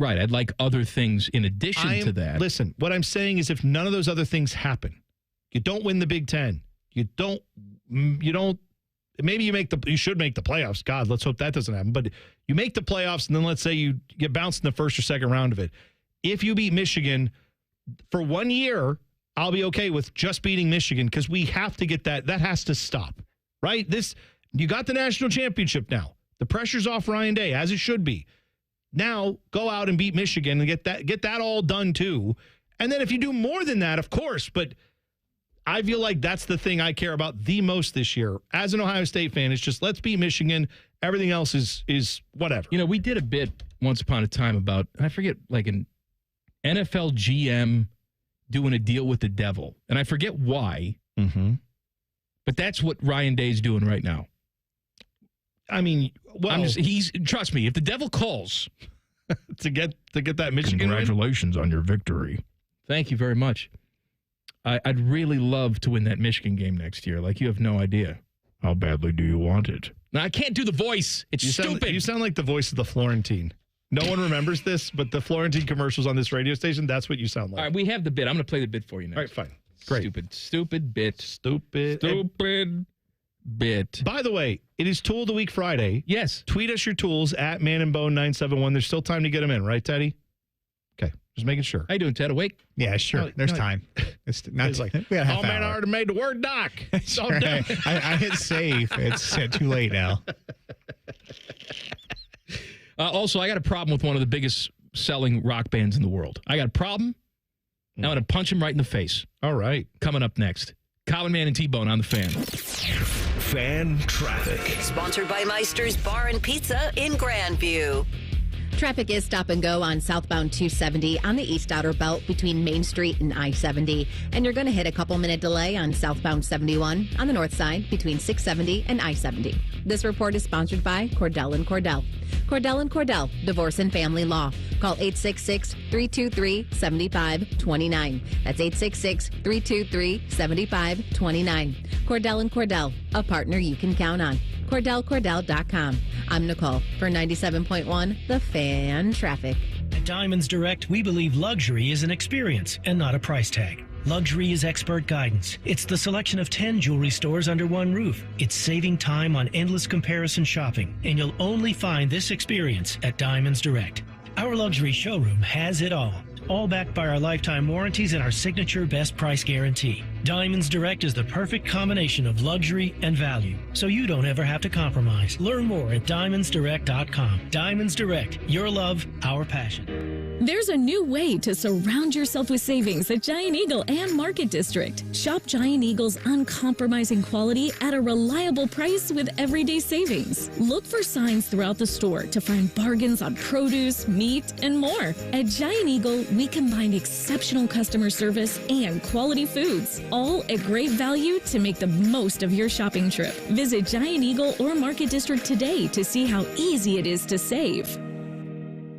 I'd like other things in addition to that. Listen, what I'm saying is if none of those other things happen, you don't win the Big Ten. You should make the playoffs. God, let's hope that doesn't happen. But you make the playoffs, and then let's say you get bounced in the first or second round of it. If you beat Michigan for 1 year, I'll be okay with just beating Michigan because we have to get that. That has to stop. Right? You got the national championship now. The pressure's off Ryan Day, as it should be. Now, go out and beat Michigan and get that all done too. And then if you do more than that, of course, but I feel like that's the thing I care about the most this year. As an Ohio State fan, it's just let's beat Michigan. Everything else is whatever. We did a bit once upon a time about, I forget, like an NFL GM doing a deal with the devil. And I forget why. Mm-hmm. But that's what Ryan Day's doing right now. Trust me, if the devil calls to get that Michigan congratulations on your victory. Thank you very much. I'd really love to win that Michigan game next year. Like, you have no idea. How badly do you want it? Now, I can't do the voice. It's stupid. You sound like the voice of the Florentine. No one remembers this, but the Florentine commercials on this radio station, that's what you sound like. All right, we have the bit. I'm going to play the bit for you now. All right, fine. Great. Stupid bit. Stupid bit. By the way, it is Tool of the Week Friday. Yes. Tweet us your tools at manandbone971. There's still time to get them in, right, Teddy? Okay, just making sure. How you doing, Ted? Awake? Yeah, sure. There's time. It's not It's like, we got a half oh, man, I hour. already made the word doc. It's all done. I hit save. It's too late now. Also, I got a problem with one of the biggest selling rock bands in the world. I got a problem. I'm going to punch him right in the face. All right. Coming up next. Common Man and T-Bone on the Fan. Fan traffic. Sponsored by Meister's Bar and Pizza in Grandview. Traffic is stop and go on southbound 270 on the east outer belt between Main Street and I-70. And you're going to hit a couple-minute delay on southbound 71 on the north side between 670 and I-70. This report is sponsored by Cordell & Cordell. Cordell & Cordell, Divorce and Family Law. Call 866-323-7529. That's 866-323-7529. Cordell & Cordell, a partner you can count on. CordellCordell.com. I'm Nicole for 97.1 The Fan Traffic. At Diamonds Direct, we believe luxury is an experience and not a price tag. Luxury is expert guidance. It's the selection of 10 jewelry stores under one roof. It's saving time on endless comparison shopping, and you'll only find this experience at Diamonds Direct. Our luxury showroom has it all backed by our lifetime warranties and our signature best price guarantee. Diamonds Direct is the perfect combination of luxury and value, so you don't ever have to compromise. Learn more at diamondsdirect.com. Diamonds Direct, your love, our passion. There's a new way to surround yourself with savings at Giant Eagle and Market District. Shop Giant Eagle's uncompromising quality at a reliable price with everyday savings. Look for signs throughout the store to find bargains on produce, meat, and more. At Giant Eagle, we combine exceptional customer service and quality foods, all at great value to make the most of your shopping trip. Visit Giant Eagle or Market District today to see how easy it is to save.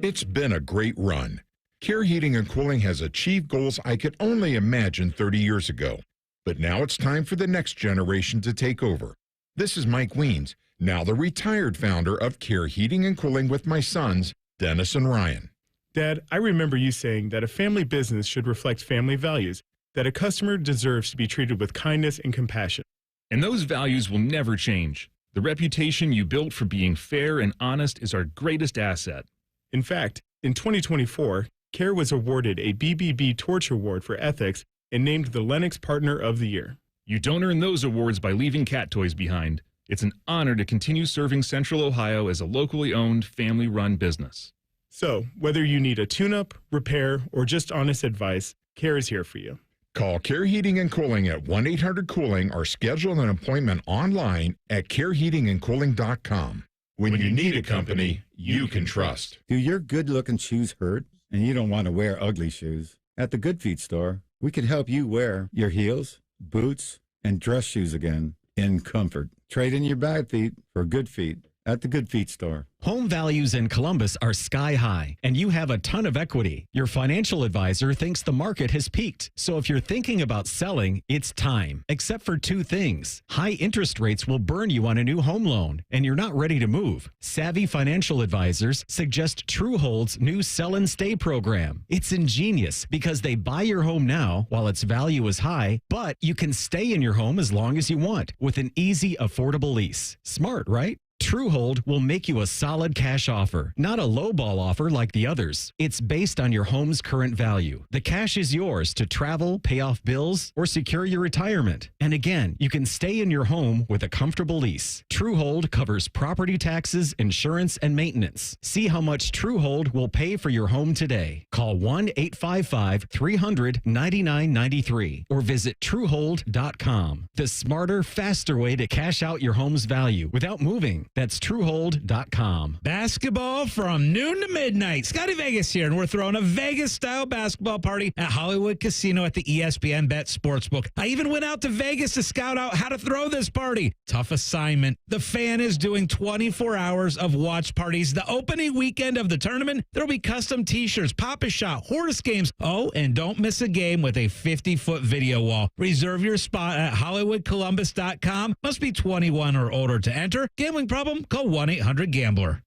It's been a great run. Care Heating and Cooling has achieved goals I could only imagine 30 years ago. But now it's time for the next generation to take over. This is Mike Weens, now the retired founder of Care Heating and Cooling with my sons, Dennis and Ryan. Dad, I remember you saying that a family business should reflect family values, that a customer deserves to be treated with kindness and compassion. And those values will never change. The reputation you built for being fair and honest is our greatest asset. In fact, in 2024, CARE was awarded a BBB Torch Award for Ethics and named the Lennox Partner of the Year. You don't earn those awards by leaving cat toys behind. It's an honor to continue serving Central Ohio as a locally owned, family-run business. So, whether you need a tune-up, repair, or just honest advice, CARE is here for you. Call Care Heating and Cooling at 1-800-COOLING or schedule an appointment online at careheatingandcooling.com. When you need a company you can trust. Do your good-looking shoes hurt and you don't want to wear ugly shoes? At the Good Feet store, we can help you wear your heels, boots, and dress shoes again in comfort. Trade in your bad feet for good feet at the Good Feet store. Home values in Columbus are sky high, and you have a ton of equity. Your financial advisor thinks the market has peaked. So if you're thinking about selling, it's time. Except for two things. High interest rates will burn you on a new home loan, and you're not ready to move. Savvy financial advisors suggest Truehold's new Sell and Stay program. It's ingenious because they buy your home now while its value is high, but you can stay in your home as long as you want with an easy, affordable lease. Smart, right? Truehold will make you a solid cash offer, not a lowball offer like the others. It's based on your home's current value. The cash is yours to travel, pay off bills, or secure your retirement. And again, you can stay in your home with a comfortable lease. Truehold covers property taxes, insurance, and maintenance. See how much Truehold will pay for your home today. Call 1-855-300-9993 or visit Truehold.com. The smarter, faster way to cash out your home's value without moving. That's Truehold.com. Basketball from noon to midnight. Scotty Vegas here, and we're throwing a Vegas-style basketball party at Hollywood Casino at the ESPN Bet Sportsbook. I even went out to Vegas to scout out how to throw this party. Tough assignment. The Fan is doing 24 hours of watch parties. The opening weekend of the tournament, there'll be custom T-shirts, Pop-A-Shot, Horse games. Oh, and don't miss a game with a 50-foot video wall. Reserve your spot at HollywoodColumbus.com. Must be 21 or older to enter. Gambling problem? Call 1-800-GAMBLER.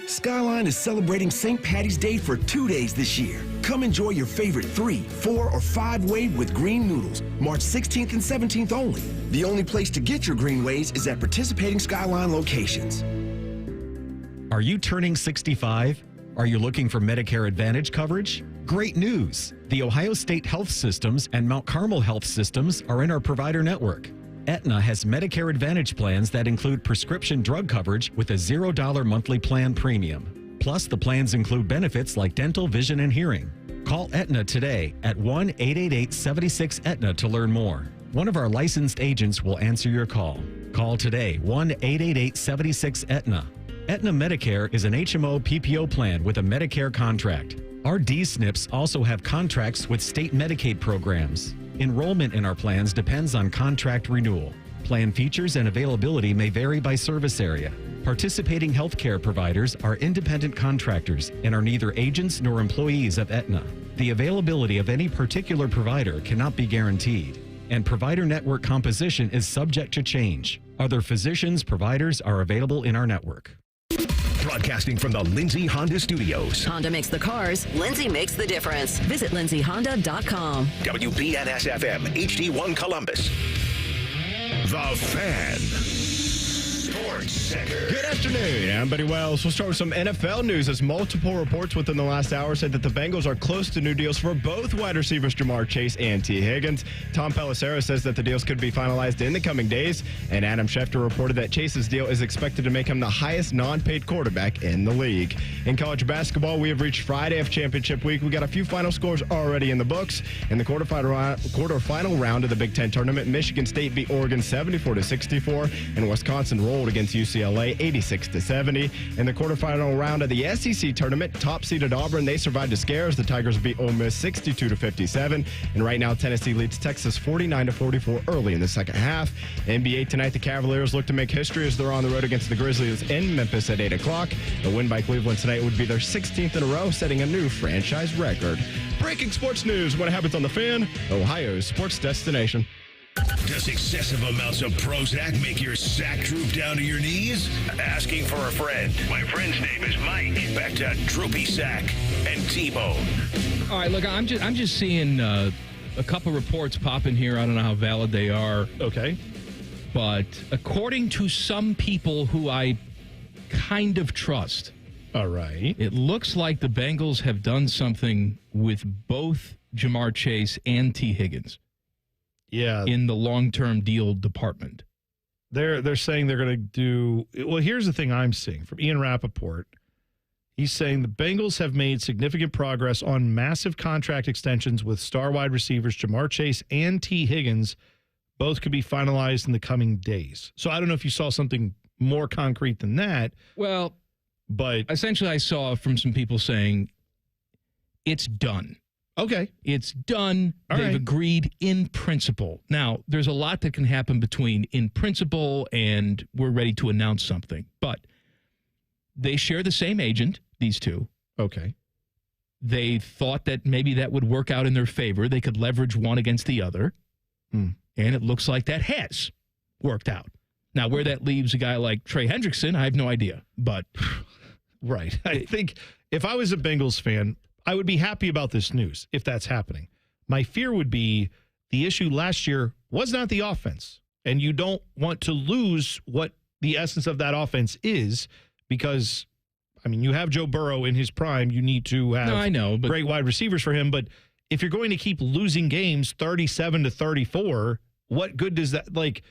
Skyline is celebrating St. Patty's Day for 2 days this year. Come enjoy your favorite 3, 4, or 5-way with green noodles, March 16th and 17th only. The only place to get your green ways is at participating Skyline locations. Are you turning 65? Are you looking for Medicare Advantage coverage? Great news! The Ohio State Health Systems and Mount Carmel Health Systems are in our provider network. Aetna has Medicare Advantage plans that include prescription drug coverage with a $0 monthly plan premium. Plus, the plans include benefits like dental, vision, and hearing. Call Aetna today at 1-888-76-AETNA to learn more. One of our licensed agents will answer your call. Call today, 1-888-76-AETNA. Aetna Medicare is an HMO PPO plan with a Medicare contract. Our D-SNPs also have contracts with state Medicaid programs. Enrollment in our plans depends on contract renewal. Plan features and availability may vary by service area. Participating healthcare providers are independent contractors and are neither agents nor employees of Aetna. The availability of any particular provider cannot be guaranteed, and provider network composition is subject to change. Other physicians, providers are available in our network. Broadcasting from the Lindsay Honda Studios. Honda makes the cars. Lindsay makes the difference. Visit lindsayhonda.com. WBNS-FM, HD1 Columbus. The Fan. Sports Center. Good afternoon. I'm Buddy Wells. We'll start with some NFL news as multiple reports within the last hour said that the Bengals are close to new deals for both wide receivers Jamar Chase and T. Higgins. Tom Pelissero says that the deals could be finalized in the coming days, and Adam Schefter reported that Chase's deal is expected to make him the highest non-paid quarterback in the league. In college basketball, we have reached Friday of championship week. We got a few final scores already in the books. In the quarterfinal round of the Big Ten tournament, Michigan State beat Oregon 74-64, and Wisconsin rolled against UCLA 86-70. In the quarterfinal round of the SEC tournament, top-seeded Auburn, they survived the scares. The Tigers beat Ole Miss 62-57. And right now, Tennessee leads Texas 49-44 early in the second half. NBA tonight, the Cavaliers look to make history as they're on the road against the Grizzlies in Memphis at 8 o'clock. The win by Cleveland tonight would be their 16th in a row, setting a new franchise record. Breaking sports news. What happens on The Fan? Ohio's sports destination. Does excessive amounts of Prozac make your sack droop down to your knees? Asking for a friend. My friend's name is Mike. Back to Droopy Sack and T-Bone. All right, look, I'm just seeing a couple reports pop in here. I don't know how valid they are. Okay. But according to some people who I kind of trust. All right. It looks like the Bengals have done something with both Jamar Chase and T. Higgins. Yeah. In the long-term deal department. They're saying they're going to do – well, here's the thing I'm seeing from Ian Rappaport. He's saying the Bengals have made significant progress on massive contract extensions with star wide receivers Jamar Chase and T. Higgins. Both could be finalized in the coming days. So I don't know if you saw something more concrete than that. Well, but essentially I saw from some people saying it's done. Okay. It's done. They've agreed in principle. Now, there's a lot that can happen between in principle and we're ready to announce something. But they share the same agent, these two. Okay. They thought that maybe that would work out in their favor. They could leverage one against the other. And it looks like that has worked out. Now, where that leaves a guy like Trey Hendrickson, I have no idea. But right. I think if I was a Bengals fan, I would be happy about this news if that's happening. My fear would be the issue last year was not the offense. And you don't want to lose what the essence of that offense is because, I mean, you have Joe Burrow in his prime. You need to have great wide receivers for him. But if you're going to keep losing games 37-34, what good does that, like,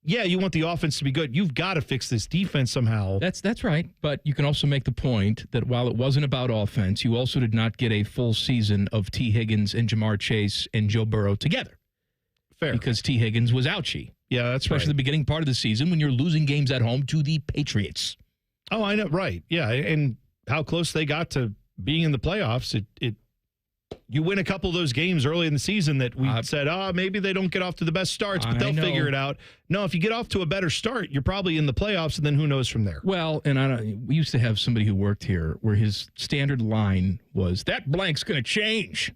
yeah, you want the offense to be good. You've got to fix this defense somehow. That's right. But you can also make the point that while it wasn't about offense, you also did not get a full season of T. Higgins and Jamar Chase and Joe Burrow together. Fair. Because T. Higgins was ouchie. Yeah, that's Especially the beginning part of the season when you're losing games at home to the Patriots. Oh, I know. Right. Yeah. And how close they got to being in the playoffs. You win a couple of those games early in the season that we said, maybe they don't get off to the best starts, but they'll figure it out. No, if you get off to a better start, you're probably in the playoffs, and then who knows from there. Well, and we used to have somebody who worked here where his standard line was, that blank's going to change.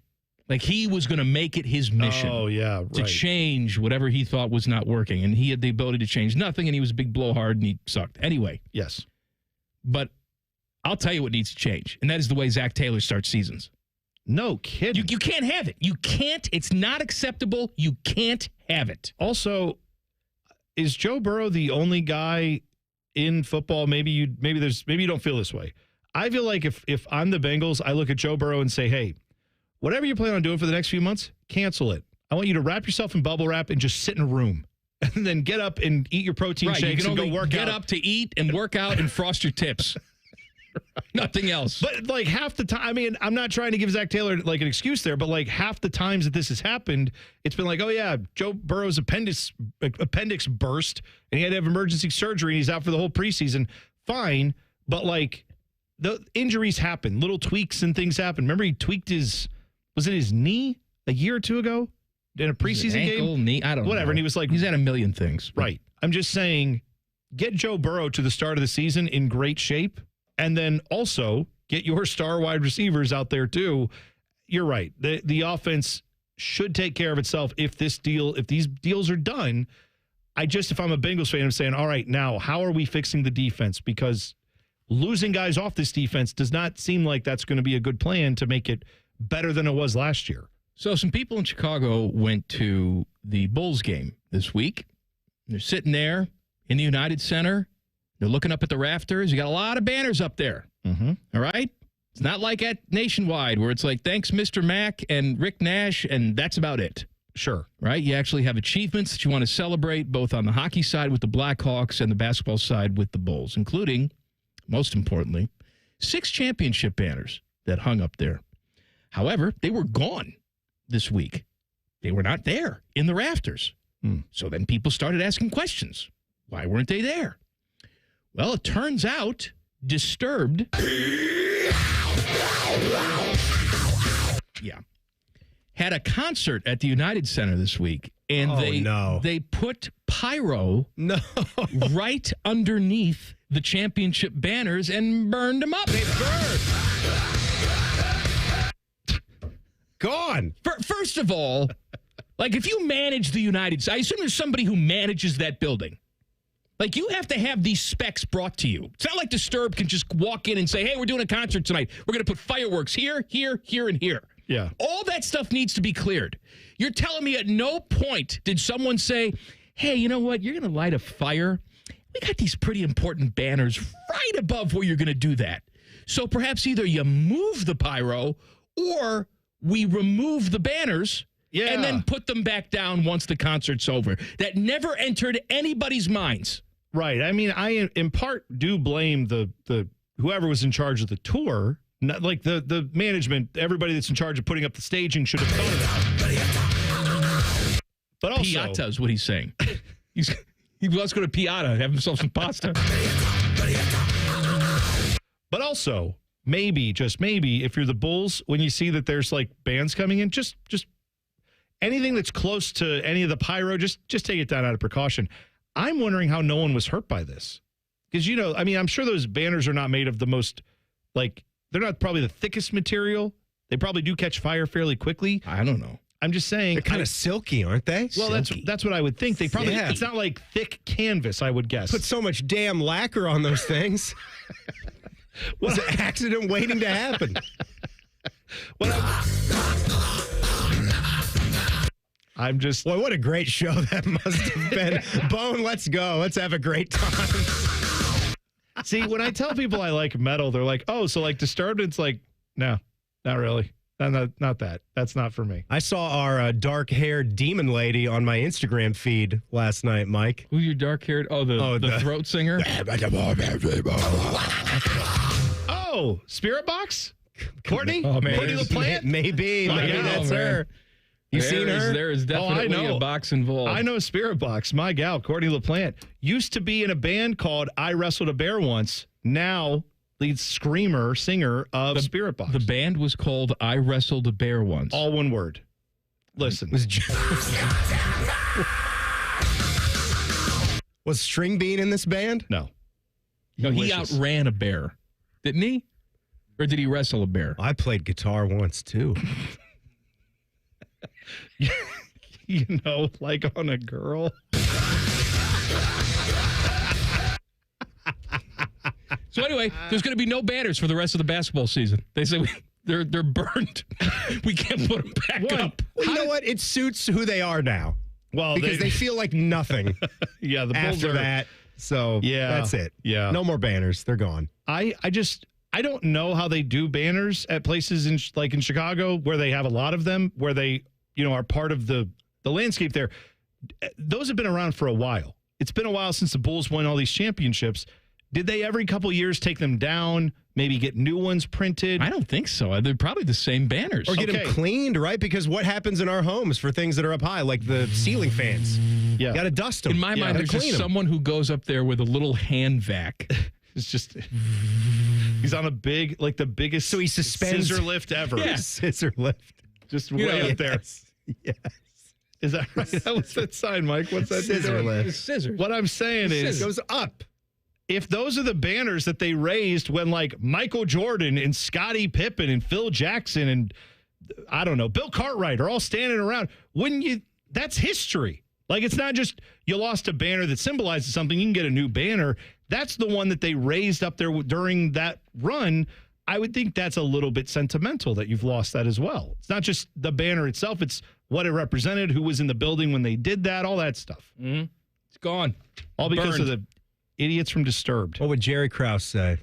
Like he was going to make it his mission to change whatever he thought was not working. And he had the ability to change nothing, and he was a big blowhard, and he sucked. Anyway. Yes. But I'll tell you what needs to change, and that is the way Zach Taylor starts seasons. No kidding. You can't have it. You can't. It's not acceptable. You can't have it. Also, is Joe Burrow the only guy in football? Maybe you don't feel this way. I feel like if I'm the Bengals, I look at Joe Burrow and say, hey, whatever you plan on doing for the next few months, cancel it. I want you to wrap yourself in bubble wrap and just sit in a room. And then get up and eat your protein shakes and go work out. Get up to eat and work out and frost your tips. Nothing else. But like half the time, I mean, I'm not trying to give Zach Taylor like an excuse there, but like half the times that this has happened, it's been like, oh yeah, Joe Burrow's appendix burst and he had to have emergency surgery and he's out for the whole preseason. Fine, but like the injuries happen, little tweaks and things happen. Remember he tweaked was it his knee a year or two ago in a preseason game? Knee, I don't know. Whatever, and he was like, he's had a million things. Right. I'm just saying, get Joe Burrow to the start of the season in great shape. And then also get your star wide receivers out there too. You're right. The offense should take care of itself if these deals are done. If I'm a Bengals fan, I'm saying, all right, now how are we fixing the defense? Because losing guys off this defense does not seem like that's going to be a good plan to make it better than it was last year. So some people in Chicago went to the Bulls game this week. They're sitting there in the United Center. They're looking up at the rafters. You got a lot of banners up there. Mm-hmm. All right? It's not like at Nationwide where it's like, thanks, Mr. Mack and Rick Nash, and that's about it. Sure. Right? You actually have achievements that you want to celebrate both on the hockey side with the Blackhawks and the basketball side with the Bulls, including, most importantly, 6 championship banners that hung up there. However, they were gone this week. They were not there in the rafters. So then people started asking questions. Why weren't they there? Well, it turns out Disturbed had a concert at the United Center this week, and they put pyro right underneath the championship banners and burned them up. They burned. Gone. First of all, like if you manage the United States, I assume there's somebody who manages that building. Like you have to have these specs brought to you. It's not like Disturbed can just walk in and say, hey, we're doing a concert tonight. We're going to put fireworks here, here, here, and here. Yeah. All that stuff needs to be cleared. You're telling me at no point did someone say, hey, you know what? You're going to light a fire. We got these pretty important banners right above where you're going to do that. So perhaps either you move the pyro or we remove the banners and then put them back down once the concert's over. That never entered anybody's minds. Right. I mean, I in part do blame the whoever was in charge of the tour. Not like the management, everybody that's in charge of putting up the staging should have thought of that. But also, Piata is what he's saying. He wants to go to Piata, have himself some pasta. But also, maybe, just maybe, if you're the Bulls, when you see that there's like bands coming in, just anything that's close to any of the pyro, just take it down out of precaution. I'm wondering how no one was hurt by this. Because, you know, I mean, I'm sure those banners are not made of the most, like, they're not probably the thickest material. They probably do catch fire fairly quickly. I don't know. I'm just saying. They're kind of silky, aren't they? Well, that's what I would think. They probably, it's not like thick canvas, I would guess. Put so much damn lacquer on those things. Was an accident waiting to happen. I'm just... Boy, what a great show that must have been. Bone, let's go. Let's have a great time. See, when I tell people I like metal, they're like, oh, so like Disturbed? It's like, no, not really. Not that. That's not for me. I saw our dark-haired demon lady on my Instagram feed last night, Mike. Who's your dark-haired? Oh, the throat singer? Oh, Spirit Box? Courtney? Oh, man. Courtney LaPlante? Maybe that's her. You seen her? There is definitely a box involved. I know Spirit Box. My gal, Courtney LaPlante. Used to be in a band called I Wrestled a Bear Once. Now lead singer of Spirit Box. The band was called I Wrestled a Bear Once. All one word. Listen. Was String Bean in this band? No. No, he outran a bear. Didn't he? Or did he wrestle a bear? I played guitar once, too. You know, like on a girl. So anyway, there's going to be no banners for the rest of the basketball season. They say they're burned. We can't put them back up. Well, you know what? It suits who they are now. Well, because they feel like nothing. Yeah, the Bulls after that. So that's it. Yeah, no more banners. They're gone. I don't know how they do banners at places in Chicago where they have a lot of them, where they are part of the landscape there. Those have been around for a while. It's been a while since the Bulls won all these championships. Did they every couple years take them down, maybe get new ones printed? I don't think so. They're probably the same banners. Or get them cleaned, right? Because what happens in our homes for things that are up high, like the ceiling fans? Yeah. You got to dust them. In my mind, there's just someone who goes up there with a little hand vac. It's just, he's on a big, like the biggest so he suspends scissor lift ever. Yeah. Scissor lift. Just way up there. Yes. Is that right? What's that sign, Mike? What's that? Scissor lift. Scissors. What I'm saying is, it goes up. If those are the banners that they raised when like Michael Jordan and Scottie Pippen and Phil Jackson and I don't know, Bill Cartwright are all standing around, wouldn't you? That's history. Like, it's not just you lost a banner that symbolizes something. You can get a new banner. That's the one that they raised up there during that run. I would think that's a little bit sentimental that you've lost that as well. It's not just the banner itself. It's what it represented, who was in the building when they did that, all that stuff. Mm-hmm. It's gone. All because of the idiots from Disturbed. What would Jerry Krause say?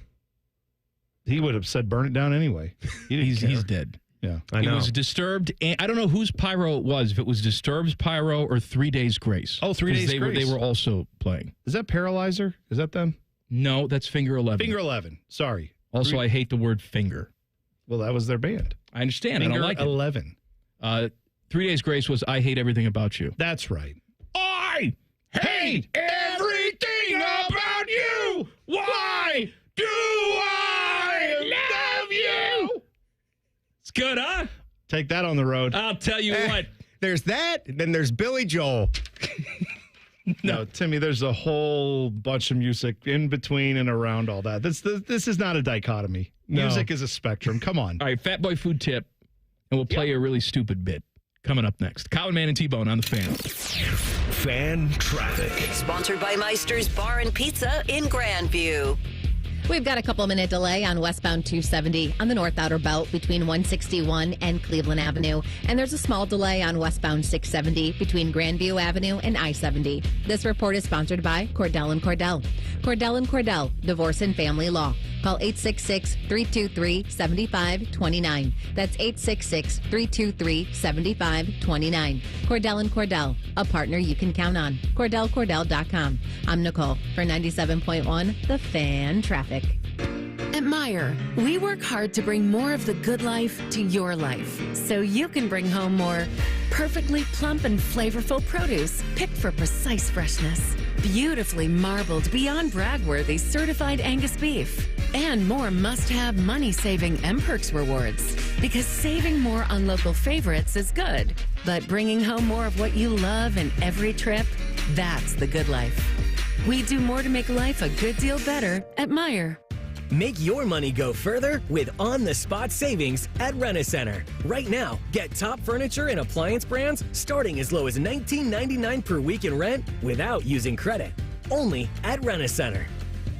He would have said burn it down anyway. He's dead. Yeah, I know. It was Disturbed. And I don't know whose pyro it was, if it was Disturbed's pyro or 3 Days Grace. Oh, 3 Days Grace. They were also playing. Is that Paralyzer? Is that them? No, that's Finger 11. Finger 11. Sorry. Also, I hate the word finger. Well, that was their band. I understand. Finger I don't like 11. it. 3 Days Grace was I Hate Everything About You. That's right. I hate everything about you. Why do I love you? It's good, huh? Take that on the road. I'll tell you what. There's that, and then there's Billy Joel. No, Timmy, there's a whole bunch of music in between and around all that. This is not a dichotomy. No. Music is a spectrum. Come on. All right, Fat Boy Food Tip, and we'll play a really stupid bit coming up next. Colin Man and T-Bone on the Fan. Fan Traffic. Sponsored by Meister's Bar and Pizza in Grandview. We've got a couple-minute delay on westbound 270 on the North Outer Belt between 161 and Cleveland Avenue. And there's a small delay on westbound 670 between Grandview Avenue and I-70. This report is sponsored by Cordell & Cordell. Cordell & Cordell, Divorce and Family Law. Call 866-323-7529. That's 866-323-7529. Cordell & Cordell, a partner you can count on. CordellCordell.com. I'm Nicole for 97.1 The Fan Traffic. At Meijer, we work hard to bring more of the good life to your life so you can bring home more perfectly plump and flavorful produce picked for precise freshness, beautifully marbled beyond brag-worthy certified Angus beef, and more must-have money-saving M-Perks rewards. Because saving more on local favorites is good, but bringing home more of what you love in every trip, that's the good life. We do more to make life a good deal better at Meijer. Make your money go further with on-the-spot savings at Rent-A-Center. Right now, get top furniture and appliance brands starting as low as $19.99 per week in rent without using credit. Only at Rent-A-Center.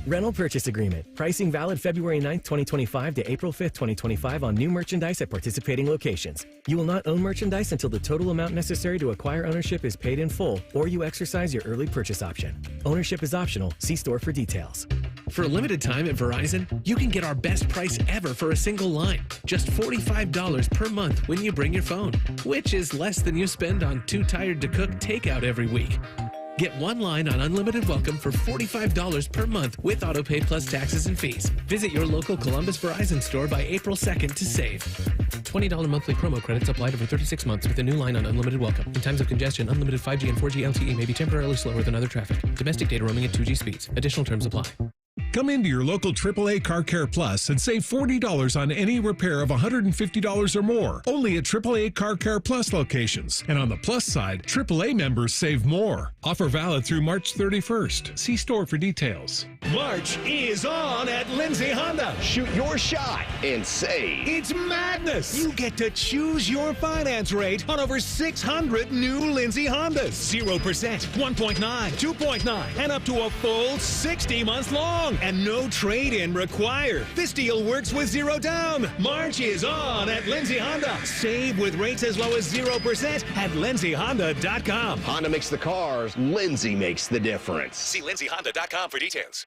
Rental purchase agreement. Pricing valid February 9th, 2025 to April 5th, 2025 on new merchandise at participating locations. You will not own merchandise until the total amount necessary to acquire ownership is paid in full or you exercise your early purchase option. Ownership is optional. See store for details. For a limited time at Verizon, you can get our best price ever for a single line. Just $45 per month when you bring your phone, which is less than you spend on Too Tired to Cook takeout every week. Get one line on Unlimited Welcome for $45 per month with AutoPay plus taxes and fees. Visit your local Columbus Verizon store by April 2nd to save. $20 monthly promo credits applied over 36 months with a new line on Unlimited Welcome. In times of congestion, unlimited 5G and 4G LTE may be temporarily slower than other traffic. Domestic data roaming at 2G speeds. Additional terms apply. Come into your local AAA Car Care Plus and save $40 on any repair of $150 or more. Only at AAA Car Care Plus locations. And on the plus side, AAA members save more. Offer valid through March 31st. See store for details. March is on at Lindsay Honda. Shoot your shot and save. It's madness. You get to choose your finance rate on over 600 new Lindsay Hondas. 0%, 1.9, 2.9, and up to a full 60 months long. and no trade-in required. This deal works with 0 down. March is on at Lindsay Honda. Save with rates as low as 0% at lindsayhonda.com. Honda makes the cars. Lindsay makes the difference. See lindsayhonda.com for details.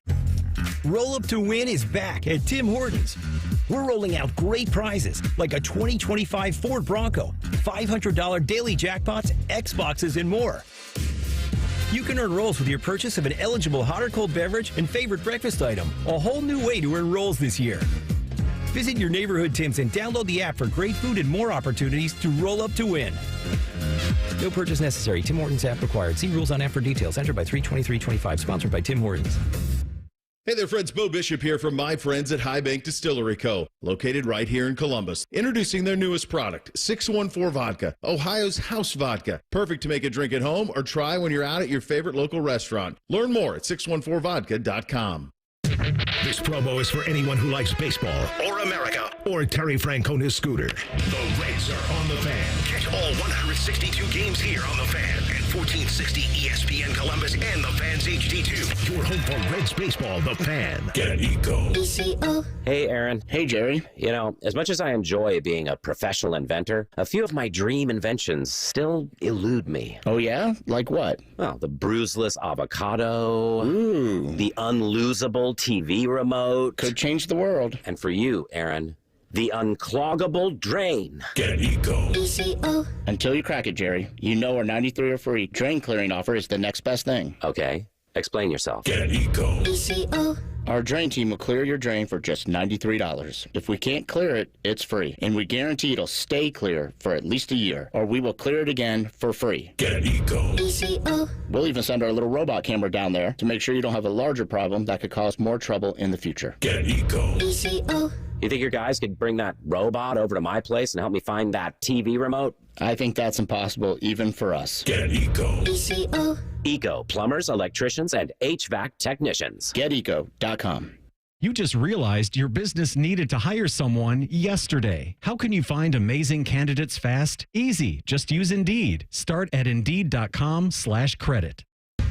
Roll Up to Win is back at Tim Hortons. We're rolling out great prizes like a 2025 Ford Bronco, $500 daily jackpots, Xboxes, and more. You can earn rolls with your purchase of an eligible hot or cold beverage and favorite breakfast item. A whole new way to earn rolls this year. Visit your neighborhood Tim's and download the app for great food and more opportunities to roll up to win. No purchase necessary. Tim Hortons app required. See rules on app for details. Entered by 3/23/25. Sponsored by Tim Hortons. Hey there, friends. Bo Bishop here from my friends at High Bank Distillery Co., located right here in Columbus. Introducing their newest product, 614 Vodka, Ohio's house vodka. Perfect to make a drink at home or try when you're out at your favorite local restaurant. Learn more at 614vodka.com. This promo is for anyone who likes baseball or America or Terry Francona's scooter. The Reds are on the Fan. Catch all 162 games here on the Fan at 1460 ESPN Columbus and the Fan's HD2. Your home for Reds baseball, the Fan. Get Eco. Hey, Aaron. Hey, Jerry. You know, as much as I enjoy being a professional inventor, a few of my dream inventions still elude me. Oh, yeah? Like what? Well, the bruiseless avocado. Ooh. The unlosable TV remote. Could change the world. And for you, Aaron, the uncloggable drain. Get Eco. Until you crack it, Jerry. You know our 93 are free drain clearing offer is the next best thing. Okay. Explain yourself. Get Eco. Our drain team will clear your drain for just $93. If we can't clear it, it's free. And we guarantee it'll stay clear for at least a year, or we will clear it again for free. Get Eco. We'll even send our little robot camera down there to make sure you don't have a larger problem that could cause more trouble in the future. Get Eco. You think your guys could bring that robot over to my place and help me find that TV remote? I think that's impossible even for us. Get Eco. Eco, plumbers, electricians, and HVAC technicians. GetEco.com. You just realized your business needed to hire someone yesterday. How can you find amazing candidates fast? Easy. Just use Indeed. Start at Indeed.com/credit.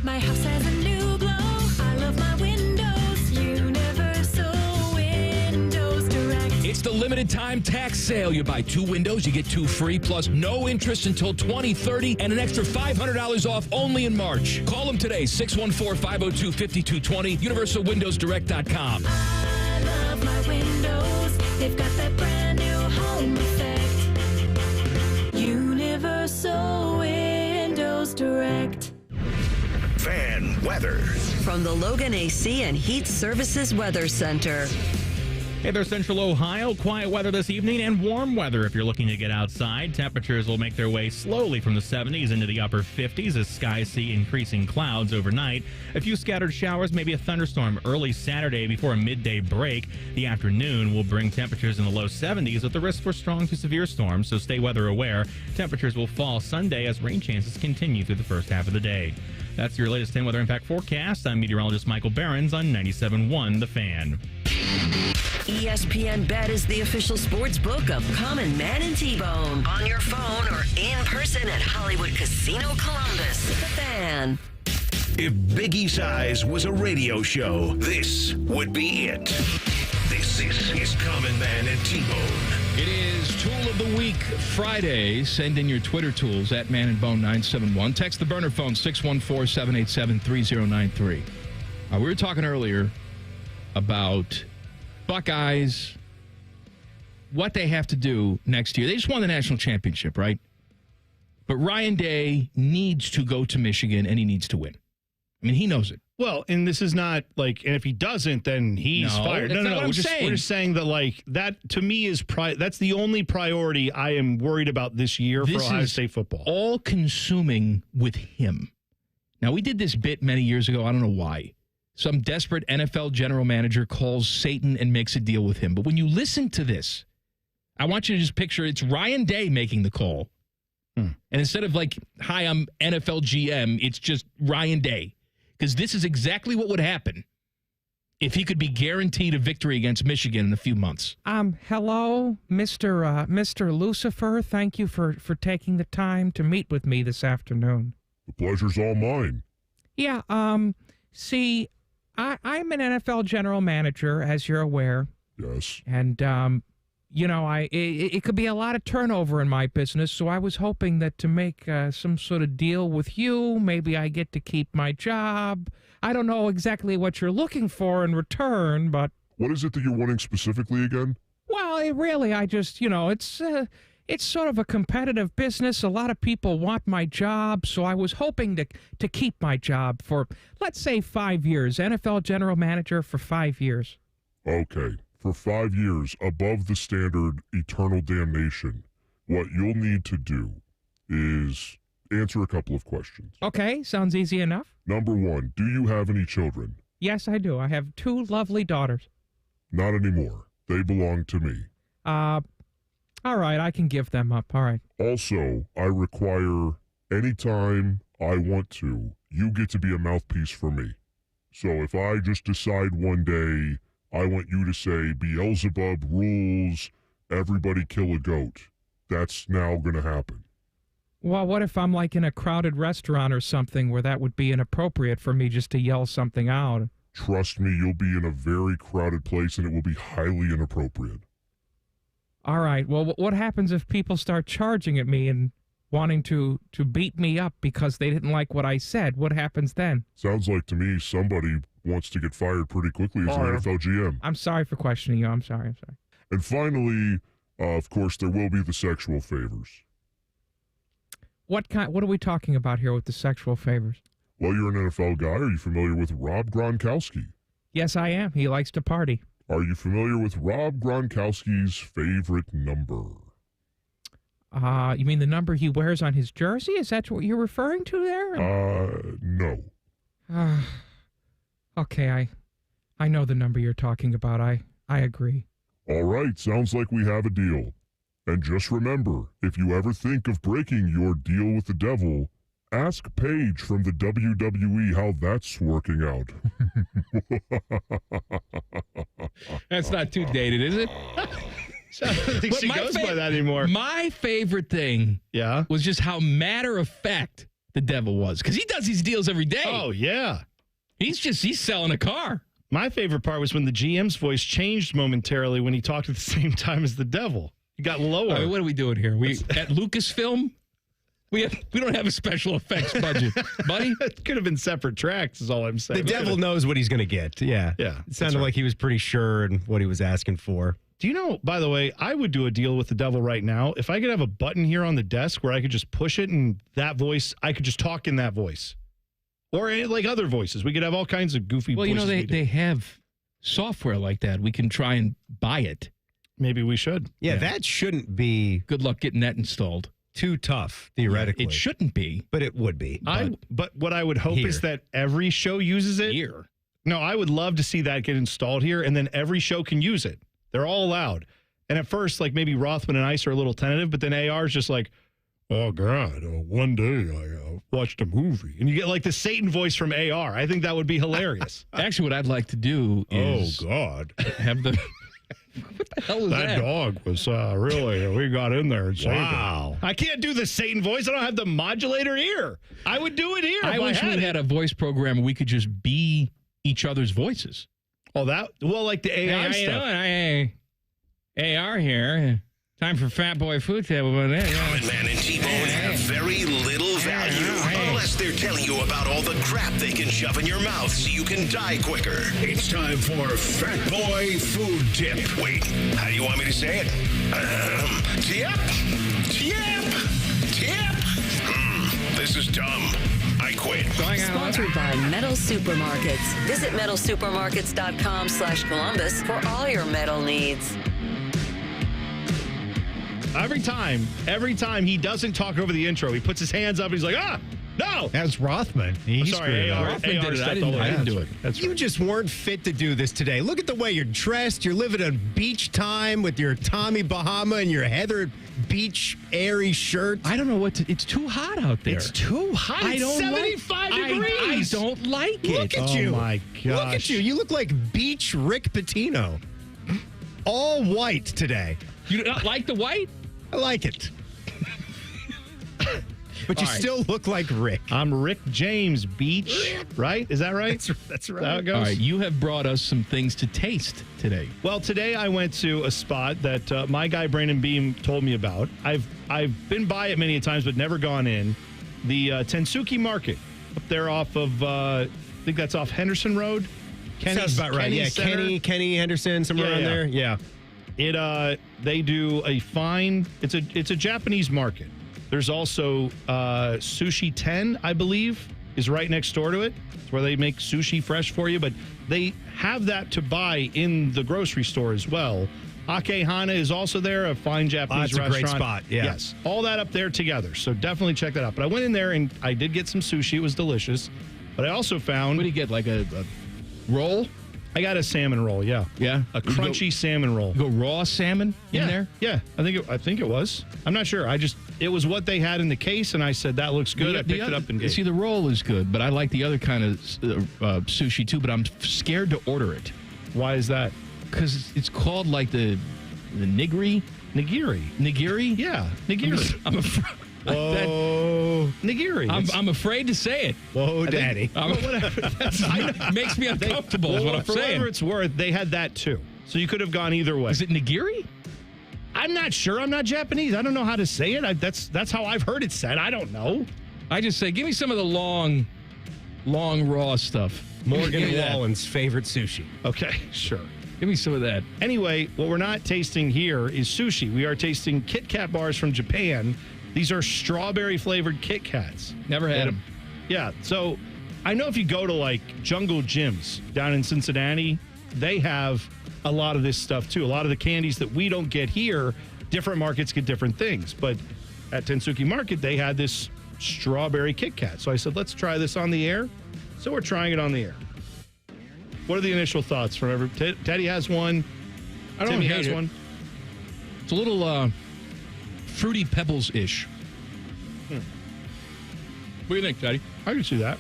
My house has a new glow. I love my windows. Universal Windows Direct. It's the limited time tax sale. You buy 2 windows, you get 2 free, plus no interest until 2030 and an extra $500 off only in March. Call them today, 614-502-5220, universalwindowsdirect.com. I love my windows. They've got that brand new home effect. Universal Windows Direct. Fan weather. From the Logan AC and Heat Services Weather Center. Hey there, Central Ohio. Quiet weather this evening and warm weather if you're looking to get outside. Temperatures will make their way slowly from the 70s into the upper 50s as skies see increasing clouds overnight. A few scattered showers, maybe a thunderstorm early Saturday before a midday break. The afternoon will bring temperatures in the low 70s with the risk for strong to severe storms, so stay weather aware. Temperatures will fall Sunday as rain chances continue through the first half of the day. That's your latest 10 weather impact forecast. I'm meteorologist Michael Behrens on 97.1 The Fan. ESPN Bet is the official sports book of Common Man and T-Bone. On your phone or in person at Hollywood Casino Columbus. The Fan. If Biggie Size was a radio show, this would be it. This is Common Man and T-Bone. It is Tool of the Week Friday. Send in your Twitter tools at Man and Bone 971. Text the burner phone 614-787-3093. We were talking earlier about Buckeyes, what they have to do next year. They just won the national championship, right? But Ryan Day needs to go to Michigan, and he needs to win. I mean, he knows it. Well, and this is not like, and if he doesn't, then he's fired. No. We're just saying that, like, that to me is that's the only priority I am worried about this year for Ohio State football. All consuming with him. Now, we did this bit many years ago. I don't know why. Some desperate NFL general manager calls Satan and makes a deal with him. But when you listen to this, I want you to just picture it's Ryan Day making the call. And instead of like, hi, I'm NFL GM, it's just Ryan Day. Because this is exactly what would happen if he could be guaranteed a victory against Michigan in a few months. Hello, Mr. Lucifer. Thank you for taking the time to meet with me this afternoon. The pleasure's all mine. Yeah, see, I'm an NFL general manager, as you're aware. Yes. And, it could be a lot of turnover in my business, so I was hoping that to make some sort of deal with you, maybe I get to keep my job. I don't know exactly what you're looking for in return, but... What is it that you're wanting specifically again? Well, I just, it's sort of a competitive business. A lot of people want my job, so I was hoping to keep my job for, let's say, 5 years. NFL general manager for 5 years. Okay. For 5 years, above the standard eternal damnation, what you'll need to do is answer a couple of questions. Okay, sounds easy enough. Number one, do you have any children? Yes, I do. I have 2 lovely daughters. Not anymore. They belong to me. All right, I can give them up. All right. Also, I require, anytime I want to, you get to be a mouthpiece for me. So if I just decide one day I want you to say, Beelzebub rules, everybody kill a goat, that's now going to happen. Well, what if I'm like in a crowded restaurant or something where that would be inappropriate for me just to yell something out? Trust me, you'll be in a very crowded place and it will be highly inappropriate. All right. Well, what happens if people start charging at me and wanting to beat me up because they didn't like what I said? What happens then? Sounds like to me somebody wants to get fired pretty quickly as an NFL GM. I'm sorry for questioning you. I'm sorry. And finally, of course, there will be the sexual favors. What are we talking about here with the sexual favors? Well, you're an NFL guy. Are you familiar with Rob Gronkowski? Yes, I am. He likes to party. Are you familiar with Rob Gronkowski's favorite number? You mean the number he wears on his jersey? Is that what you're referring to there? No. Okay, I know the number you're talking about. I agree. All right, sounds like we have a deal. And just remember, if you ever think of breaking your deal with the devil, ask Paige from the WWE how that's working out. That's not too dated, is it? I don't think she goes by that anymore. My favorite thing was just how matter of fact the devil was. Because he does these deals every day. Oh, yeah. He's selling a car. My favorite part was when the GM's voice changed momentarily when he talked at the same time as the devil. He got lower. I mean, what are we doing here? We at Lucasfilm? We don't have a special effects budget, buddy. It could have been separate tracks, is all I'm saying. The devil knows what he's going to get. Yeah. Yeah. It sounded like he was pretty sure in what he was asking for. Do you know, by the way, I would do a deal with the devil right now. If I could have a button here on the desk where I could just push it and that voice, I could just talk in that voice. Or like other voices. We could have all kinds of goofy voices. Well, they have software like that. We can try and buy it. Maybe we should. Yeah, that shouldn't be good luck getting that installed. Too tough, theoretically. It shouldn't be. But it would be. But what I would hope is that every show uses it. Here. No, I would love to see that get installed here, and then every show can use it. They're all allowed. And at first, like maybe Rothman and Ice are a little tentative, but then AR is just like, oh, God, one day I watched a movie. And you get like the Satan voice from AR. I think that would be hilarious. Actually, what I'd like to do is... Oh, God. Have the... What the hell was that? That dog was really, we got in there and saved him. I can't do the Satan voice. I don't have the modulator here. I would do it here. I wish we had a voice program where we could just be each other's voices. Oh, like the AI stuff. AR here. Time for Fat Boy Food Table. Common Man and T-Bone have very little value unless they're telling you about all the crap they can shove in your mouth so you can die quicker. It's time for Fat Boy Food Tip. Wait, how do you want me to say it? Tip? This is dumb. I quit. Sponsored by Metal Supermarkets. Visit metalsupermarkets.com/Columbus for all your metal needs. Every time he doesn't talk over the intro. He puts his hands up and he's like, no. That's Rothman. I'm sorry, AR did it. I didn't do it. You just weren't fit to do this today. Look at the way you're dressed. You're living a beach time with your Tommy Bahama and your Heather Beach airy shirt. I don't know it's too hot out there. It's too hot. I don't 75 degrees. I don't like it. Look at you. Oh, my gosh. Look at you. You look like Beach Rick Pitino. All white today. You don't like the white? I like it. But you still look like Rick. I'm Rick James Beach, right? Is that right? That's right. Is that how it goes? All right, you have brought us some things to taste today. Well, today I went to a spot that my guy Brandon Beam told me about. I've been by it many times, but never gone in. The Tensuki Market up there off of, I think that's off Henderson Road. Sounds about right. Yeah, Kenny Henderson, somewhere around there. Yeah. They do a fine. It's a Japanese market. There's also Sushi 10, I believe, is right next door to it. It's where they make sushi fresh for you, but they have that to buy in the grocery store as well. Akehana is also there, a fine Japanese restaurant. That's a great spot. Yeah. Yes, all that up there together. So definitely check that out. But I went in there and I did get some sushi. It was delicious. But I also found. What do you get? Like a roll? I got a salmon roll. Yeah. Yeah. A crunchy salmon roll. You go raw salmon in there? Yeah. I think it was. I'm not sure. It was what they had in the case, and I said that looks good. I picked it up and gave. See, the roll is good, but I like the other kind of sushi too. But I'm scared to order it. Why is that? Because it's called like the nigiri. Nigiri? Yeah, nigiri. I'm afraid. Whoa, nigiri. I'm afraid to say it. Whoa, Daddy. It makes me uncomfortable. Is what I'm for saying. whatever it's worth, they had that too. So you could have gone either way. Is it nigiri? I'm not sure. I'm not Japanese. I don't know how to say it. That's how I've heard it said. I don't know. I just say, give me some of the long raw stuff. Morgan Wallen's favorite sushi. Okay, sure. Give me some of that. Anyway, what we're not tasting here is sushi. We are tasting Kit Kat bars from Japan. These are strawberry-flavored Kit Kats. Never had them. Yeah, so I know if you go to, like, Jungle Gyms down in Cincinnati, they have a lot of this stuff, too. A lot of the candies that we don't get here, different markets get different things. But at Tensuki Market, they had this strawberry Kit Kat. So I said, let's try this on the air. So we're trying it on the air. What are the initial thoughts from every? Teddy has one. I don't Timmy hate has it. one. It's a little Fruity Pebbles-ish. What do you think, Teddy? I can see that.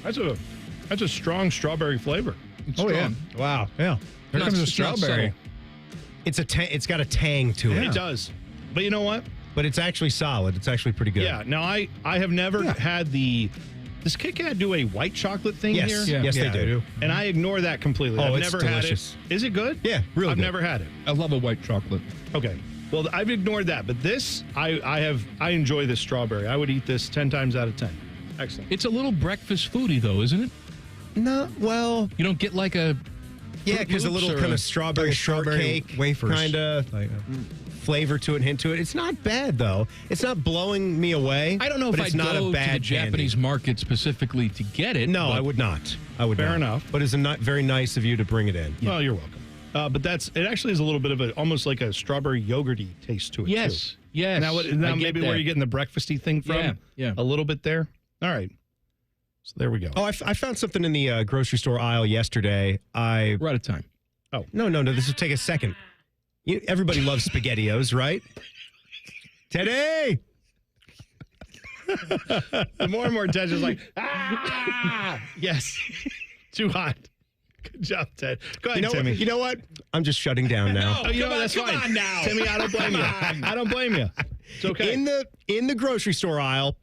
That's a strong strawberry flavor. It's Oh, strong. yeah. Wow. Yeah. Here comes the strawberry. It's got a tang to it. It does. But you know what? But it's actually solid. It's actually pretty good. Yeah. Now, I have never had the... Does Kit Kat do a white chocolate thing Yes. here? Yes, they do. And I ignore that completely. Oh, I've it's never delicious. had it. Is it good? Yeah, really I've good. never had it. I love a white chocolate. Okay. Well, I've ignored that. But this, I enjoy this strawberry. I would eat this 10 times out of 10. Excellent. It's a little breakfast foodie, though, isn't it? No, well... You don't get like a... Yeah, because a little kind of strawberry shortcake wafers. kind of flavor to it, hint to it. It's not bad, though. It's not blowing me away. I don't know but if it's I'd not go a bad to the Japanese market specifically to get it. No, but I would not. Fair enough. But it's very nice of you to bring it in. Well, you're welcome. But it actually is a little bit of almost like a strawberry yogurty taste to it. Yes. Too. Yes. Now I get maybe that. where you're getting the breakfasty thing from. Yeah. A little bit there. All right. So there we go. Oh, I found something in the grocery store aisle yesterday. We're out of time. Oh. No. This will take a second. Everybody loves SpaghettiOs, right? Teddy! The more and more Ted is like, yes. Too hot. Good job, Ted. Go ahead, Timmy. You know what? I'm just shutting down now. Oh, you know what? That's fine. on now. Timmy, I don't blame you. I don't blame you. It's okay. In the grocery store aisle,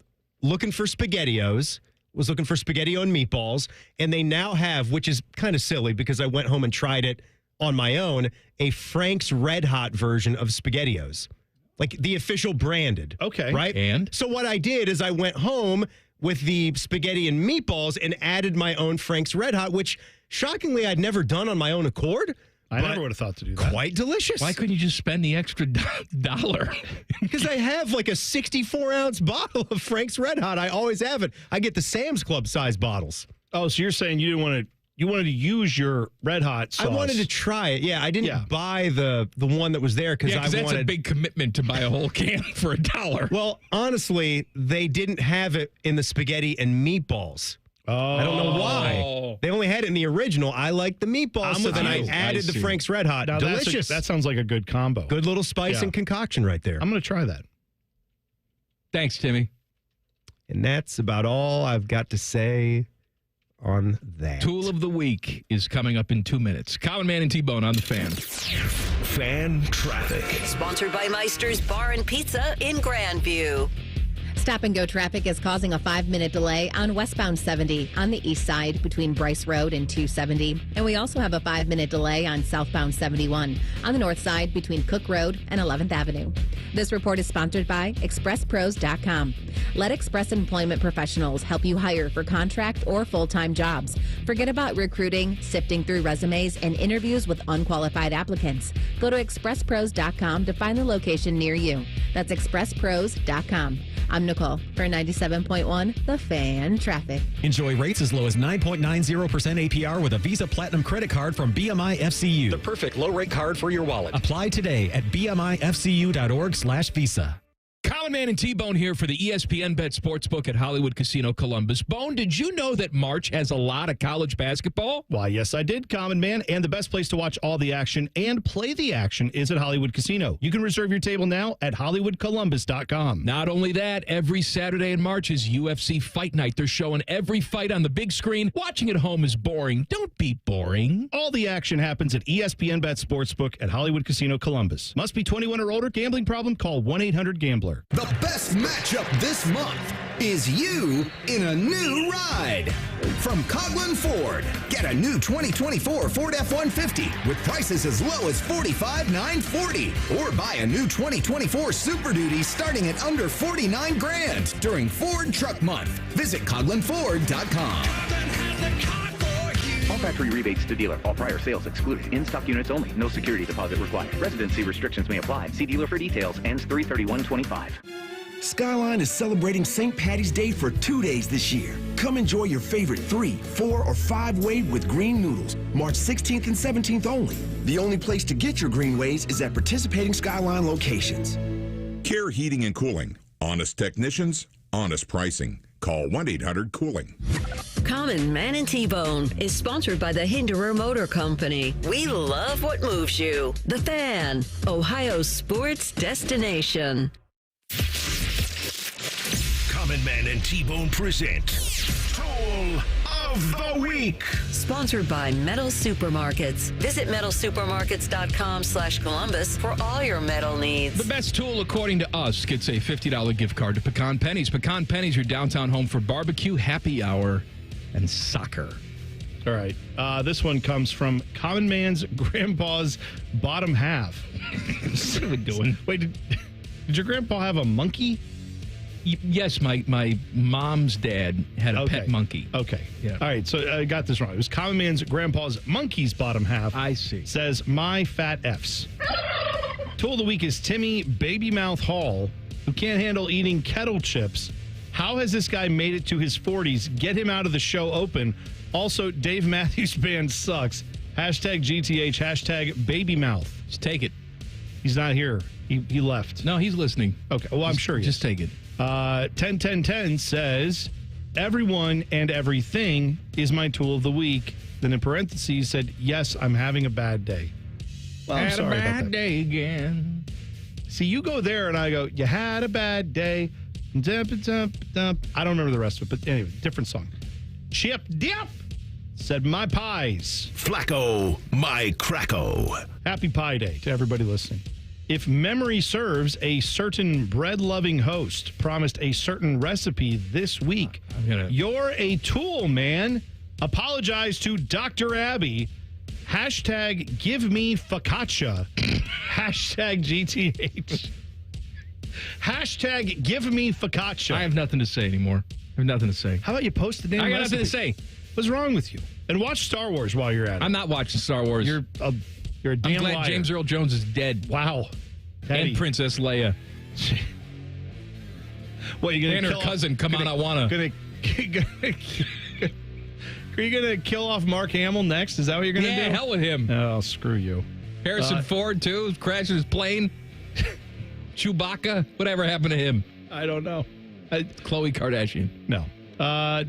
looking for SpaghettiOs, was looking for spaghetti and meatballs, and they now have, which is kind of silly because I went home and tried it on my own, a Frank's Red Hot version of SpaghettiOs. Like the official branded. Okay. Right? And? So what I did is I went home with the spaghetti and meatballs and added my own Frank's Red Hot, which shockingly I'd never done on my own accord. I never would have thought to do that. Quite delicious. Why couldn't you just spend the extra dollar? Because I have like a 64-ounce bottle of Frank's Red Hot. I always have it. I get the Sam's Club size bottles. Oh, so you're saying you didn't want to... You wanted to use your Red Hot sauce. I wanted to try it. Yeah, I didn't buy the one that was there because I that's wanted... a big commitment to buy a whole can for $1. Well, honestly, they didn't have it in the spaghetti and meatballs. Oh. I don't know why. They only had it in the original. I like the meatballs, so then I added the Frank's Red Hot. Now, Delicious. That sounds like a good combo. Good little spice and concoction right there. I'm going to try that. Thanks, Timmy. And that's about all I've got to say on that. Tool of the week is coming up in 2 minutes. Common Man and T-Bone on the Fan. Fan traffic. Sponsored by Meister's Bar and Pizza in Grandview. Stop and go traffic is causing a 5-minute delay on westbound 70 on the east side between Bryce Road and 270. And we also have a 5-minute delay on southbound 71 on the north side between Cook Road and 11th Avenue. This report is sponsored by ExpressPros.com. Let Express Employment Professionals help you hire for contract or full-time jobs. Forget about recruiting, sifting through resumes, and interviews with unqualified applicants. Go to ExpressPros.com to find the location near you. That's ExpressPros.com. I'm Nicole for 97.1 The Fan Traffic. Enjoy rates as low as 9.90% APR with a Visa Platinum credit card from BMI FCU. The perfect low-rate card for your wallet. Apply today at bmifcu.org/visa. Common Man and T-Bone here for the ESPN Bet Sportsbook at Hollywood Casino Columbus. Bone, did you know that March has a lot of college basketball? Why, yes, I did, Common Man. And the best place to watch all the action and play the action is at Hollywood Casino. You can reserve your table now at HollywoodColumbus.com. Not only that, every Saturday in March is UFC Fight Night. They're showing every fight on the big screen. Watching at home is boring. Don't be boring. All the action happens at ESPN Bet Sportsbook at Hollywood Casino Columbus. Must be 21 or older. Gambling problem? Call 1-800-GAMBLER. The best matchup this month is you in a new ride. From Coughlin Ford, get a new 2024 Ford F-150 with prices as low as $45,940. Or buy a new 2024 Super Duty starting at under $49,000 during Ford Truck Month. Visit CoughlinFord.com. All factory rebates to dealer. All prior sales excluded. In-stock units only. No security deposit required. Residency restrictions may apply. See dealer for details. Ends 3/31/25. Skyline is celebrating St. Patty's Day for 2 days this year. Come enjoy your favorite 3, 4, or 5-way with green noodles, March 16th and 17th only. The only place to get your green ways is at participating Skyline locations. Care Heating and Cooling. Honest technicians, honest pricing. Call 1-800-COOLING. Common Man and T-Bone is sponsored by the Hinderer Motor Company. We love what moves you. The Fan, Ohio's sports destination. Common Man and T-Bone present Tool of the Week. Sponsored by Metal Supermarkets. Visit metalsupermarkets.com/Columbus for all your metal needs. The best tool, according to us, gets a $50 gift card to Pecan Pennies. Pecan Pennies, your downtown home for barbecue, happy hour, and soccer. All right. This one comes from Common Man's grandpa's bottom half. What are we doing? Wait, did your grandpa have a monkey? Yes, my mom's dad had a pet monkey. Okay. Yeah. All right, so I got this wrong. It was Common Man's grandpa's monkey's bottom half. I see. Says, my fat Fs. Tool of the week is Timmy Baby Mouth Hall, who can't handle eating kettle chips. How has this guy made it to his 40s? Get him out of the show open. Also, Dave Matthews Band sucks. Hashtag GTH, hashtag Baby Mouth. Just take it. He's not here. He left. No, he's listening. Okay, well, I'm sure he Just is. take it. 10-10-10 says, everyone and everything is my tool of the week. Then in parentheses said, yes, I'm having a bad day. Well, I'm Had sorry a about bad that. day again. See, you go there and I go, you had a bad day. Dump, dump, dump. I don't remember the rest of it, but anyway, different song. Chip Dip said, my pies. Flacco, my cracko. Happy Pie Day to everybody listening. If memory serves, a certain bread-loving host promised a certain recipe this week. You're a tool, man. Apologize to Dr. Abby. Hashtag give me focaccia. Hashtag GTH. Hashtag give me focaccia. I have nothing to say anymore. I have nothing to say. How about you post the damn I got recipe? nothing to say. What's wrong with you? And watch Star Wars while you're at it. I'm not watching Star Wars. You're a damn I'm glad liar. James Earl Jones is dead. Wow. Teddy. And Princess Leia. What, you gonna and her kill cousin, off, come on, I wanna. Are you gonna kill off Mark Hamill next? Is that what you're gonna do? Yeah, hell with him. Oh, screw you. Harrison Ford, too, crashing his plane. Chewbacca, whatever happened to him? I don't know. Khloe Kardashian. No.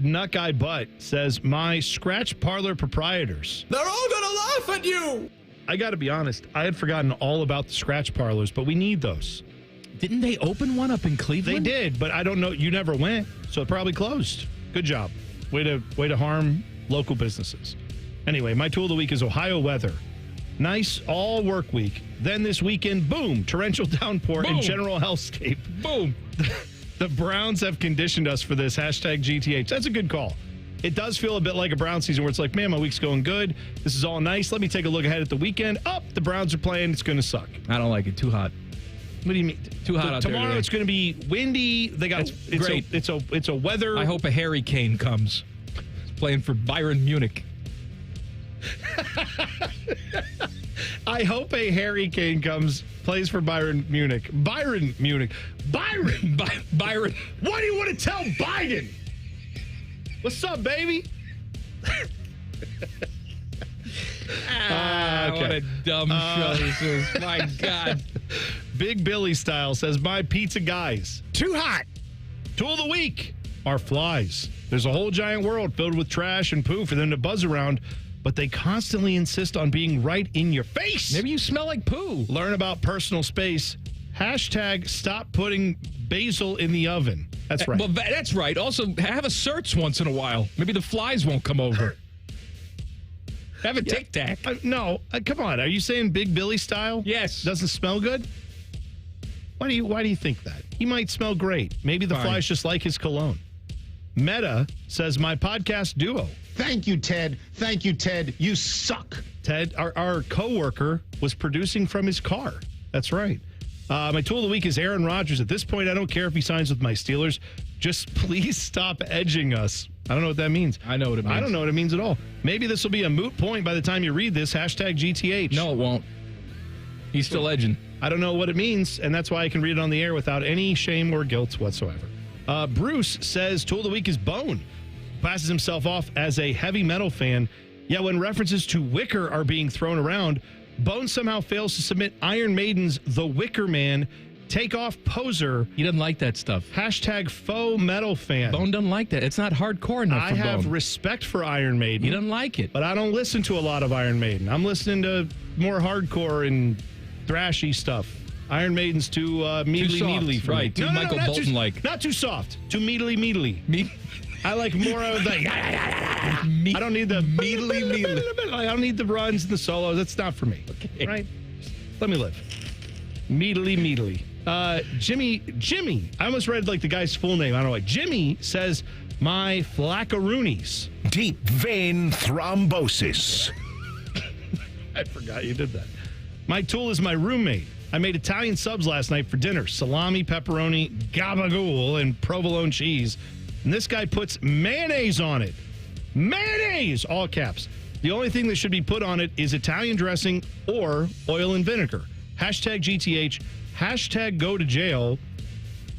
Nut Guy Butt says, my scratch parlor proprietors. They're all gonna laugh at you. I got to be honest. I had forgotten all about the scratch parlors, but we need those. Didn't they open one up in Cleveland? They did, but I don't know. You never went, so it probably closed. Good job. Way to harm local businesses. Anyway, my tool of the week is Ohio weather. Nice all work week. Then this weekend, boom, torrential downpour and general hellscape. Boom. The Browns have conditioned us for this. Hashtag GTH. That's a good call. It does feel a bit like a Brown season where it's like, man, my week's going good. This is all nice. Let me take a look ahead at the weekend. The Browns are playing. It's going to suck. I don't like it. Too hot. What do you mean? Too hot out there Tomorrow today. it's going to be windy. They got great. It's a weather. I hope a hurricane comes. He's playing for Bayern Munich. I hope a hurricane comes, plays for Bayern Munich. Byron Munich. Byron. Byron. What do you want to tell Biden? What's up, baby? What a dumb show this is. My God. Big Billy style says, my pizza guys. Too hot. Tool of the week are flies. There's a whole giant world filled with trash and poo for them to buzz around, but they constantly insist on being right in your face. Maybe you smell like poo. Learn about personal space. Hashtag stop putting basil in the oven. That's right. Well, that's right. Also, have a search once in a while. Maybe the flies won't come over. Have a Tic Tac. No, come on. Are you saying Big Billy style? Yes. Doesn't smell good? Why do you think that? He might smell great. Maybe the flies just like his cologne. Meta says, my podcast duo. Thank you, Ted. Thank you, Ted. You suck. Ted, our coworker, was producing from his car. That's right. My tool of the week is Aaron Rodgers. At this point, I don't care if he signs with my Steelers. Just please stop edging us. I don't know what that means. I know what it means. I don't know what it means at all. Maybe this will be a moot point by the time you read this. Hashtag GTH. No, it won't. He's still edging. I don't know what it means, and that's why I can read it on the air without any shame or guilt whatsoever. Bruce says tool of the week is Bone. Passes himself off as a heavy metal fan. Yet when references to Wicker are being thrown around, Bone somehow fails to submit Iron Maiden's The Wicker Man, Take Off Poser. He doesn't like that stuff. Hashtag faux metal fan. Bone doesn't like that. It's not hardcore enough for Bone. I have respect for Iron Maiden. He doesn't like it. But I don't listen to a lot of Iron Maiden. I'm listening to more hardcore and thrashy stuff. Iron Maiden's too mealy for me. Too Michael Bolton-like. Not too soft. Too mealy. I like more of the. I don't need the mealy. I don't need the runs and the solos. That's not for me. Okay. Right? Let me live. Mealy. Jimmy. I almost read like the guy's full name. I don't know why. Jimmy says, my flaccaroonies. Deep vein thrombosis. I forgot you did that. My tool is my roommate. I made Italian subs last night for dinner. Salami, pepperoni, gabagool, and provolone cheese. And this guy puts mayonnaise on it. Mayonnaise! All caps. The only thing that should be put on it is Italian dressing or oil and vinegar. Hashtag GTH. Hashtag go to jail.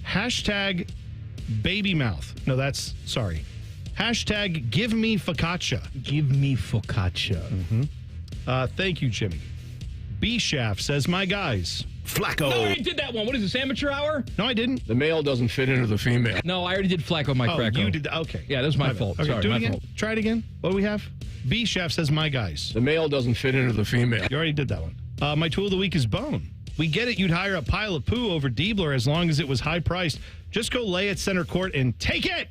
Hashtag baby mouth. No, that's, sorry. Hashtag give me focaccia. Give me focaccia. Mm-hmm. Thank you, Jimmy. B-Shaft says, my guys. Flacco. No, I already did that one. What is this, amateur hour? No, I didn't. The male doesn't fit into the female. No, I already did Flacco, Mike Flacco. You did. Okay. Yeah, that was my fault. Okay, Sorry, do it my again. fault. Try it again. What do we have? B-Shaft says, my guys. The male doesn't fit into the female. You already did that one. My tool of the week is Bone. We get it. You'd hire a pile of poo over Diebler as long as it was high priced. Just go lay at center court and take it.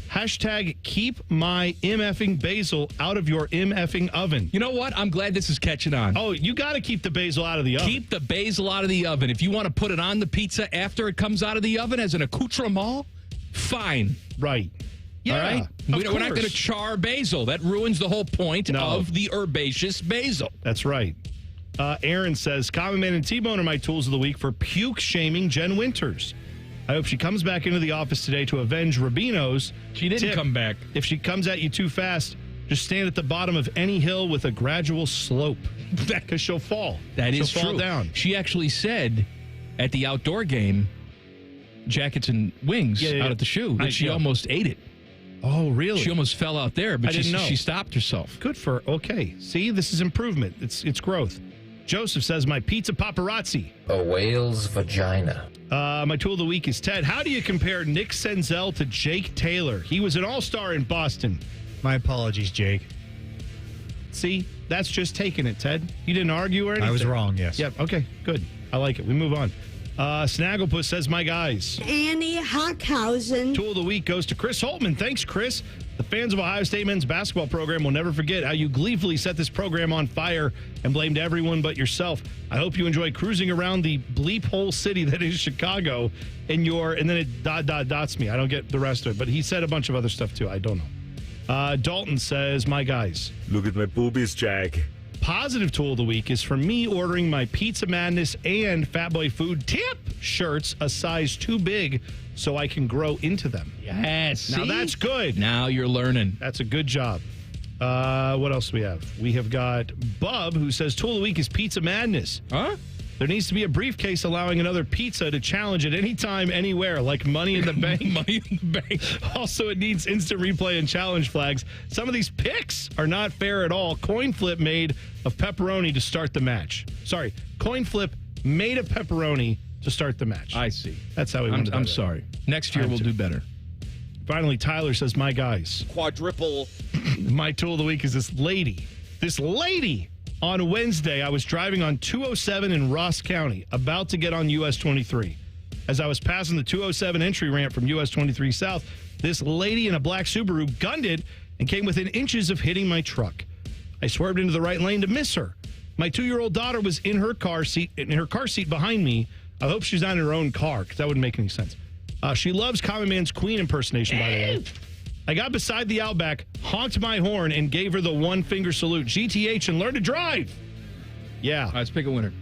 Hashtag keep my MFing basil out of your MFing oven. You know what? I'm glad this is catching on. Oh, you got to keep the basil out of the oven. Keep the basil out of the oven. If you want to put it on the pizza after it comes out of the oven as an accoutrement, fine. Right. Yeah, all right? We're not going to char basil. That ruins the whole point of the herbaceous basil. That's right. Aaron says, Common Man and T-Bone are my tools of the week for puke-shaming Jen Winters. I hope she comes back into the office today to avenge Rubino's. She didn't come back. If she comes at you too fast, just stand at the bottom of any hill with a gradual slope. Because she'll fall. She'll fall true. down. She actually said at the outdoor game, jackets and wings out at the shoe, that she almost ate it. Oh, really? She almost fell out there, but I didn't know. She stopped herself. Good for her. Okay. See, this is improvement. It's growth. Joseph says, my pizza paparazzi. A whale's vagina. My tool of the week is Ted. How do you compare Nick Senzel to Jake Taylor? He was an all-star in Boston. My apologies, Jake. See, that's just taking it, Ted. You didn't argue or anything. I was wrong, yes. Yep, okay, good. I like it. We move on. Snagglepuss says, my guys. Annie Hockhausen. Tool of the week goes to Chris Holtman. Thanks, Chris. The fans of Ohio State men's basketball program will never forget how you gleefully set this program on fire and blamed everyone but yourself. I hope you enjoy cruising around the bleep hole city that is Chicago and then it dots me. I don't get the rest of it, but he said a bunch of other stuff too. I don't know. Dalton says, my guys. Look at my boobies, Jack. Positive tool of the week is for me ordering my Pizza Madness and Fat Boy Food tip shirts a size too big so I can grow into them. Yes. Now see? that's good. Now you're learning. That's a good job. What else do we have? We have got Bub, who says tool of the week is Pizza Madness. Huh? There needs to be a briefcase allowing another pizza to challenge at any time, anywhere, like Money in the Bank. Money in the Bank. Also, it needs instant replay and challenge flags. Some of these picks are not fair at all. Coin flip made of pepperoni to start the match. Sorry, coin flip made of pepperoni to start the match. I see. That's how we went. I'm sorry. Next year we'll do better. Finally, Tyler says, my guys. Quadruple. My tool of the week is this lady. This lady. On Wednesday, I was driving on 207 in Ross County, about to get on US 23. As I was passing the 207 entry ramp from US 23 South, this lady in a black Subaru gunned it and came within inches of hitting my truck. I swerved into the right lane to miss her. My 2-year-old daughter was in her car seat behind me. I hope she's not in her own car, because that wouldn't make any sense. She loves Common Man's Queen impersonation, by the way. I got beside the Outback, honked my horn, and gave her the one-finger salute. GTH and learn to drive. Yeah. All right, let's pick a winner.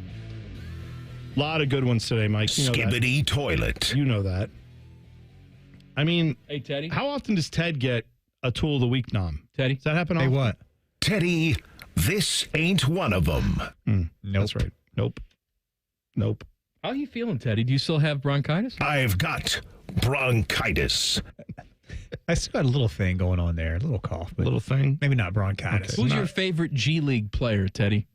A lot of good ones today, Mike. You know Skibbity toilet. You know that. I mean, hey, Teddy. How often does Ted get a tool of the week nom? Teddy? Does that happen often? Hey, what? Teddy, this ain't one of them. Nope. That's right. Nope. How are you feeling, Teddy? Do you still have bronchitis? I've got bronchitis. I still got a little thing going on there, a little cough. But little thing? Maybe not bronchitis. Who's your favorite G League player, Teddy?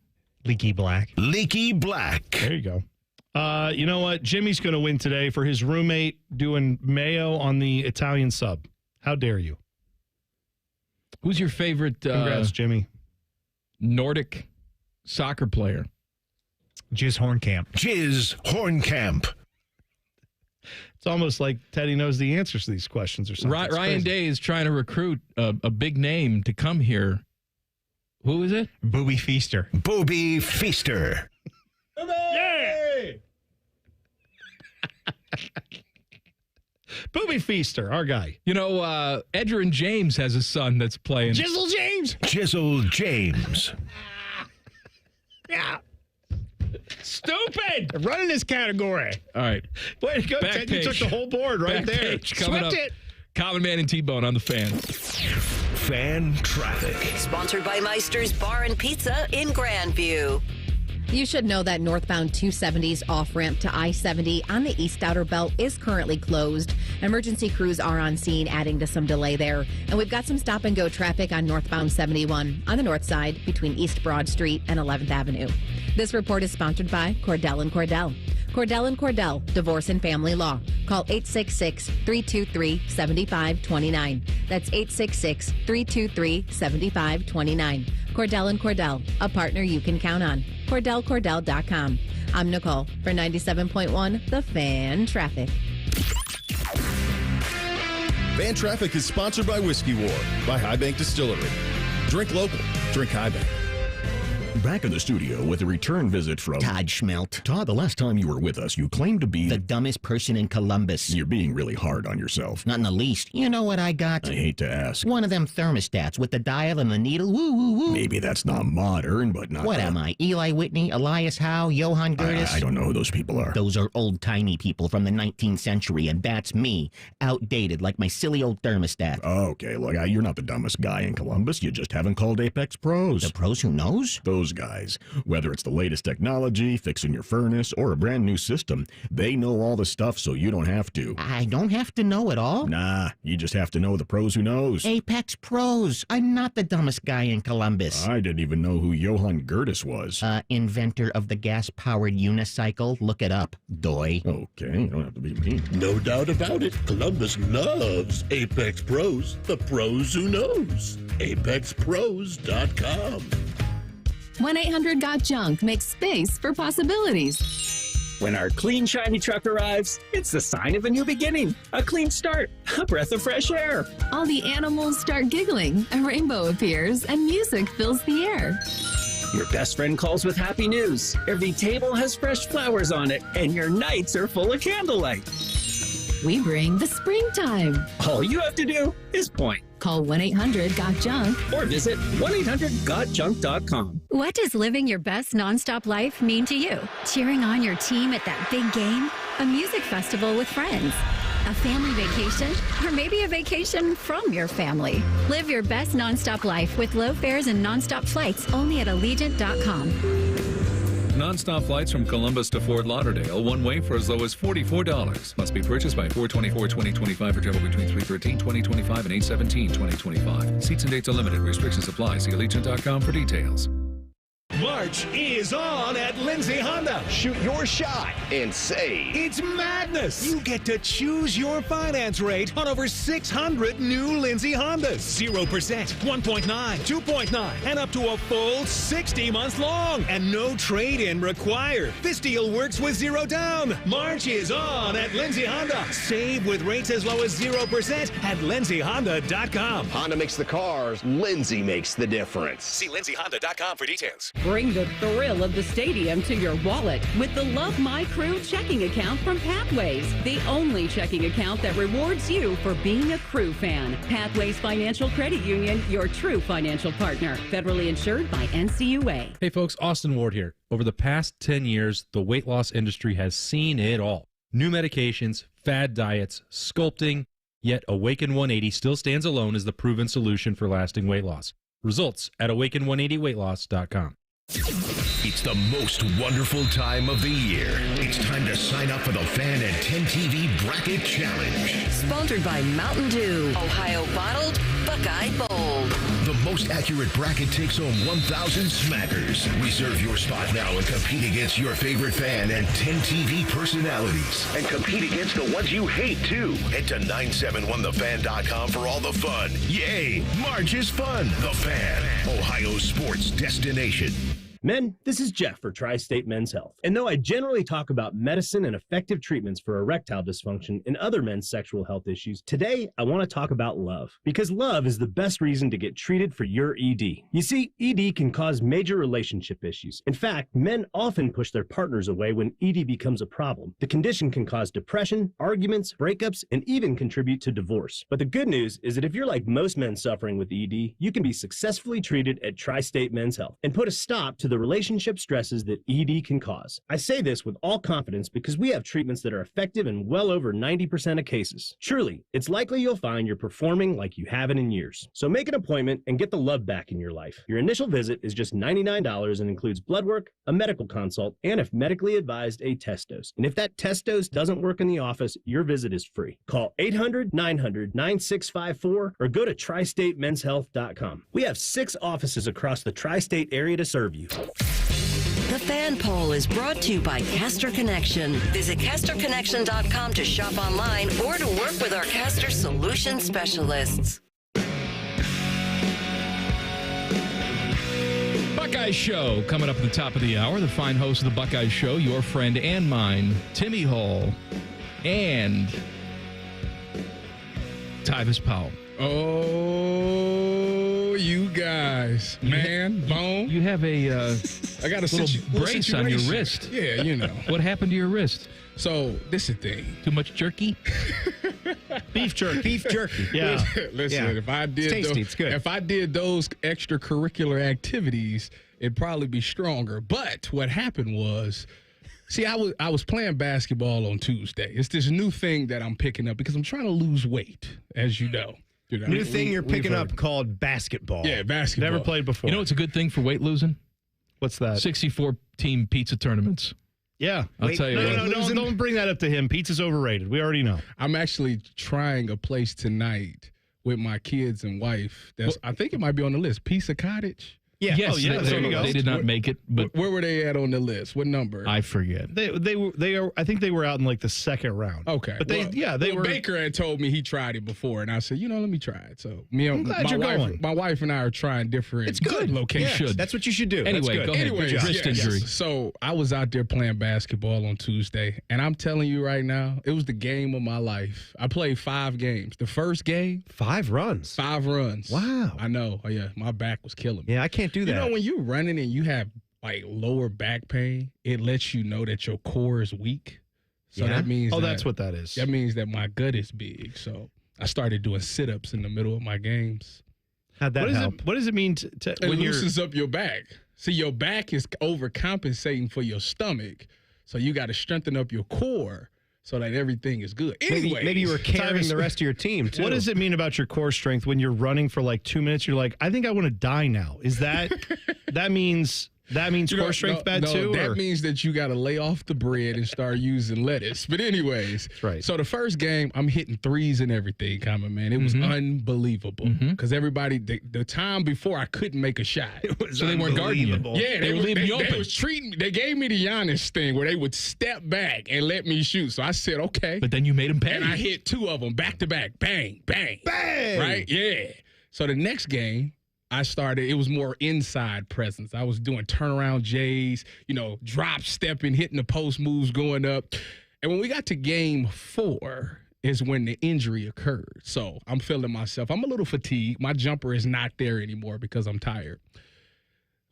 Leaky Black. Leaky Black. There you go. You know what? Jimmy's going to win today for his roommate doing mayo on the Italian sub. How dare you? Who's your favorite Congrats, Jimmy. Nordic soccer player? Jizz Hornkamp. Jizz Hornkamp. It's almost like Teddy knows the answers to these questions or something. Ryan Day is trying to recruit a big name to come here. Who is it? Booby Feaster. Booby Feaster. Yeah! Booby Feaster, our guy. You know, Edgerrin James has a son that's playing. Jizzle James. Jizzle James. Yeah. Stupid! Running this category. All right. Way to go, Ted. You took the whole board right there. Swept it. Common Man and T-Bone on the Fan. Fan traffic. Sponsored by Meister's Bar and Pizza in Grandview. You should know that northbound 270's off-ramp to I-70 on the East Outer Belt is currently closed. Emergency crews are on scene, adding to some delay there. And we've got some stop-and-go traffic on northbound 71 on the north side between East Broad Street and 11th Avenue. This report is sponsored by Cordell & Cordell. Cordell & Cordell, Divorce and Family Law. Call 866-323-7529. That's 866-323-7529. Cordell & Cordell, a partner you can count on. CordellCordell.com. I'm Nicole for 97.1 The Fan Traffic. Fan Traffic is sponsored by Whiskey War by High Bank Distillery. Drink local. Drink High Bank. Back in the studio with a return visit from Todd Schmelt. Todd, the last time you were with us, you claimed to be the dumbest person in Columbus. You're being really hard on yourself. Not in the least. You know what I got? I hate to ask. One of them thermostats with the dial and the needle. Woo, woo, woo. Maybe that's not modern, but not... What am I? Eli Whitney, Elias Howe, Johann Gertis? I don't know who those people are. Those are old-timey people from the 19th century, and that's me. Outdated, like my silly old thermostat. Okay, look, you're not the dumbest guy in Columbus. You just haven't called Apex Pros. The pros who knows? Those guys. Whether it's the latest technology, fixing your furnace, or a brand new system, they know all the stuff so you don't have to. I don't have to know it all? Nah, you just have to know the pros who knows. Apex Pros. I'm not the dumbest guy in Columbus. I didn't even know who Johann Gertis was. Inventor of the gas-powered unicycle. Look it up, doy. Okay, you don't have to be mean. No doubt about it. Columbus loves Apex Pros. The pros who knows. ApexPros.com. 1-800-GOT-JUNK makes space for possibilities. When our clean, shiny truck arrives, it's the sign of a new beginning, a clean start, a breath of fresh air. All the animals start giggling, a rainbow appears, and music fills the air. Your best friend calls with happy news. Every table has fresh flowers on it, and your nights are full of candlelight. We bring the springtime. All you have to do is point. Call 1-800-GOT-JUNK or visit 1-800-GOTJUNK.com. What does living your best nonstop life mean to you? Cheering on your team at that big game? A music festival with friends? A family vacation? Or maybe a vacation from your family? Live your best nonstop life with low fares and nonstop flights only at Allegiant.com. Non-stop flights from Columbus to Fort Lauderdale, one way for as low as $44. Must be purchased by 4/24/2025 for travel between 3/13/2025 and 8/17/2025. Seats and dates are limited. Restrictions apply. See Allegiant.com for details. March is on at Lindsay Honda. Shoot your shot and save. It's madness. You get to choose your finance rate on over 600 new Lindsay Hondas. 0%, 1.9, 2.9, and up to a full 60 months long. And no trade-in required. This deal works with zero down. March is on at Lindsay Honda. Save with rates as low as 0% at lindsayhonda.com. Honda makes the cars. Lindsay makes the difference. See lindsayhonda.com for details. Bring the thrill of the stadium to your wallet with the Love My Crew checking account from Pathways, the only checking account that rewards you for being a Crew fan. Pathways Financial Credit Union, your true financial partner. Federally insured by NCUA. Hey folks, Austin Ward here. Over the past 10 years, the weight loss industry has seen it all. New medications, fad diets, sculpting, yet Awaken 180 still stands alone as the proven solution for lasting weight loss. Results at awaken180weightloss.com. It's the most wonderful time of the year. It's time to sign up for the Fan and 10 TV Bracket Challenge. Sponsored by Mountain Dew, Ohio bottled, Buckeye bold. The most accurate bracket takes home 1,000 smackers. Reserve your spot now and compete against your favorite fan and 10 TV personalities. And compete against the ones you hate, too. Head to 971thefan.com for all the fun. Yay! March is fun. The Fan, Ohio's sports destination. Men, this is Jeff for Tri-State Men's Health. And though I generally talk about medicine and effective treatments for erectile dysfunction and other men's sexual health issues, today I want to talk about love. Because love is the best reason to get treated for your ED. You see, ED can cause major relationship issues. In fact, men often push their partners away when ED becomes a problem. The condition can cause depression, arguments, breakups, and even contribute to divorce. But the good news is that if you're like most men suffering with ED, you can be successfully treated at Tri-State Men's Health and put a stop to the relationship stresses that ED can cause. I say this with all confidence because we have treatments that are effective in well over 90% of cases. Truly, it's likely you'll find you're performing like you haven't in years. So make an appointment and get the love back in your life. Your initial visit is just $99 and includes blood work, a medical consult, and if medically advised, a test dose. And if that test dose doesn't work in the office, your visit is free. Call 800-900-9654 or go to tristatemenshealth.com. We have 6 offices across the tri-state area to serve you. The Fan Poll is brought to you by Caster Connection. Visit CasterConnection.com to shop online or to work with our Caster Solution specialists. Buckeyes Show coming up at the top of the hour. The fine host of the Buckeyes Show, your friend and mine, Timmy Hall, and Tyvis Powell. Oh, you guys, man, Bone. You have a I got a little brace on your wrist. Yeah, you know. What happened to your wrist? So this is the thing. Too much jerky? Beef jerky. Beef jerky. Yeah. Listen, if I did it's tasty, it's good. If I did those extracurricular activities, it'd probably be stronger. But what happened was, see, I was playing basketball on Tuesday. It's this new thing that I'm picking up because I'm trying to lose weight, as you know. New thing you're picking up called basketball. Yeah, basketball. Never played before. You know what's a good thing for weight losing? What's that? 64-team pizza tournaments. Yeah. I'll tell you what. No, don't bring that up to him. Pizza's overrated. We already know. I'm actually trying a place tonight with my kids and wife. I think it might be on the list. Pizza Cottage. Yeah. Yes, Oh, yeah, they, there you go. they did not make it, but Where were they at on the list? What number? I forget. I think they were out in like the second round. Okay. But they were. Baker had told me he tried it before, and I said, let me try it. So my wife and I are trying different It's good. locations. You should. That's what you should do. Anyway, go ahead. Anyways, Wrist injury. So I was out there playing basketball on Tuesday, and I'm telling you right now, it was the game of my life. I played 5 games. The first game, 5 runs. 5 runs. Wow. I know. Oh, yeah, my back was killing me. Yeah, I can't do that. You know, when you're running and you have like lower back pain, it lets you know that your core is weak. So that means that's what that is. That means that my gut is big. So I started doing sit-ups in the middle of my games. How'd that help? What does it mean to It when you're loosens up your back. See, your back is overcompensating for your stomach. So you got to strengthen up your core so that everything is good. Anyway, Maybe you were carrying the rest of your team, too. What does it mean about your core strength when you're running for like 2 minutes? You're like, I think I want to die now. Is that that means core strength bad too? That means that you got to lay off the bread and start using lettuce. But anyways, that's right. So the first game, I'm hitting threes and everything, man. It was unbelievable because everybody, the time before, I couldn't make a shot. So they weren't guarding you. Yeah, they were leaving you open. They was treating me. They gave me the Giannis thing where they would step back and let me shoot. So I said, okay. But then you made them pay. And I hit 2 of them back to back. Bang, bang. Bang! Right? Yeah. So the next game, it was more inside presence. I was doing turnaround J's, drop stepping, hitting the post moves, going up. And when we got to game 4 is when the injury occurred. So I'm feeling myself. I'm a little fatigued. My jumper is not there anymore because I'm tired.